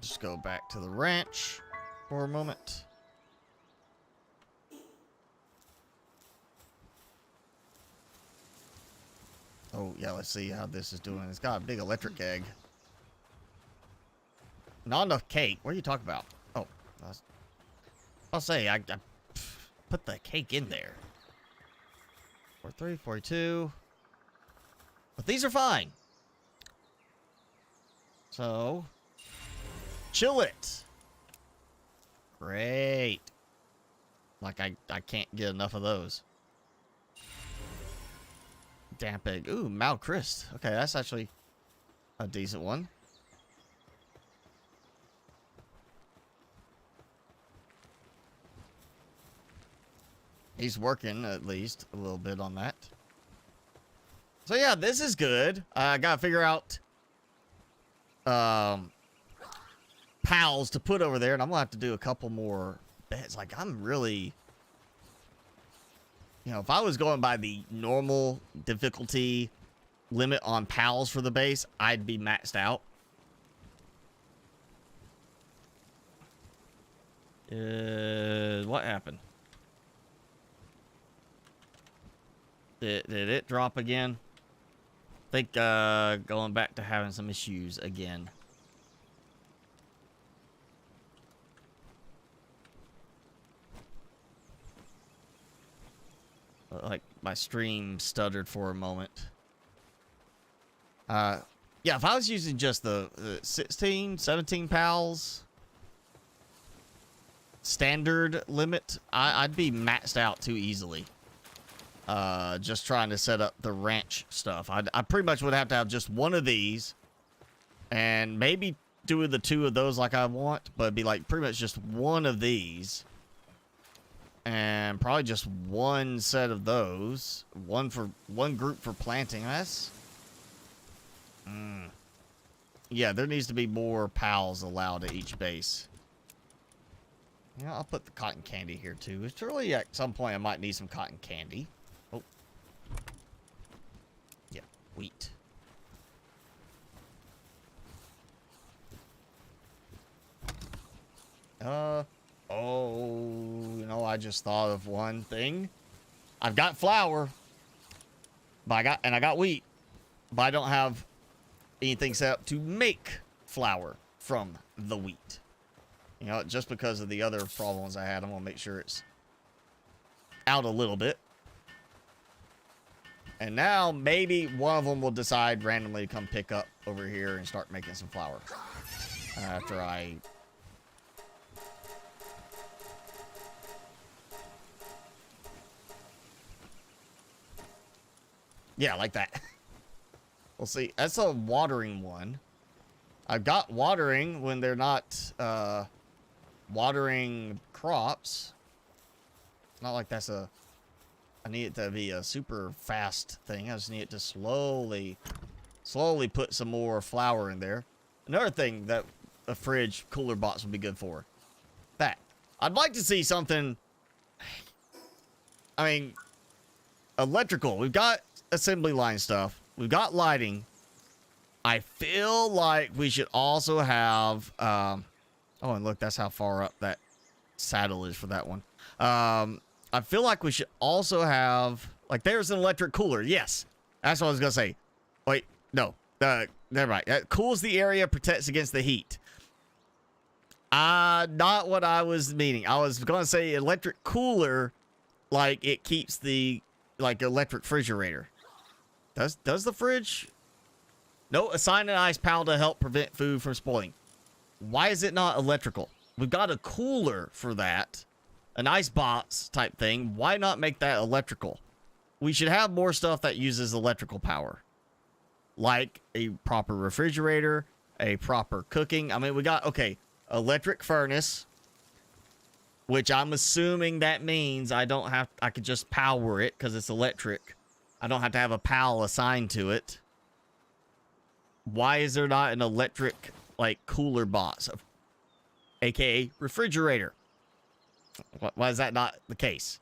Just go back to the ranch for a moment. Oh, yeah, let's see how this is doing. It's got a big electric egg. Not enough cake. What are you talking about? Oh, I'll say, I put the cake in there. 43, 42. But these are fine. So, chill it. Great. Like, I can't get enough of those. Damp egg. Ooh, Malchrist. Okay, that's actually a decent one. He's working at least a little bit on that. So yeah, this is good. I gotta figure out pals to put over there, and I'm gonna have to do a couple more beds. Like, I'm really, if I was going by the normal difficulty limit on pals for the base, I'd be maxed out. What happened? Did it drop again? I think going back to having some issues again. Like my stream stuttered for a moment. Yeah, if I was using just the 16, 17 pals standard limit, I'd be maxed out too easily. Just trying to set up the ranch stuff. I pretty much would have to have just one of these and maybe do the two of those like I want, but it'd be like pretty much just one of these and probably just one set of those, one group for planting. That's yeah, there needs to be more pals allowed at each base. Yeah, I'll put the cotton candy here too. It's really at some point I might need some cotton candy. Oh. Yeah, wheat. Oh, you know, I just thought of one thing. I've got flour, but I got wheat, but I don't have anything set up to make flour from the wheat. You know, just because of the other problems I had, I'm gonna make sure it's out a little bit. And now maybe one of them will decide randomly to come pick up over here and start making some flour. After I... Yeah, like that. We'll see. That's a watering one. I've got watering when they're not watering crops. It's not like that's a... I need it to be a super fast thing. I just need it to slowly put some more flour in there. Another thing that a fridge cooler box would be good for. That. I'd like to see something... I mean, electrical. We've got assembly line stuff. We've got lighting. I feel like we should also have... oh, and look, that's how far up that saddle is for that one. I feel like we should also have... Like, there's an electric cooler. Yes. That's what I was going to say. Wait, no. Never mind. That cools the area, protects against the heat. Not what I was meaning. I was going to say electric cooler, like it keeps the... Like, electric refrigerator. Does the fridge... No, assign an ice pal to help prevent food from spoiling. Why is it not electrical? We've got a cooler for that. An ice box type thing. Why not make that electrical? We should have more stuff that uses electrical power. Like a proper refrigerator, a proper cooking. I mean, we got, okay, electric furnace. Which I'm assuming that means I could just power it because it's electric. I don't have to have a pal assigned to it. Why is there not an electric, like, cooler box? AKA refrigerator. Why is that not the case?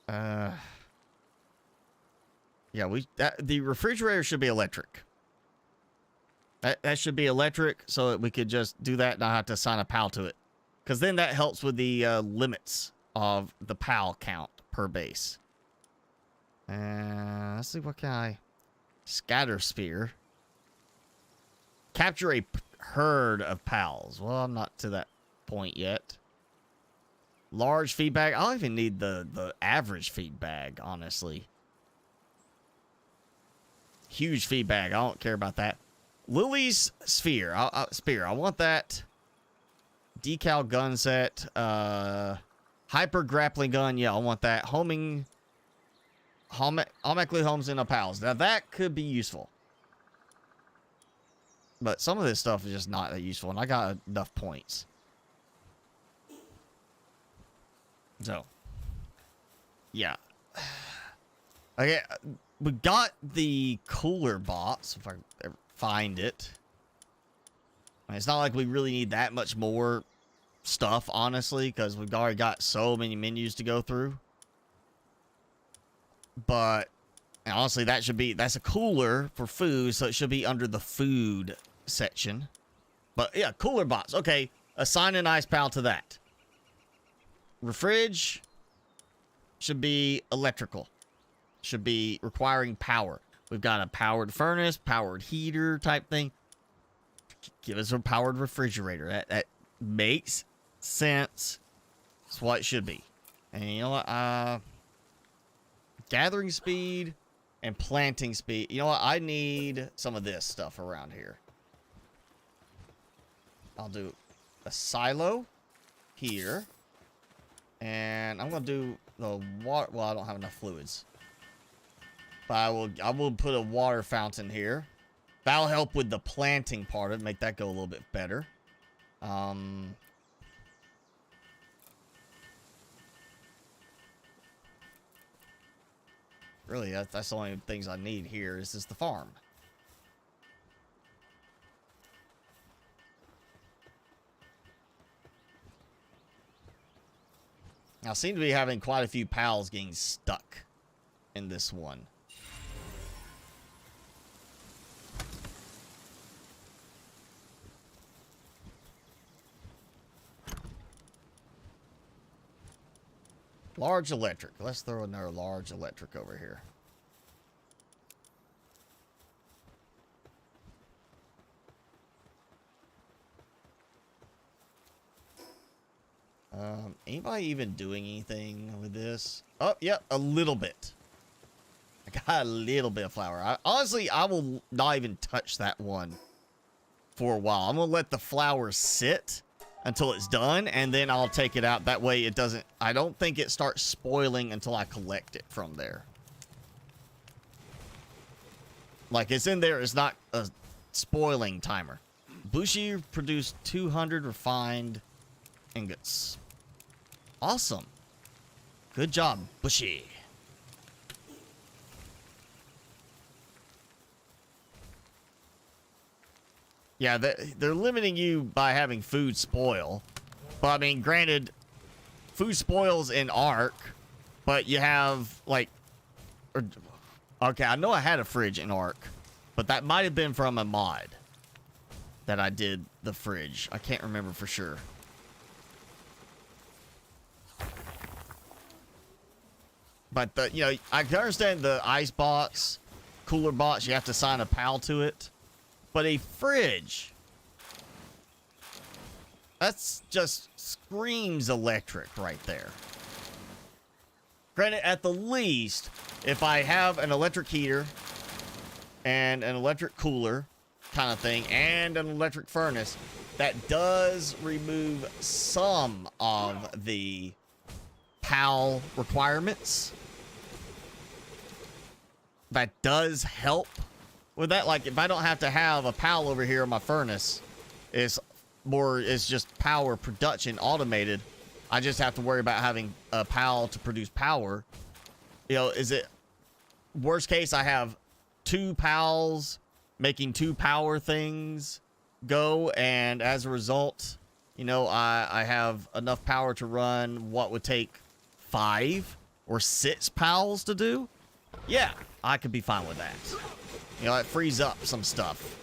Yeah, the refrigerator should be electric. That should be electric so that we could just do that and not have to assign a PAL to it. Because then that helps with the limits of the PAL count per base. Let's see, what can I... Scatter spear. Capture a herd of pals. Well, I'm not to that point yet. Large feed bag. I don't even need the average feed bag, honestly. Huge feed bag. I don't care about that. Lily's sphere. Spear. I want that. Decal gun set. Hyper grappling gun. Yeah, I want that. Homing. Automatically homes in a pals. Now that could be useful. But some of this stuff is just not that useful, and I got enough points. So, yeah. Okay, we got the cooler box, if I ever find it. I mean, it's not like we really need that much more stuff, honestly, because we've already got so many menus to go through. But, honestly, that's a cooler for food, so it should be under the food section. But yeah, cooler box. Okay, assign an ice pal to that. Refrige. should be electrical. Should be requiring power. We've got a powered furnace, powered heater type thing. Give us a powered refrigerator. That makes sense. That's what it should be. And you know what? Gathering speed and planting speed. You know what? I need some of this stuff around here. I'll do a silo here. And I'm going to do the water. Well, I don't have enough fluids. But I will put a water fountain here. That'll help with the planting part of it. Make that go a little bit better. Really, that's the only things I need here is just the farm. I seem to be having quite a few pals getting stuck in this one. Large electric. Let's throw another large electric over here. Anybody even doing anything with this? Oh, yep, a little bit. I got a little bit of flour. Honestly, I will not even touch that one for a while. I'm going to let the flour sit until it's done, and then I'll take it out. That way it doesn't... I don't think it starts spoiling until I collect it from there. Like, it's in there. It's not a spoiling timer. Bushi produced 200 refined ingots. Awesome. Good job, Bushi. Yeah, they're limiting you by having food spoil. But, I mean, granted, food spoils in Ark, but you have, like... okay, I know I had a fridge in Ark, but that might have been from a mod that I did the fridge. I can't remember for sure. But, you know, I can understand the ice box, cooler box, you have to assign a PAL to it. But a fridge, that's just screams electric right there. Granted, at the least, if I have an electric heater and an electric cooler kind of thing and an electric furnace, that does remove some of the PAL requirements. That does help with that. Like, if I don't have to have a PAL over here in my furnace, it's just power production automated. I just have to worry about having a PAL to produce power. You know, is it worst case I have 2 PALs making 2 power things go, and as a result, you know, I have enough power to run what would take 5 or 6 PALs to do? Yeah, I could be fine with that. You know, it frees up some stuff.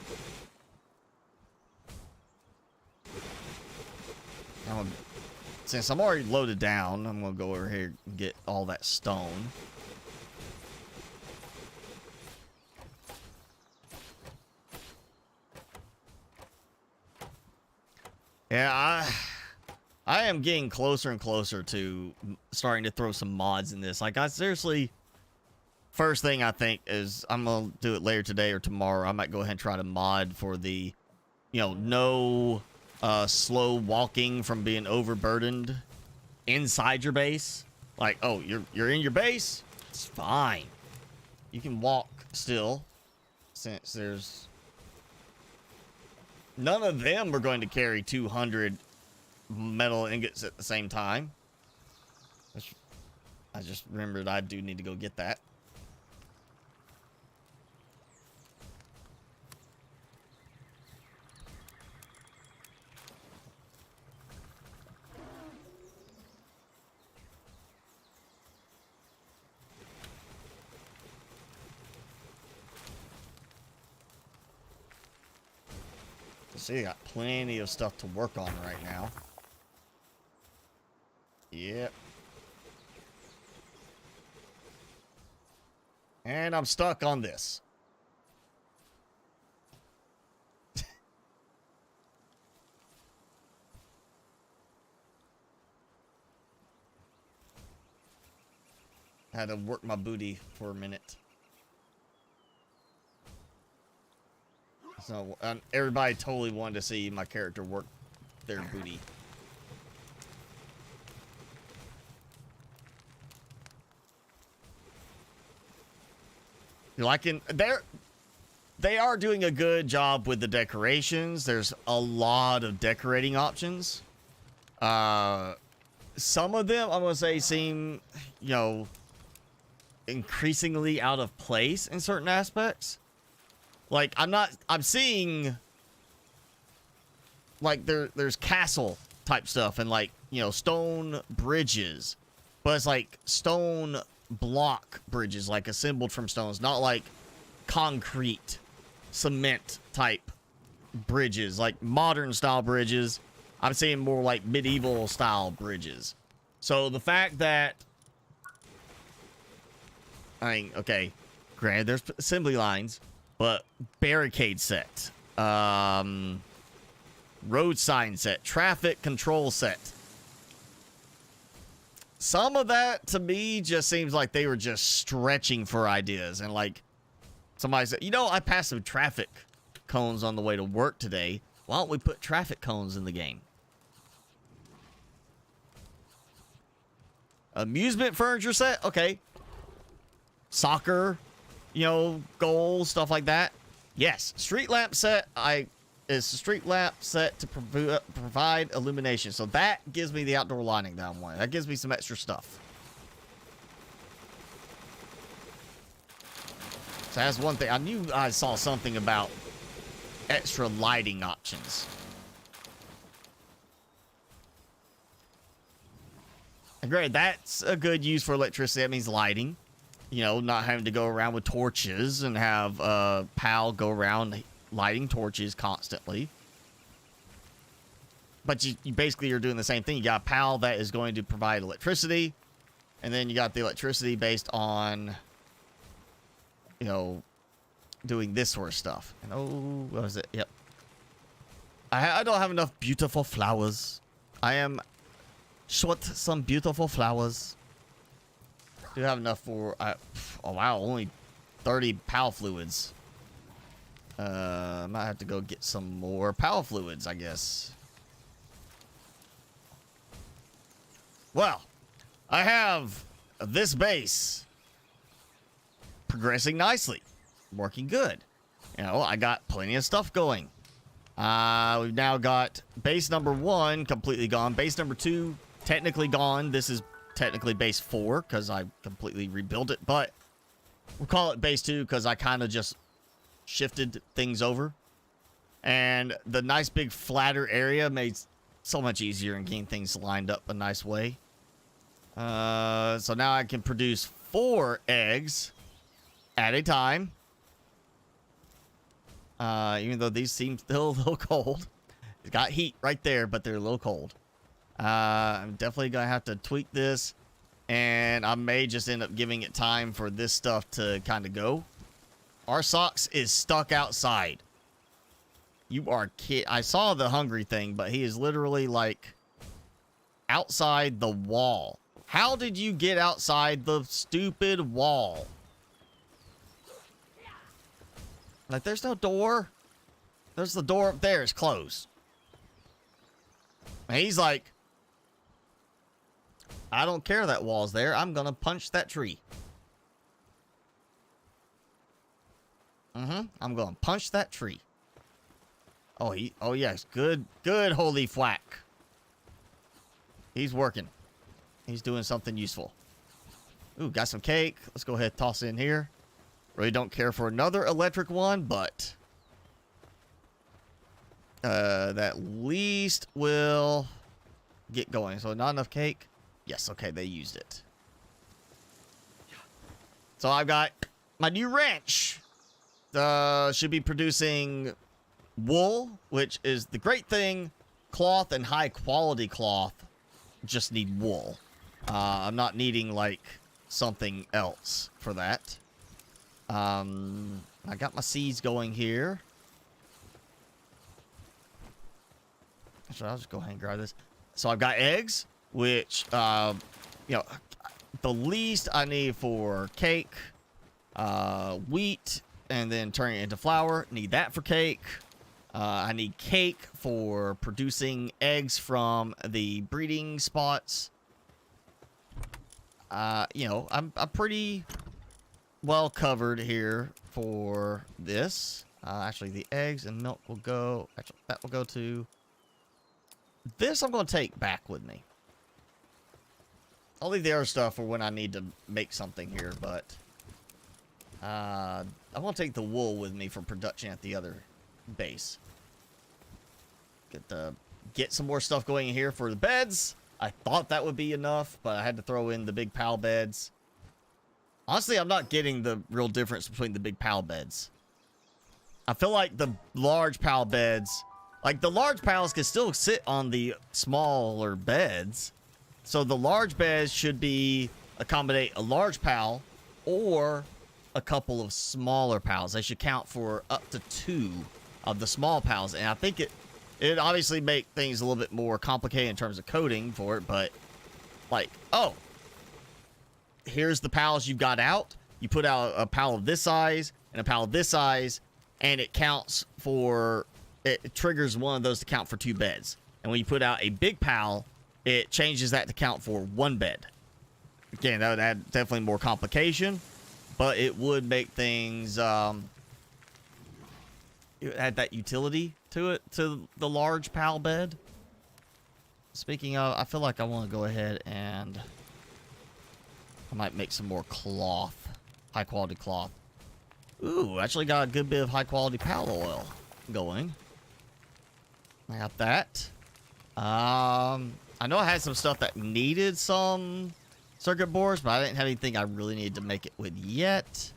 Since I'm already loaded down, I'm going to go over here and get all that stone. Yeah, I am getting closer and closer to starting to throw some mods in this. Like, I seriously... First thing I think is I'm going to do it later today or tomorrow. I might go ahead and try to mod for the, you know, no slow walking from being overburdened inside your base. Like, oh, you're in your base? It's fine. You can walk still, since there's... None of them are going to carry 200 metal ingots at the same time. I just remembered I do need to go get that. See, I got plenty of stuff to work on right now. Yep. And I'm stuck on this. I had to work my booty for a minute. So everybody totally wanted to see my character work their booty. You liking? They are doing a good job with the decorations. There's a lot of decorating options. Some of them, I'm gonna say, seem, you know, increasingly out of place in certain aspects. Like, I'm seeing, like, there's castle type stuff and, like, you know, stone bridges, but it's like stone block bridges, like assembled from stones, not like concrete cement type bridges, like modern style bridges. I'm seeing more like medieval style bridges. So the fact that, I mean, okay, granted, there's assembly lines, but barricade set, road sign set, traffic control set. Some of that, to me, just seems like they were just stretching for ideas. And, like, somebody said, you know, I passed some traffic cones on the way to work today. Why don't we put traffic cones in the game? Amusement furniture set? Okay. Soccer, you know, goals, stuff like that. Yes. Street lamp set. Is a street lamp set to provide illumination. So that gives me the outdoor lighting that I'm wanting. That gives me some extra stuff. So that's one thing. I knew I saw something about extra lighting options. And great, that's a good use for electricity. That means lighting. You know, not having to go around with torches and have PAL go around lighting torches constantly. But you basically are doing the same thing. You got a PAL that is going to provide electricity, and then you got the electricity based on, you know, doing this sort of stuff. And oh, what was it? Yep. I don't have enough beautiful flowers. I am short some beautiful flowers. Do have enough for, oh wow, only 30 PAL fluids. Might have to go get some more PAL fluids, I guess. Well, I have this base progressing nicely, working good. You know, I got plenty of stuff going. We've now got base number 1 completely gone. Base number 2 technically gone. This is technically base 4 because I completely rebuilt it, but we'll call it base 2 because I kind of just shifted things over. And the nice big flatter area made so much easier and getting things lined up a nice way. So now I can produce 4 eggs at a time. Even though these seem still a little cold. It's got heat right there, but they're a little cold. I'm definitely going to have to tweak this. And I may just end up giving it time for this stuff to kind of go. Our socks is stuck outside. You are I saw the hungry thing, but he is literally like outside the wall. How did you get outside the stupid wall? Like, there's no door. There's the door up there. It's closed. And he's like, I don't care that wall's there. I'm gonna punch that tree. I'm gonna punch that tree. Oh, oh yes, good, holy whack. He's working. He's doing something useful. Ooh, got some cake. Let's go ahead and toss it in here. Really don't care for another electric one, but that at least will get going. So not enough cake. Yes, okay, they used it. So I've got my new ranch. Should be producing wool, which is the great thing. Cloth and high quality cloth just need wool. I'm not needing like something else for that. I got my seeds going here. So I'll just go ahead and grab this. So I've got eggs, which, you know, the least I need for cake, wheat, and then turning it into flour. Need that for cake. I need cake for producing eggs from the breeding spots. You know, I'm pretty well covered here for this. Actually, the eggs and milk will go. Actually, that will go to. This I'm going to take back with me. I'll leave the other stuff for when I need to make something here, but I want to take the wool with me for production at the other base. Get some more stuff going in here for the beds. I thought that would be enough, but I had to throw in the big pal beds. Honestly, I'm not getting the real difference between the big pal beds. I feel like the large pal beds, like the large pals can still sit on the smaller beds. So the large beds should be accommodate a large pal or a couple of smaller pals. They should count for up to 2 of the small pals. And I think it obviously make things a little bit more complicated in terms of coding for it, but like, oh, here's the pals you've got out. You put out a pal of this size and a pal of this size, and it counts for, it triggers one of those to count for 2 beds. And when you put out a big pal, it changes that to count for 1 bed. Again, that would add definitely more complication, but it would make things, it would add that utility to it, to the large pal bed. Speaking of, I feel like I want to go ahead and I might make some more cloth, high quality cloth. Ooh, actually got a good bit of high quality pal oil going. I got that. I know I had some stuff that needed some circuit boards, but I didn't have anything I really needed to make it with yet.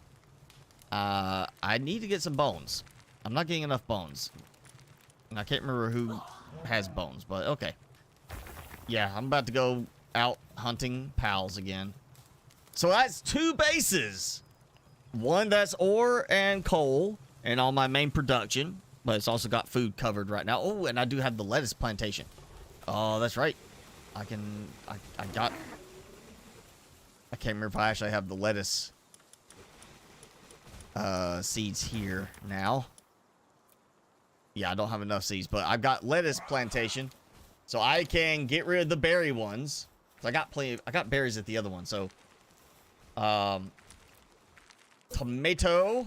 I need to get some bones. I'm not getting enough bones. And I can't remember who has bones, but okay. Yeah, I'm about to go out hunting pals again. So that's 2 bases. One that's ore and coal and all my main production, but it's also got food covered right now. Oh, and I do have the lettuce plantation. Oh, that's right. I can't remember if I actually have the lettuce seeds here now. Yeah, I don't have enough seeds, but I've got lettuce plantation, so I can get rid of the berry ones. So I got plenty. I got berries at the other one. So, tomato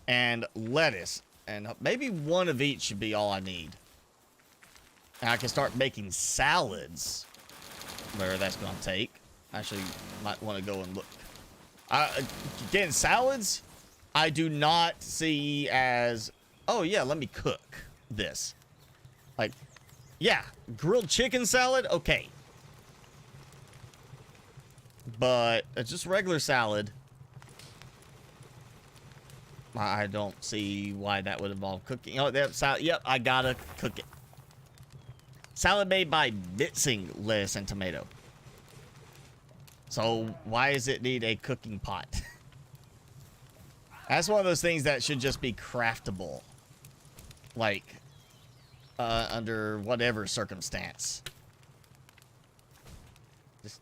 and lettuce, and maybe one of each should be all I need. And I can start making salads. Where that's gonna take. Actually, might want to go and look. Again, salads, I do not see as. Oh, yeah, let me cook this. Like, yeah, grilled chicken salad, okay. But just regular salad, I don't see why that would involve cooking. Oh, that salad, yep, I gotta cook it. Salad made by mixing lettuce and tomato. So, why does it need a cooking pot? That's one of those things that should just be craftable. Like, under whatever circumstance.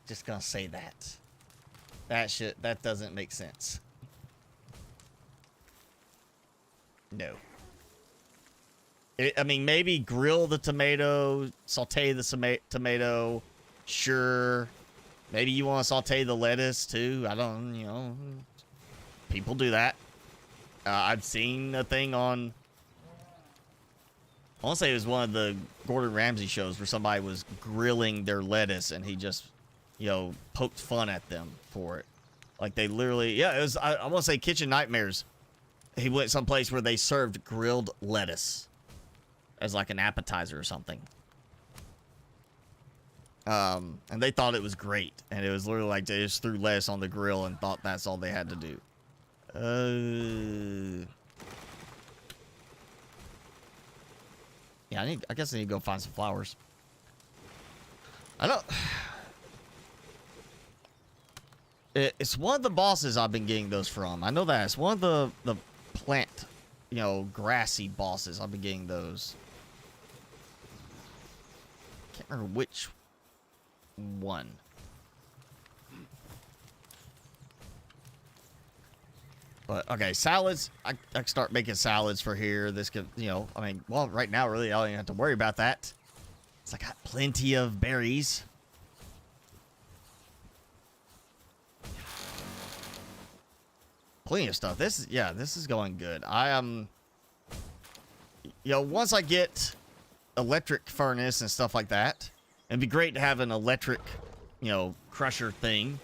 Just gonna say that. That doesn't make sense. No. I mean, maybe grill the tomato, saute the tomato, sure. Maybe you want to saute the lettuce too. I don't, you know, people do that. I've seen a thing on, I want to say it was one of the Gordon Ramsay shows where somebody was grilling their lettuce and he just, you know, poked fun at them for it. Like they literally, yeah, it was, I want to say Kitchen Nightmares. He went someplace where they served grilled lettuce as like an appetizer or something. And they thought it was great. And it was literally like they just threw lettuce on the grill and thought that's all they had to do. Yeah, I guess I need to go find some flowers. I don't... It's one of the bosses I've been getting those from. I know that. It's one of the plant, you know, grassy bosses I've been getting those. Can't remember which one. But, okay, salads. I can start making salads for here. This could, you know, I mean, well, right now, really, I don't even have to worry about that. Because I got plenty of berries. Plenty of stuff. This is going good. I am, you know, once I get electric furnace and stuff like that, it'd be great to have an electric, you know, crusher thing.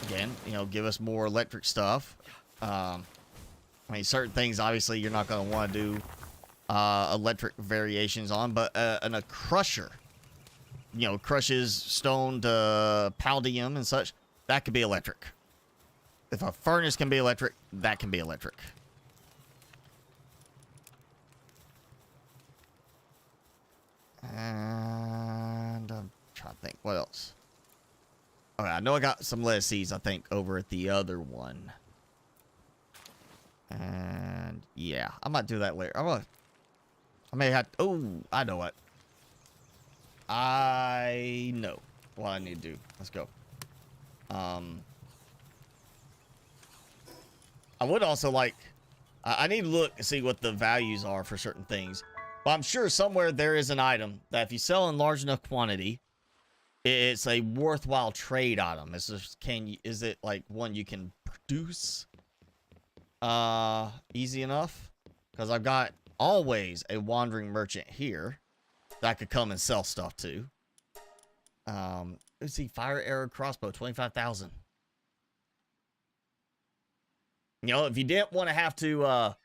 Again, you know, give us more electric stuff. I mean, certain things, obviously, you're not going to want to do electric variations on, but a crusher, you know, crushes stone to palladium and such, that could be electric. If a furnace can be electric, that can be electric. And I'm trying to think, what else? Okay, I know I got some lettuce seeds, I think, over at the other one. And yeah, I might do that later. I may have. Oh, I know what. I know what I need to do. Let's go. I would also like. I need to look and see what the values are for certain things. But I'm sure somewhere there is an item that if you sell in large enough quantity, it's a worthwhile trade item. Is it like one you can produce? Easy enough? Because I've got always a wandering merchant here that I could come and sell stuff to. Let's see, fire arrow crossbow, 25,000. You know, if you didn't want to have to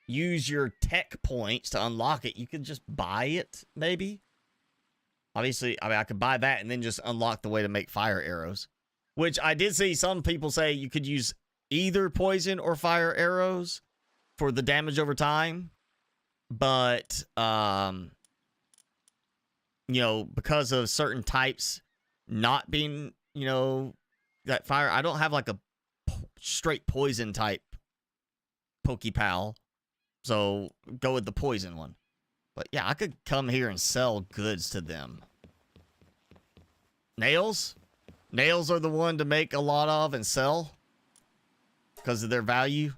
use your tech points to unlock it, you could just buy it, maybe. Obviously, I mean, I could buy that and then just unlock the way to make fire arrows. Which I did see some people say you could use either poison or fire arrows for the damage over time. But, you know, because of certain types not being, you know, that fire, I don't have like a straight poison type Pokepal. So go with the poison one. But yeah, I could come here and sell goods to them. Nails? Nails are the one to make a lot of and sell because of their value.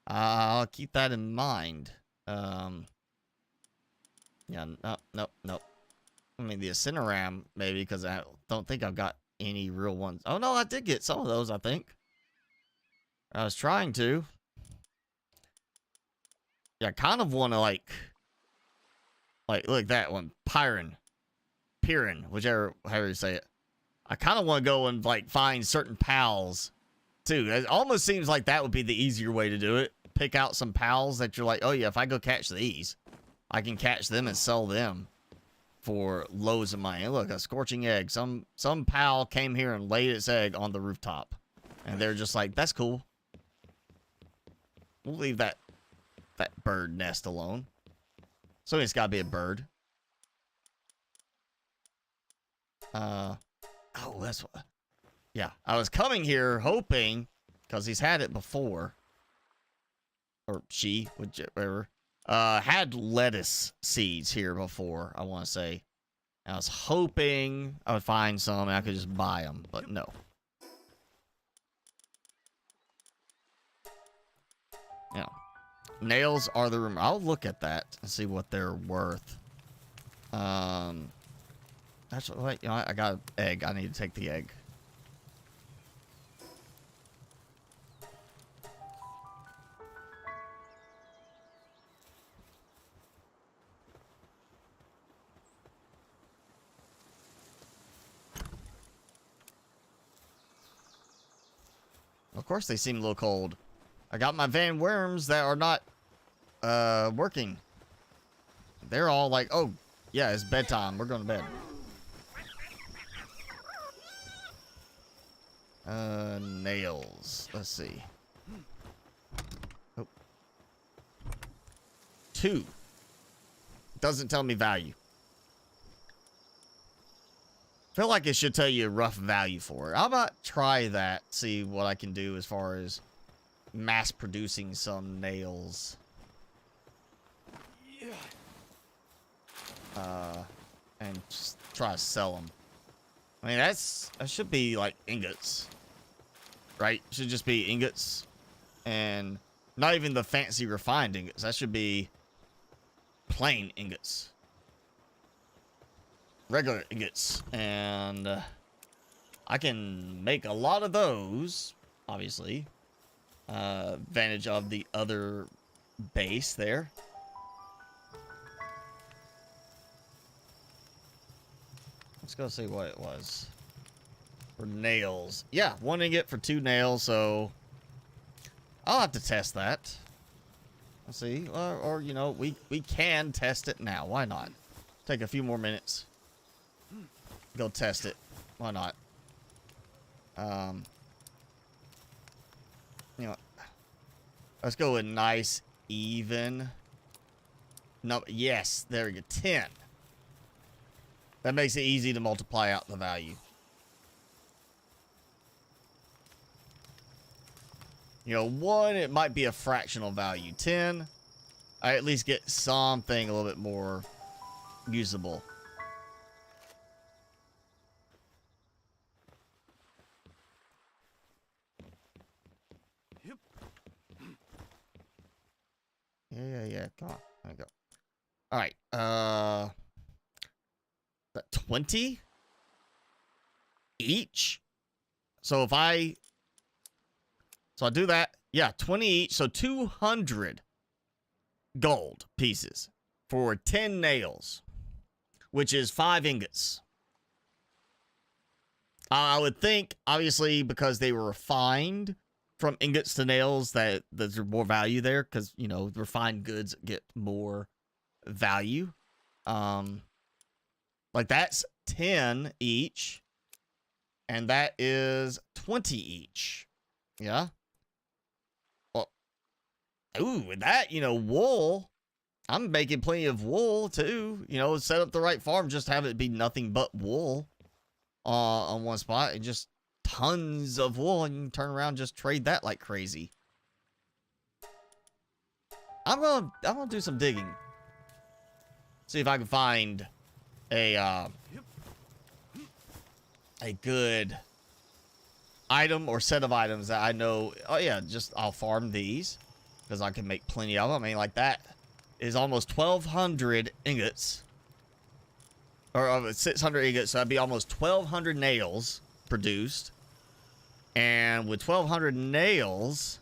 I'll keep that in mind. Yeah, nope. I mean, the Incineram, maybe, because I don't think I've got any real ones. Oh, no, I did get some of those, I think. I was trying to. Yeah, I kind of want to, like, look at that one. Pyrin, whichever, however you say it. I kind of want to go and, like, find certain pals, too. It almost seems like that would be the easier way to do it. Pick out some pals that you're like, oh, yeah, if I go catch these, I can catch them and sell them for loads of money. And look, a scorching egg. Some pal came here and laid its egg on the rooftop. And they're just like, that's cool. We'll leave that bird nest alone. So it's got to be a bird. Oh, that's what. Yeah, I was coming here hoping, because he's had it before, or she, whichever, had lettuce seeds here before, I want to say. I was hoping I would find some and I could just buy them, but no. Yeah. Nails are the rumor. I'll look at that and see what they're worth. That's what, you know, I got an egg. I need to take the egg. Of course they seem a little cold. I got my Van Worms that are not working. They're all like, oh, yeah, it's bedtime. We're going to bed. Nails. Let's see. Oh. 2. Doesn't tell me value. feel like it should tell you a rough value for it. I might try that, see what I can do as far as mass producing some nails. And just try to sell them. I mean, that should be like ingots, right? Should just be ingots, and not even the fancy refined ingots. That should be plain ingots, regular ingots, and I can make a lot of those. Obviously, advantage of the other base there. Let's go see what it was for nails. Yeah, 1 ingot for 2 nails, so I'll have to test that. Let's see, or you know, we can test it now. Why not? Take a few more minutes. Go test it. Why not? You know, let's go with nice, even. No, yes, there we go. 10. That makes it easy to multiply out the value. You know, 1, it might be a fractional value. 10, I at least get something a little bit more usable. Yeah. Come on. There we go. All right. That 20 each. So if I do that, yeah, 20 each, so 200 gold pieces for 10 nails, which is 5 ingots. I would think, obviously, because they were refined from ingots to nails, that there's more value there, because, you know, refined goods get more value. Like, that's 10 each, and that is 20 each. Yeah? Well, ooh, with that, you know, wool, I'm making plenty of wool, too. You know, set up the right farm, just have it be nothing but wool on one spot, and just tons of wool, and you can turn around and just trade that like crazy. I'm gonna do some digging. See if I can find a good item or set of items that I know. Oh yeah, just I'll farm these because I can make plenty of them. I mean, like that is almost 1,200 ingots, or 600 ingots, so that'd be almost 1,200 nails produced. And with 1,200 nails,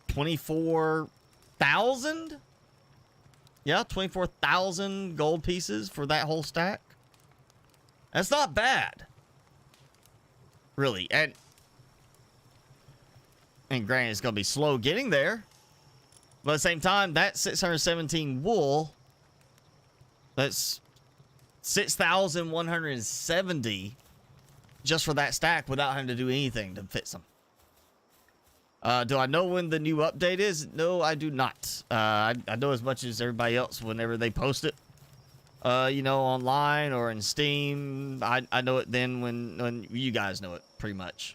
24,000. Yeah, 24,000 gold pieces for that whole stack. That's not bad, really. And granted, it's gonna be slow getting there, but at the same time, that 617 wool, that's 6,170 just for that stack without having to do anything to fix them. Do I know when the new update is? No, I do not. I know as much as everybody else whenever they post it, you know, online or in Steam. I know it then when you guys know it, pretty much.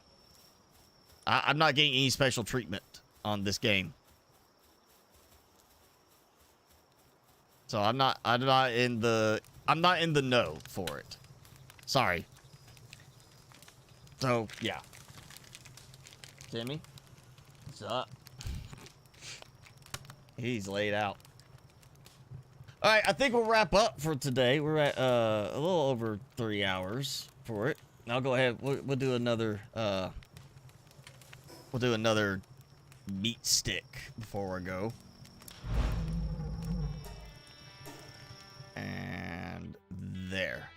I'm not getting any special treatment on this game. So I'm not in the know for it. Sorry. So, yeah. Timmy? What's up? He's laid out. All right, I think we'll wrap up for today. We're at a little over 3 hours for it. I'll go ahead. We'll do another meat stick before we go. And there.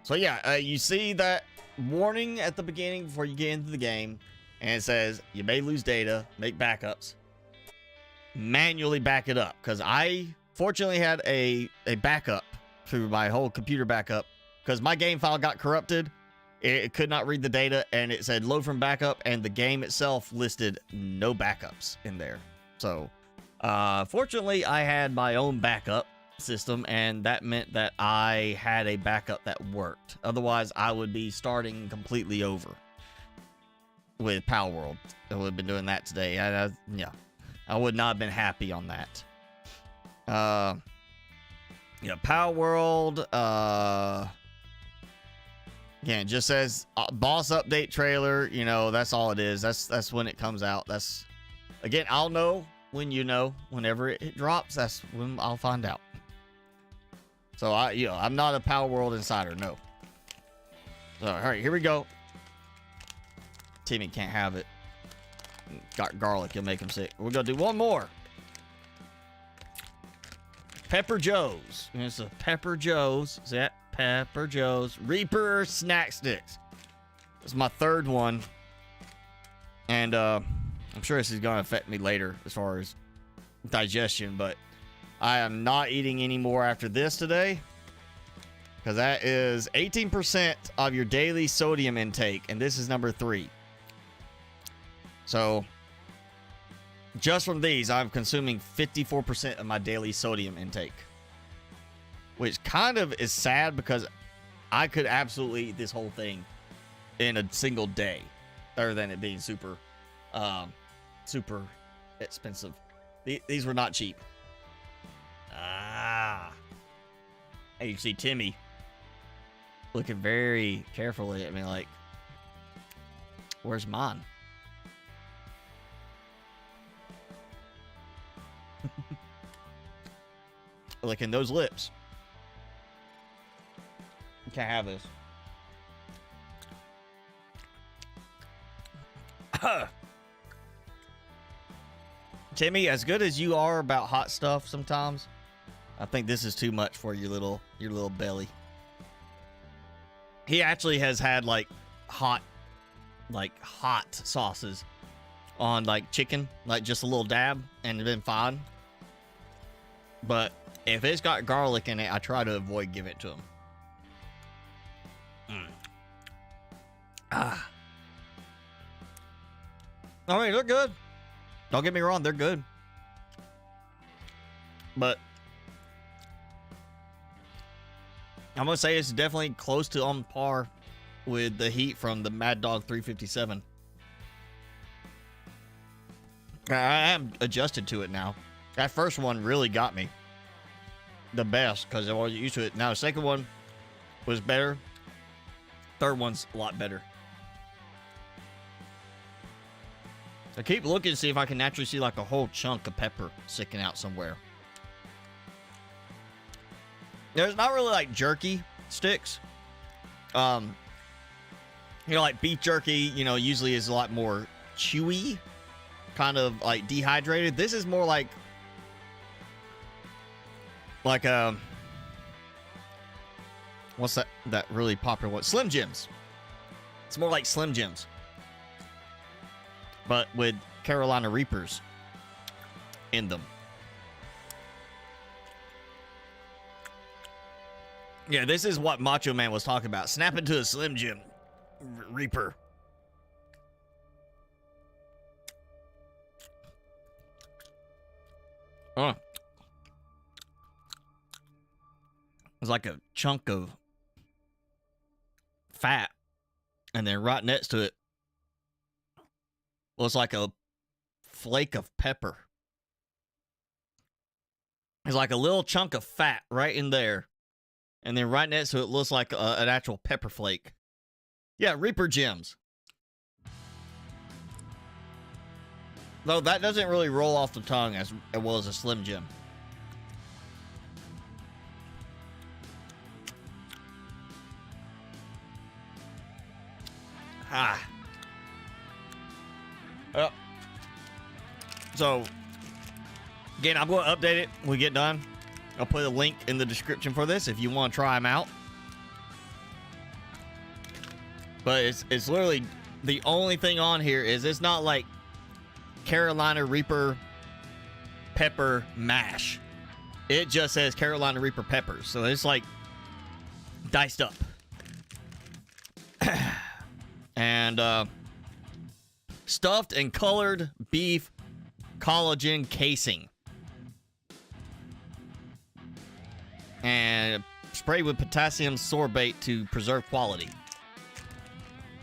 So yeah, you see that warning at the beginning before you get into the game, and it says you may lose data, make backups, manually back it up, because I fortunately had a backup through my whole computer backup, because my game file got corrupted. It could not read the data, and it said load from backup, and the game itself listed no backups in there. So fortunately I had my own backup, system, and that meant that I had a backup that worked. Otherwise, I would be starting completely over with Palworld. I would have been doing that today. Yeah, I would not have been happy on that. Yeah, Palworld. Again, it just says boss update trailer. You know, that's all it is. That's when it comes out. That's, again, I'll know when you know. Whenever it drops, that's when I'll find out. So I'm not a Palworld insider. No. So, all right, here we go. Timmy can't have it. Got garlic, you'll make him sick. We're gonna do one more. Pepper Joe's. It's a Pepper Joe's. See that? Pepper Joe's Reaper snack sticks. This is my third one, and I'm sure this is gonna affect me later as far as digestion, but I am not eating any more after this today, because that is 18% of your daily sodium intake, and this is number 3. So, just from these, I'm consuming 54% of my daily sodium intake. Which kind of is sad, because I could absolutely eat this whole thing in a single day. Other than it being super expensive. These were not cheap. Hey, you see Timmy looking very carefully at me like, where's mine? Licking those lips. You can't have this. Timmy, as good as you are about hot stuff sometimes, I think this is too much for your little belly. He actually has had like hot sauces on like chicken, like just a little dab, and it's been fine. But if it's got garlic in it, I try to avoid giving it to him. I mean, they're good. Don't get me wrong, they're good. But I'm gonna say it's definitely close to on par with the heat from the Mad Dog 357. I am adjusted to it now. That first one really got me the best because I wasn't used to it. Now the second one was better. Third one's a lot better. I keep looking to see if I can actually see like a whole chunk of pepper sticking out somewhere. There's not really like jerky sticks. You know, like beef jerky, you know, usually is a lot more chewy, kind of like dehydrated. This is more like what's that really popular one? Slim Jims. It's more like Slim Jims, but with Carolina Reapers in them. Yeah, this is what Macho Man was talking about. Snap into a Slim Jim Reaper. Oh. It's like a chunk of fat, and then right next to it was like a flake of pepper. It's like a little chunk of fat right in there, and then right next to it looks like an actual pepper flake. Yeah, Reaper Gems. Though that doesn't really roll off the tongue as well as a Slim Jim. So, again, I'm going to update it when we get done. I'll put a link in the description for this if you want to try them out. But it's literally the only thing on here is it's not like Carolina Reaper pepper mash. It just says Carolina Reaper peppers. So it's like diced up. And stuffed and colored beef collagen casing. and spray with potassium sorbate to preserve quality.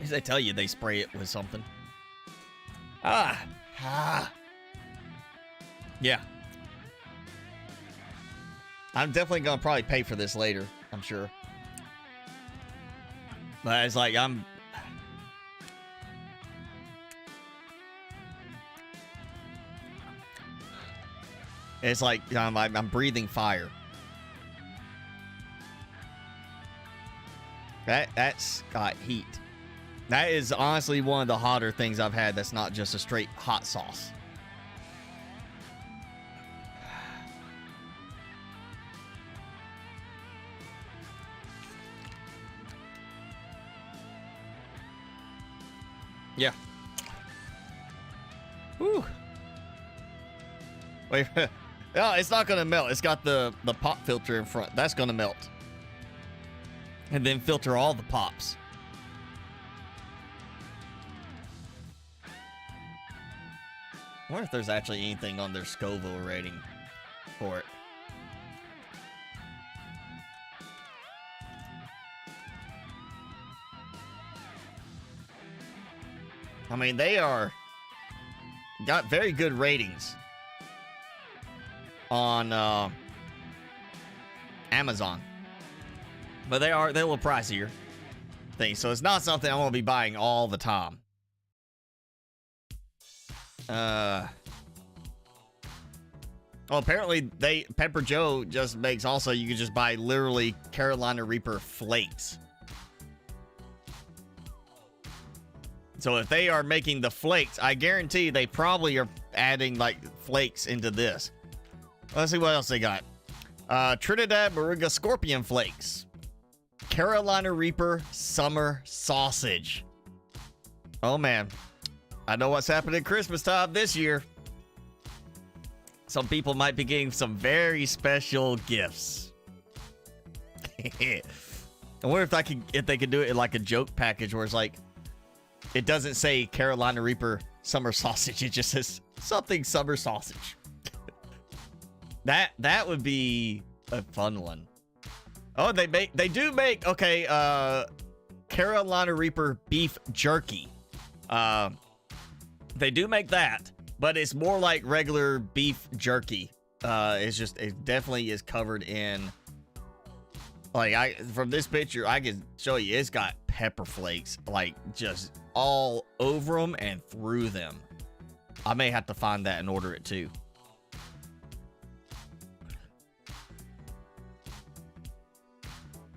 As they tell you, they spray it with something. Yeah. I'm definitely gonna probably pay for this later, I'm sure. But it's like it's like I'm breathing fire. That's got heat. That is honestly one of the hotter things I've had that's not just a straight hot sauce. Yeah. Whew. Wait. No, it's not going to melt. It's got the pop filter in front. That's going to melt. And then filter all the pops. I wonder if there's actually anything on their Scoville rating for it. I mean, they got very good ratings on Amazon, but they're a little pricier things, so it's not something I'm gonna be buying all the time. Well, apparently Pepper Joe just makes also, you can just buy literally Carolina Reaper flakes. So if they are making the flakes, I guarantee they probably are adding like flakes into this. Let's see what else they got. Trinidad Moringa Scorpion Flakes. Carolina Reaper Summer Sausage. Oh man. I know what's happening Christmas time this year. Some people might be getting some very special gifts. I wonder if they could do it in like a joke package where it's like, it doesn't say Carolina Reaper Summer Sausage. It just says something Summer Sausage. That would be a fun one. Oh, they do make okay. Carolina Reaper beef jerky. They do make that, but it's more like regular beef jerky. It definitely is covered in. Like from this picture, I can show you. It's got pepper flakes like just all over them and through them. I may have to find that and order it too.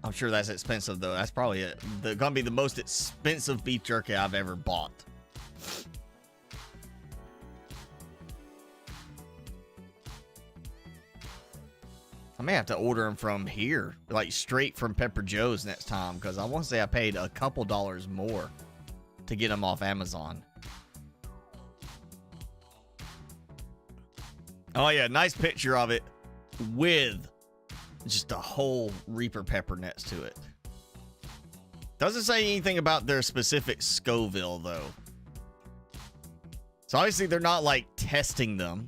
I'm sure that's expensive though. That's probably gonna be the most expensive beef jerky I've ever bought. I may have to order them from here, like straight from Pepper Joe's next time, because I want to say I paid a couple dollars more to get them off Amazon. Oh yeah, nice picture of it with just a whole Reaper pepper next to it. Doesn't say anything about their specific Scoville though. So obviously they're not like testing them.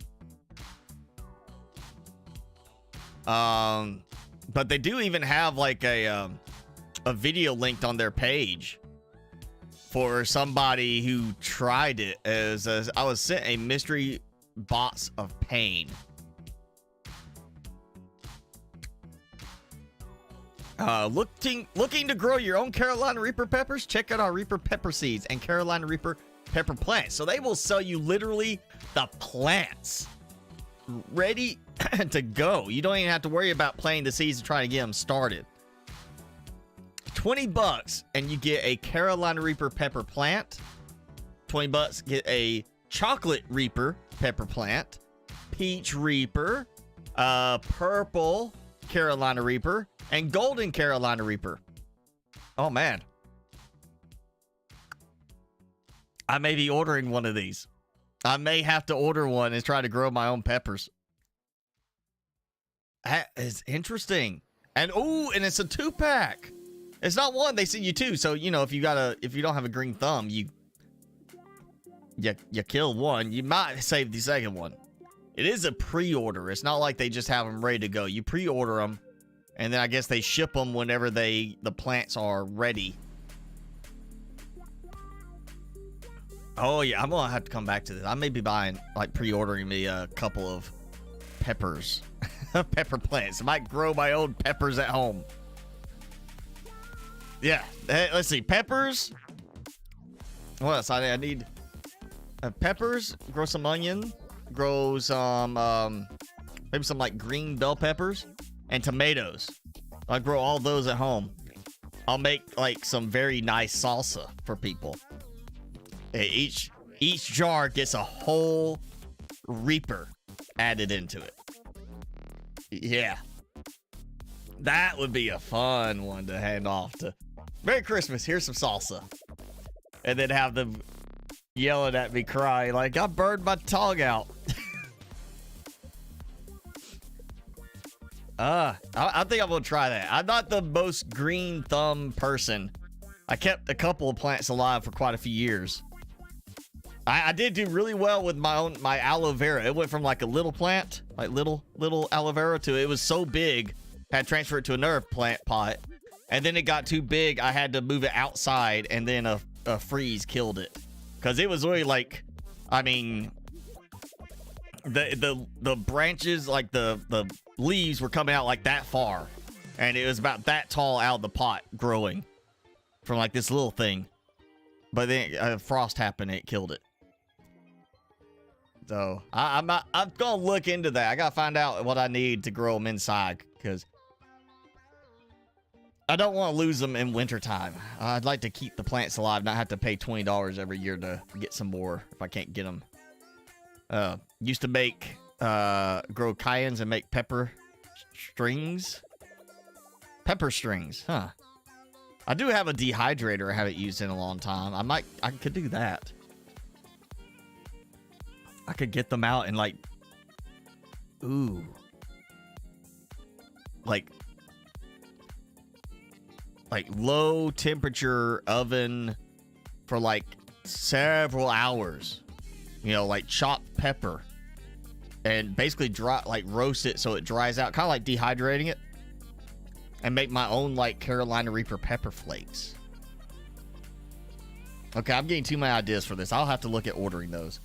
But they do even have like a video linked on their page for somebody who tried it. As I was sent a mystery box of pain. Looking to grow your own Carolina Reaper peppers? Check out our Reaper pepper seeds and Carolina Reaper pepper plants. So they will sell you literally the plants ready to go. You don't even have to worry about planting the seeds and trying to get them started. $20 and you get a Carolina Reaper pepper plant. $20 get a chocolate Reaper pepper plant, peach Reaper, purple Carolina Reaper, and golden Carolina Reaper. Oh man, I may be ordering one of these. I may have to order one and try to grow my own peppers. That is interesting. And and it's a 2-pack. It's not one, they send you 2. So, you know, if you don't have a green thumb, you kill one, you might save the second one. It is a pre-order. It's not like they just have them ready to go. You pre-order them And then I guess they ship them whenever the plants are ready. Oh yeah, I'm gonna have to come back to this. I may be buying, like, pre-ordering me a couple of peppers. Pepper plants. I might grow my own peppers at home. Yeah, let's see, peppers. What else? I need peppers, grow some onion, grow some, maybe some, like, green bell peppers, and tomatoes. I'll grow all those at home. I'll make, like, some very nice salsa for people. Each jar gets a whole reaper added into it. Yeah. That would be a fun one to hand off to. Merry Christmas, here's some salsa. And then have them yelling at me, crying like, I burned my tongue out. I think I'm gonna try that. I'm not the most green thumb person. I kept a couple of plants alive for quite a few years. I did do really well with my aloe vera. It went from like a little plant, like little aloe vera, to it was so big, had transferred it to another plant pot, and then it got too big. I had to move it outside, and then a freeze killed it, because it was really like, I mean, the branches, like the leaves were coming out like that far, and it was about that tall out of the pot growing from like this little thing. But then frost happened and it killed it. So I'm gonna look into that. I gotta find out what I need to grow them inside, because I don't want to lose them in wintertime. I'd like to keep the plants alive, not have to pay $20 every year to get some more if I can't get them. Used to make grow cayennes and make pepper strings. Pepper strings, huh? I do have a dehydrator I haven't used in a long time. I could do that. I could get them out and like, ooh, like low temperature oven for like several hours, you know, like chopped pepper, and basically like roast it so it dries out, kind of like dehydrating it, and make my own like Carolina Reaper pepper flakes. Okay, I'm getting too many ideas for this. I'll have to look at ordering those.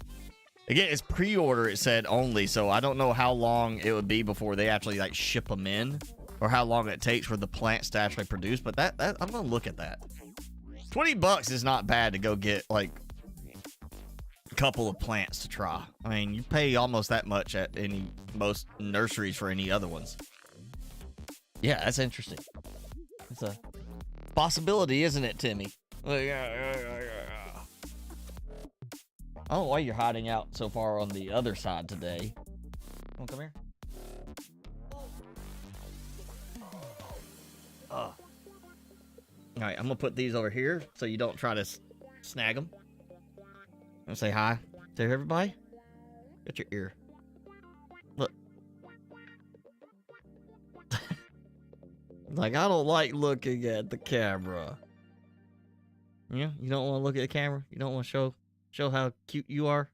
Again, it's pre-order, it said only, so I don't know how long it would be before they actually like ship them in, or how long it takes for the plants to actually produce. But that I'm gonna look at that. $20 is not bad to go get like a couple of plants to try. I mean, you pay almost that much at most nurseries for any other ones. Yeah, that's interesting. It's a possibility, isn't it, Timmy? I don't know why you're hiding out so far on the other side today. Come here. All right, I'm gonna put these over here so you don't try to snag them. I'm gonna say hi to everybody. Get your ear. Look. Like, I don't like looking at the camera. Yeah, you don't want to look at the camera? You don't want to show how cute you are?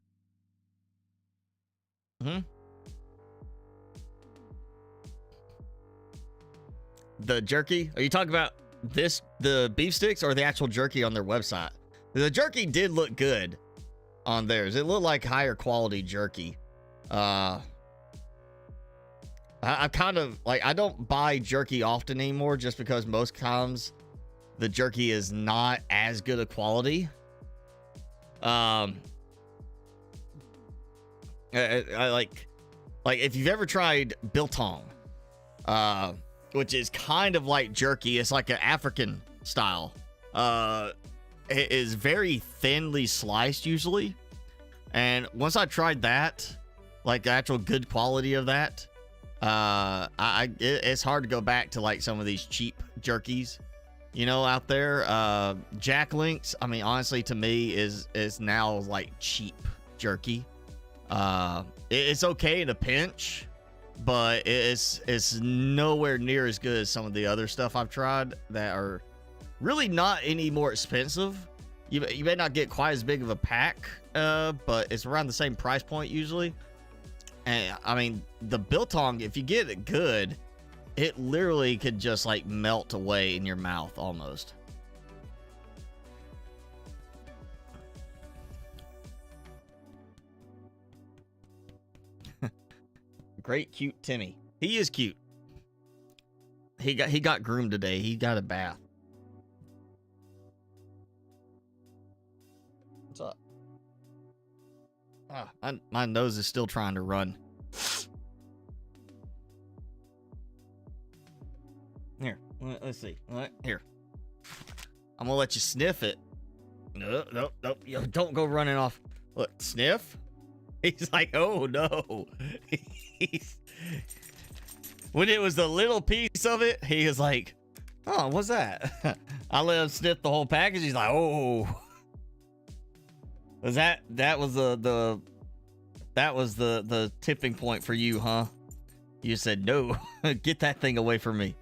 The jerky? Are you talking about the beef sticks, or the actual jerky on their website? The jerky did look good on theirs. It looked like higher quality jerky. I kind of like, I don't buy jerky often anymore, just because most times the jerky is not as good a quality. I like if you've ever tried biltong, which is kind of like jerky, it's like an African style. It is very thinly sliced usually, and once I tried that, like the actual good quality of that, it's hard to go back to like some of these cheap jerkies, you know, out there. Jack Link's, I mean, honestly, to me is now like cheap jerky. It's okay in a pinch, but it's nowhere near as good as some of the other stuff I've tried that are really not any more expensive. You may not get quite as big of a pack, but it's around the same price point usually. And I mean, the biltong, if you get it good, It literally could just like melt away in your mouth almost. Great, cute Timmy. He is cute. He got groomed today. He got a bath. What's up? Ah, my nose is still trying to run. Here, let's see. Here. I'm gonna let you sniff it. No, nope. Yo, don't go running off. Look, sniff. He's like, oh no. When it was the little piece of it, he was like, oh, what's that? I let him sniff the whole package. He's like, oh. Was that was the tipping point for you, huh? You said no. Get that thing away from me.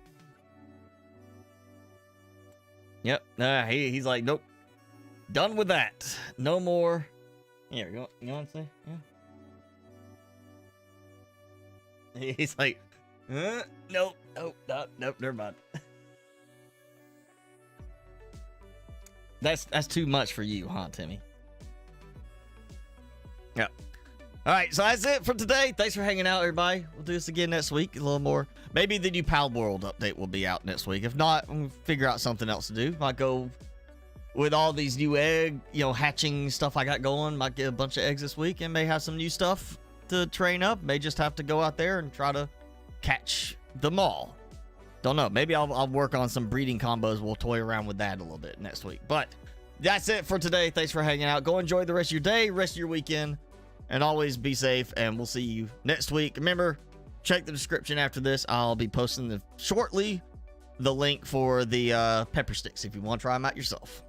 Yep. He's like, nope. Done with that. No more. Here, you want to say? Yeah. He's like, nope, never mind. That's too much for you, huh, Timmy? Yep. All right, so that's it for today. Thanks for hanging out, everybody. We'll do this again next week. A little more. Maybe the new Palworld update will be out next week. If not, I'm gonna figure out something else to do. Might go with all these new egg, hatching stuff I got going. Might get a bunch of eggs this week and may have some new stuff to train up. May just have to go out there and try to catch them all. Don't know. Maybe I'll work on some breeding combos. We'll toy around with that a little bit next week. But that's it for today. Thanks for hanging out. Go enjoy the rest of your day, rest of your weekend, and always be safe. And we'll see you next week. Remember, check the description after this. I'll be posting shortly the link for the pepper sticks if you want to try them out yourself.